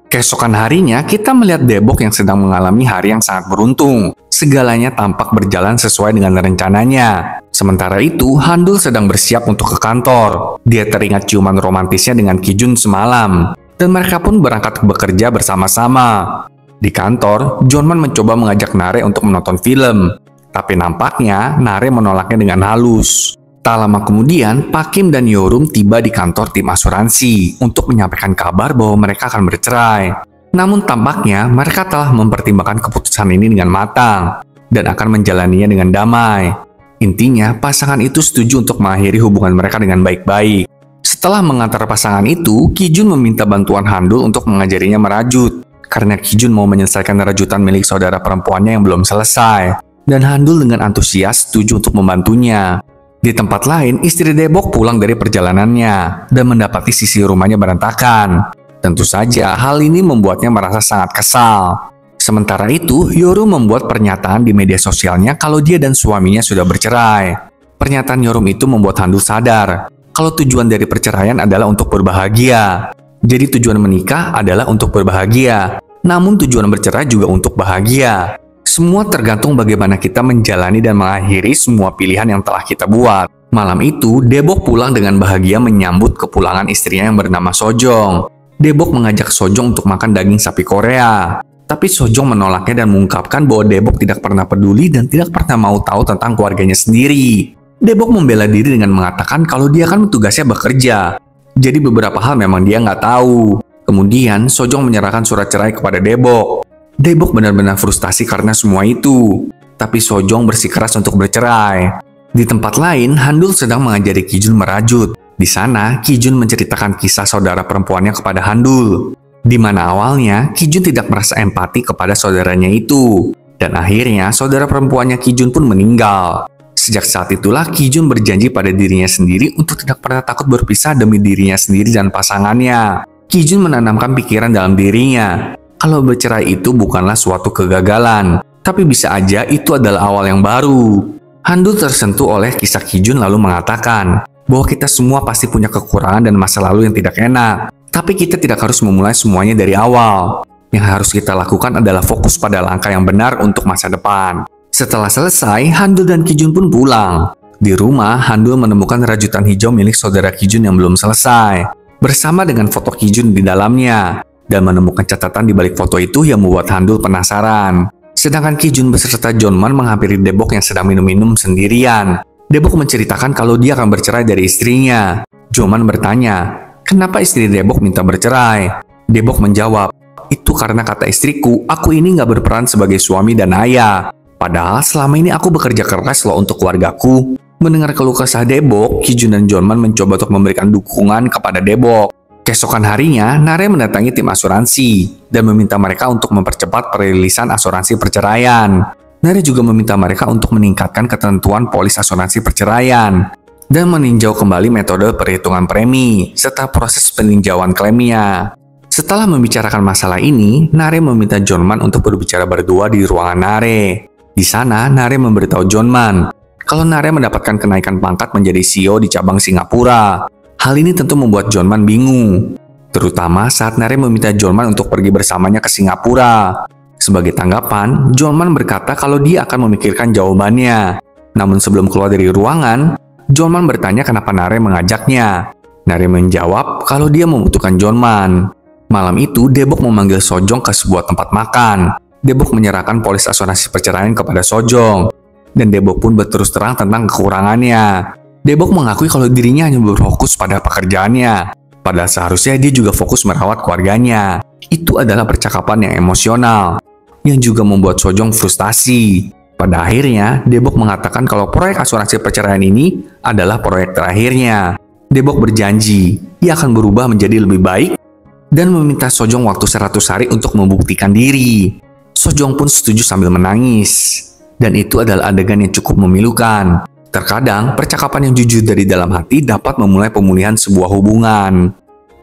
Keesokan harinya, kita melihat Debok yang sedang mengalami hari yang sangat beruntung. Segalanya tampak berjalan sesuai dengan rencananya. Sementara itu, Handul sedang bersiap untuk ke kantor. Dia teringat ciuman romantisnya dengan Kijun semalam. Dan mereka pun berangkat bekerja bersama-sama. Di kantor, Jonman mencoba mengajak Nare untuk menonton film. Tapi nampaknya, Nare menolaknya dengan halus. Tak lama kemudian, Pak Kim dan Yorum tiba di kantor tim asuransi untuk menyampaikan kabar bahwa mereka akan bercerai. Namun tampaknya mereka telah mempertimbangkan keputusan ini dengan matang dan akan menjalaninya dengan damai. Intinya, pasangan itu setuju untuk mengakhiri hubungan mereka dengan baik-baik. Setelah mengantar pasangan itu, Kijun meminta bantuan Handul untuk mengajarinya merajut. Karena Kijun mau menyelesaikan rajutan milik saudara perempuannya yang belum selesai. Dan Handul dengan antusias setuju untuk membantunya. Di tempat lain, istri Debok pulang dari perjalanannya dan mendapati sisi rumahnya berantakan. Tentu saja, hal ini membuatnya merasa sangat kesal. Sementara itu, Yorum membuat pernyataan di media sosialnya kalau dia dan suaminya sudah bercerai. Pernyataan Yorum itu membuat Handul sadar kalau tujuan dari perceraian adalah untuk berbahagia. Jadi tujuan menikah adalah untuk berbahagia, namun tujuan bercerai juga untuk bahagia. Semua tergantung bagaimana kita menjalani dan mengakhiri semua pilihan yang telah kita buat. Malam itu, Daebok pulang dengan bahagia menyambut kepulangan istrinya yang bernama Sojong. Daebok mengajak Sojong untuk makan daging sapi Korea. Tapi Sojong menolaknya dan mengungkapkan bahwa Daebok tidak pernah peduli dan tidak pernah mau tahu tentang keluarganya sendiri. Daebok membela diri dengan mengatakan kalau dia kan tugasnya bekerja. Jadi beberapa hal memang dia nggak tahu. Kemudian Sojong menyerahkan surat cerai kepada Daebok. Daebok benar-benar frustasi karena semua itu. Tapi Sojong bersikeras untuk bercerai. Di tempat lain, Handul sedang mengajari Kijun merajut. Di sana, Kijun menceritakan kisah saudara perempuannya kepada Handul. Di mana awalnya, Kijun tidak merasa empati kepada saudaranya itu. Dan akhirnya, saudara perempuannya Kijun pun meninggal. Sejak saat itulah Kijun berjanji pada dirinya sendiri untuk tidak pernah takut berpisah demi dirinya sendiri dan pasangannya. Kijun menanamkan pikiran dalam dirinya. Kalau bercerai itu bukanlah suatu kegagalan, tapi bisa aja itu adalah awal yang baru. Handul tersentuh oleh kisah Kijun lalu mengatakan bahwa kita semua pasti punya kekurangan dan masa lalu yang tidak enak. Tapi kita tidak harus memulai semuanya dari awal. Yang harus kita lakukan adalah fokus pada langkah yang benar untuk masa depan. Setelah selesai, Handul dan Kijun pun pulang. Di rumah, Handul menemukan rajutan hijau milik saudara Kijun yang belum selesai, bersama dengan foto Kijun di dalamnya, dan menemukan catatan di balik foto itu yang membuat Handul penasaran. Sedangkan Kijun beserta Jeonman menghampiri Daebok yang sedang minum-minum sendirian. Daebok menceritakan kalau dia akan bercerai dari istrinya. Jeonman bertanya, kenapa istri Daebok minta bercerai? Daebok menjawab, itu karena kata istriku, aku ini nggak berperan sebagai suami dan ayah. Padahal selama ini aku bekerja keras loh untuk keluargaku. Mendengar keluh kesah Daebok, Kijun dan Jeonman mencoba untuk memberikan dukungan kepada Daebok. Keesokan harinya, Nare mendatangi tim asuransi dan meminta mereka untuk mempercepat perilisan asuransi perceraian. Nare juga meminta mereka untuk meningkatkan ketentuan polis asuransi perceraian dan meninjau kembali metode perhitungan premi serta proses peninjauan klaimnya. Setelah membicarakan masalah ini, Nare meminta Jeonman untuk berbicara berdua di ruangan Nare. Di sana, Nare memberitahu Jeonman kalau Nare mendapatkan kenaikan pangkat menjadi CEO di cabang Singapura. Hal ini tentu membuat Jeonman bingung, terutama saat Nare meminta Jeonman untuk pergi bersamanya ke Singapura. Sebagai tanggapan, Jeonman berkata kalau dia akan memikirkan jawabannya. Namun sebelum keluar dari ruangan, Jeonman bertanya kenapa Nare mengajaknya. Nare menjawab kalau dia membutuhkan Jeonman. Malam itu, Daebok memanggil Sojong ke sebuah tempat makan. Daebok menyerahkan polis asuransi perceraian kepada Sojong, dan Daebok pun berterus terang tentang kekurangannya. Daebok mengakui kalau dirinya hanya berfokus pada pekerjaannya, padahal seharusnya dia juga fokus merawat keluarganya. Itu adalah percakapan yang emosional, yang juga membuat Sojong frustasi. Pada akhirnya, Daebok mengatakan kalau proyek asuransi perceraian ini adalah proyek terakhirnya. Daebok berjanji, ia akan berubah menjadi lebih baik, dan meminta Sojong waktu 100 hari untuk membuktikan diri. Sojong pun setuju sambil menangis. Dan itu adalah adegan yang cukup memilukan. Terkadang, percakapan yang jujur dari dalam hati dapat memulai pemulihan sebuah hubungan.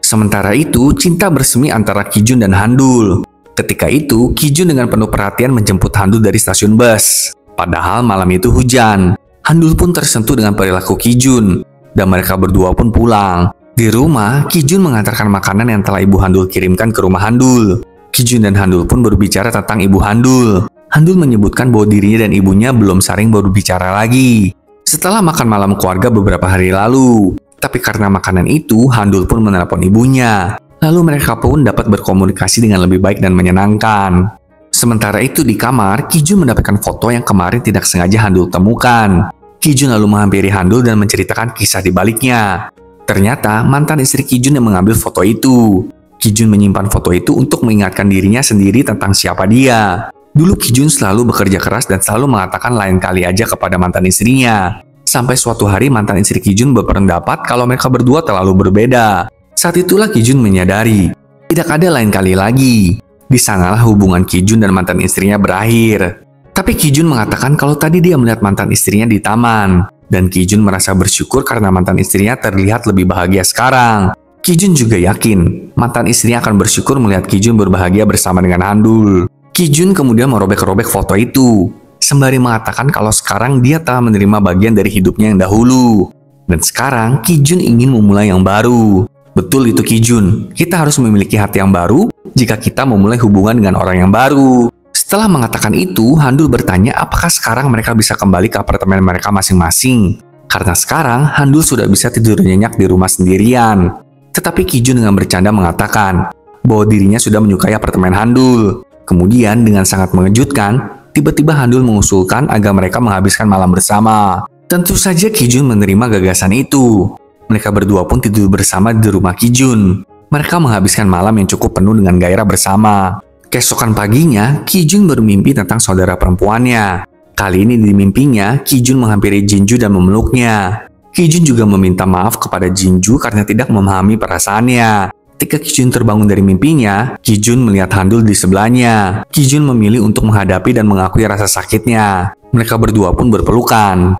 Sementara itu, cinta bersemi antara Kijun dan Handul. Ketika itu, Kijun dengan penuh perhatian menjemput Handul dari stasiun bus. Padahal malam itu hujan. Handul pun tersentuh dengan perilaku Kijun, dan mereka berdua pun pulang. Di rumah, Kijun mengantarkan makanan yang telah ibu Handul kirimkan ke rumah Handul. Kijun dan Handul pun berbicara tentang ibu Handul. Handul menyebutkan bahwa dirinya dan ibunya belum saling berbicara lagi setelah makan malam keluarga beberapa hari lalu. Tapi karena makanan itu, Handul pun menelepon ibunya. Lalu mereka pun dapat berkomunikasi dengan lebih baik dan menyenangkan. Sementara itu di kamar, Kijun mendapatkan foto yang kemarin tidak sengaja Handul temukan. Kijun lalu menghampiri Handul dan menceritakan kisah di baliknya. Ternyata mantan istri Kijun yang mengambil foto itu. Kijun menyimpan foto itu untuk mengingatkan dirinya sendiri tentang siapa dia. Dulu Kijun selalu bekerja keras dan selalu mengatakan lain kali aja kepada mantan istrinya. Sampai suatu hari mantan istri Kijun berpendapat kalau mereka berdua terlalu berbeda. Saat itulah Kijun menyadari, tidak ada lain kali lagi. Di sanalah hubungan Kijun dan mantan istrinya berakhir. Tapi Kijun mengatakan kalau tadi dia melihat mantan istrinya di taman. Dan Kijun merasa bersyukur karena mantan istrinya terlihat lebih bahagia sekarang. Kijun juga yakin mantan istrinya akan bersyukur melihat Kijun berbahagia bersama dengan Handul. Kijun kemudian merobek-robek foto itu, sembari mengatakan kalau sekarang dia telah menerima bagian dari hidupnya yang dahulu. Dan sekarang Kijun ingin memulai yang baru. Betul itu Kijun, kita harus memiliki hati yang baru jika kita memulai hubungan dengan orang yang baru. Setelah mengatakan itu, Handul bertanya apakah sekarang mereka bisa kembali ke apartemen mereka masing-masing. Karena sekarang Handul sudah bisa tidur nyenyak di rumah sendirian. Tetapi Kijun dengan bercanda mengatakan bahwa dirinya sudah menyukai apartemen Handul. Kemudian dengan sangat mengejutkan, tiba-tiba Handul mengusulkan agar mereka menghabiskan malam bersama. Tentu saja Kijun menerima gagasan itu. Mereka berdua pun tidur bersama di rumah Kijun. Mereka menghabiskan malam yang cukup penuh dengan gairah bersama. Keesokan paginya, Kijun bermimpi tentang saudara perempuannya. Kali ini di mimpinya, Kijun menghampiri Jinju dan memeluknya. Kijun juga meminta maaf kepada Jinju karena tidak memahami perasaannya. Ketika Kijun terbangun dari mimpinya, Kijun melihat Handul di sebelahnya. Kijun memilih untuk menghadapi dan mengakui rasa sakitnya. Mereka berdua pun berpelukan.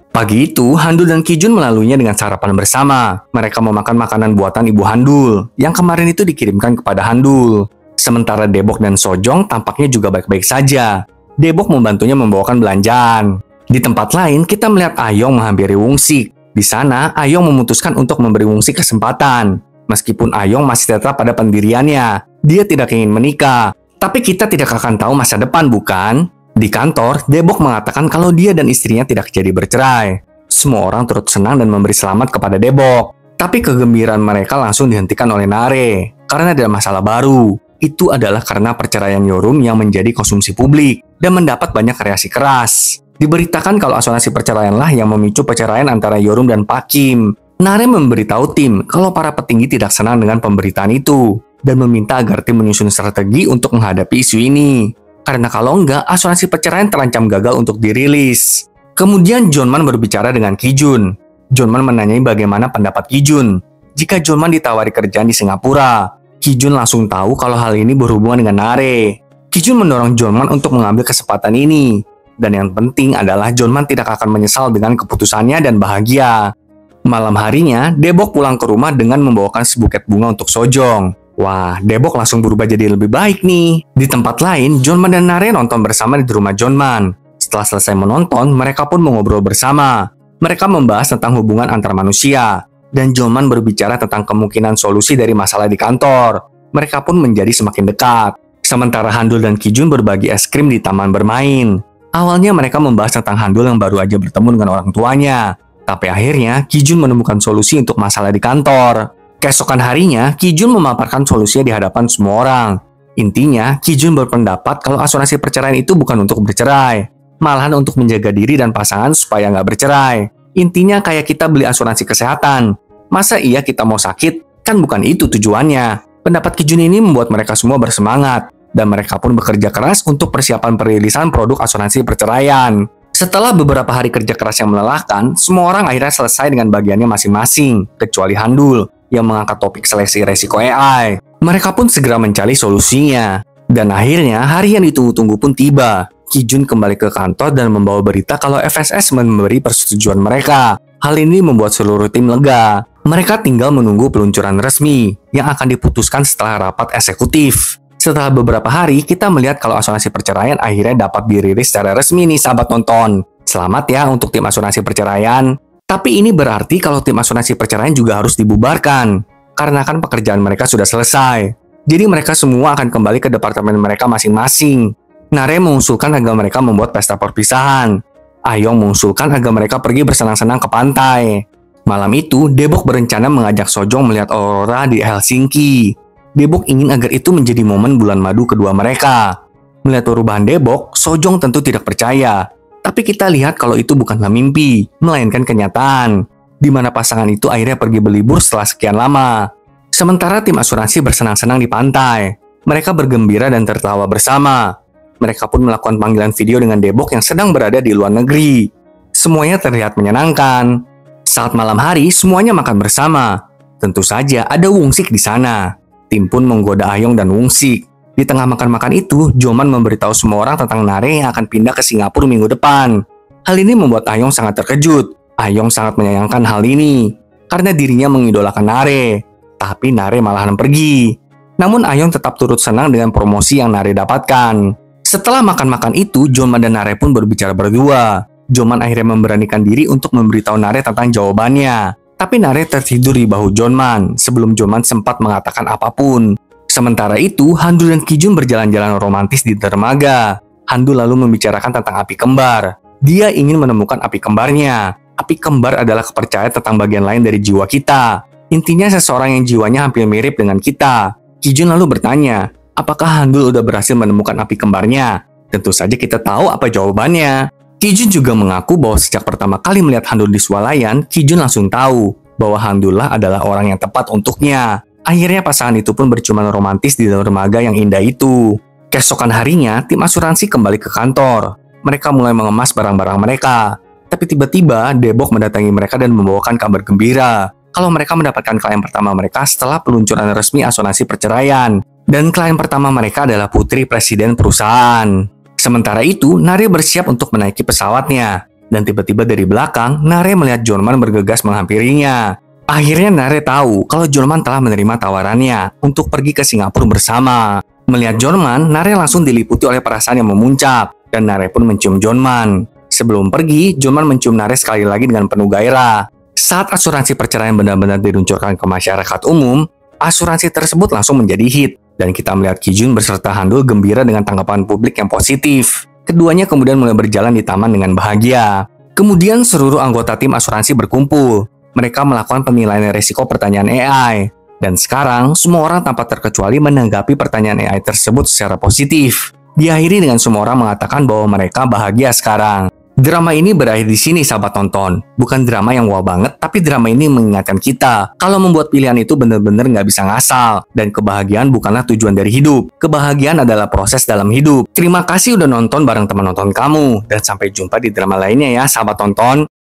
Pagi itu, Handul dan Kijun melaluinya dengan sarapan bersama. Mereka memakan makanan buatan ibu Handul, yang kemarin itu dikirimkan kepada Handul. Sementara Debok dan Sojong tampaknya juga baik-baik saja. Debok membantunya membawakan belanjaan. Di tempat lain, kita melihat Ayong menghampiri Wungsik. Di sana, Ayong memutuskan untuk memberi Wungsik kesempatan. Meskipun Ayong masih tetap pada pendiriannya, dia tidak ingin menikah. Tapi kita tidak akan tahu masa depan, bukan? Di kantor, Debok mengatakan kalau dia dan istrinya tidak jadi bercerai. Semua orang turut senang dan memberi selamat kepada Debok. Tapi kegembiraan mereka langsung dihentikan oleh Nare, karena ada masalah baru. Itu adalah karena perceraian Yorum yang menjadi konsumsi publik dan mendapat banyak reaksi keras. Diberitakan kalau asuransi perceraianlah yang memicu perceraian antara Yorum dan Pak Kim. Nare memberitahu tim kalau para petinggi tidak senang dengan pemberitaan itu dan meminta agar tim menyusun strategi untuk menghadapi isu ini. Karena kalau enggak, asuransi perceraian terancam gagal untuk dirilis. Kemudian Jonman berbicara dengan Kijun. Jonman menanyai bagaimana pendapat Kijun. Jika Jonman ditawari kerjaan di Singapura, Kijun langsung tahu kalau hal ini berhubungan dengan Nare. Kijun mendorong Jonman untuk mengambil kesempatan ini. Dan yang penting adalah Jonman tidak akan menyesal dengan keputusannya dan bahagia. Malam harinya, Debok pulang ke rumah dengan membawakan sebuket bunga untuk Sojong. Wah, Debok langsung berubah jadi lebih baik nih. Di tempat lain, Jonman dan Nare nonton bersama di rumah Jonman. Setelah selesai menonton, mereka pun mengobrol bersama. Mereka membahas tentang hubungan antar manusia. Dan Jonman berbicara tentang kemungkinan solusi dari masalah di kantor. Mereka pun menjadi semakin dekat. Sementara Handul dan Kijun berbagi es krim di taman bermain. Awalnya mereka membahas tentang Handul yang baru aja bertemu dengan orang tuanya. Tapi akhirnya, Kijun menemukan solusi untuk masalah di kantor. Keesokan harinya, Kijun memaparkan solusinya di hadapan semua orang. Intinya, Kijun berpendapat kalau asuransi perceraian itu bukan untuk bercerai, malahan untuk menjaga diri dan pasangan supaya nggak bercerai. Intinya kayak kita beli asuransi kesehatan. Masa iya kita mau sakit? Kan bukan itu tujuannya. Pendapat Kijun ini membuat mereka semua bersemangat, dan mereka pun bekerja keras untuk persiapan perilisan produk asuransi perceraian. Setelah beberapa hari kerja keras yang melelahkan, semua orang akhirnya selesai dengan bagiannya masing-masing, kecuali Handul yang mengangkat topik seleksi resiko AI. Mereka pun segera mencari solusinya. Dan akhirnya, hari yang ditunggu-tunggu pun tiba. Kijun kembali ke kantor dan membawa berita kalau FSS memberi persetujuan mereka. Hal ini membuat seluruh tim lega. Mereka tinggal menunggu peluncuran resmi yang akan diputuskan setelah rapat eksekutif. Setelah beberapa hari, kita melihat kalau asuransi perceraian akhirnya dapat dirilis secara resmi nih sahabat nonton. Selamat ya untuk tim asuransi perceraian. Tapi ini berarti kalau tim asuransi perceraian juga harus dibubarkan. Karena kan pekerjaan mereka sudah selesai. Jadi mereka semua akan kembali ke departemen mereka masing-masing. Nare mengusulkan agar mereka membuat pesta perpisahan. Ayong mengusulkan agar mereka pergi bersenang-senang ke pantai. Malam itu, Debok berencana mengajak Sojong melihat aurora di Helsinki. Debok ingin agar itu menjadi momen bulan madu kedua mereka. Melihat perubahan Debok, Sojong tentu tidak percaya. Tapi kita lihat kalau itu bukanlah mimpi, melainkan kenyataan. Di mana pasangan itu akhirnya pergi berlibur setelah sekian lama. Sementara tim asuransi bersenang-senang di pantai. Mereka bergembira dan tertawa bersama. Mereka pun melakukan panggilan video dengan Debok yang sedang berada di luar negeri. Semuanya terlihat menyenangkan. Saat malam hari, semuanya makan bersama. Tentu saja ada Wungsik di sana. Tim pun menggoda Ayong dan Wungsik. Di tengah makan-makan itu, Joman memberitahu semua orang tentang Nare yang akan pindah ke Singapura minggu depan. Hal ini membuat Ayong sangat terkejut. Ayong sangat menyayangkan hal ini, karena dirinya mengidolakan Nare. Tapi Nare malahan pergi. Namun Ayong tetap turut senang dengan promosi yang Nare dapatkan. Setelah makan-makan itu, Joman dan Nare pun berbicara berdua. Jonman akhirnya memberanikan diri untuk memberitahu Nare tentang jawabannya. Tapi Nare tertidur di bahu Jonman sebelum Jonman sempat mengatakan apapun. Sementara itu, Handu dan Kijun berjalan-jalan romantis di dermaga. Handu lalu membicarakan tentang api kembar. Dia ingin menemukan api kembarnya. Api kembar adalah kepercayaan tentang bagian lain dari jiwa kita. Intinya seseorang yang jiwanya hampir mirip dengan kita. Kijun lalu bertanya, apakah Handul udah berhasil menemukan api kembarnya? Tentu saja kita tahu apa jawabannya. Kijun juga mengaku bahwa sejak pertama kali melihat Handul di swalayan, Kijun langsung tahu bahwa Handullah adalah orang yang tepat untuknya. Akhirnya pasangan itu pun berciuman romantis di dermaga yang indah itu. Keesokan harinya, tim asuransi kembali ke kantor. Mereka mulai mengemas barang-barang mereka. Tapi tiba-tiba, Debok mendatangi mereka dan membawakan kabar gembira. Kalau mereka mendapatkan klien pertama mereka setelah peluncuran resmi asuransi perceraian. Dan klien pertama mereka adalah putri presiden perusahaan. Sementara itu, Nare bersiap untuk menaiki pesawatnya. Dan tiba-tiba dari belakang, Nare melihat Jonman bergegas menghampirinya. Akhirnya Nare tahu kalau Jonman telah menerima tawarannya untuk pergi ke Singapura bersama. Melihat Jonman, Nare langsung diliputi oleh perasaan yang memuncak. Dan Nare pun mencium Jonman. Sebelum pergi, Jonman mencium Nare sekali lagi dengan penuh gairah. Saat asuransi perceraian benar-benar diluncurkan ke masyarakat umum, asuransi tersebut langsung menjadi hit. Dan kita melihat Kijun beserta Handul gembira dengan tanggapan publik yang positif. Keduanya kemudian mulai berjalan di taman dengan bahagia. Kemudian seluruh anggota tim asuransi berkumpul. Mereka melakukan penilaian risiko pertanyaan AI. Dan sekarang, semua orang tanpa terkecuali menanggapi pertanyaan AI tersebut secara positif. Diakhiri dengan semua orang mengatakan bahwa mereka bahagia sekarang. Drama ini berakhir di sini, sahabat tonton. Bukan drama yang wow banget, tapi drama ini mengingatkan kita kalau membuat pilihan itu benar-benar nggak bisa ngasal. Dan kebahagiaan bukanlah tujuan dari hidup. Kebahagiaan adalah proses dalam hidup. Terima kasih udah nonton bareng teman nonton kamu. Dan sampai jumpa di drama lainnya ya, sahabat tonton.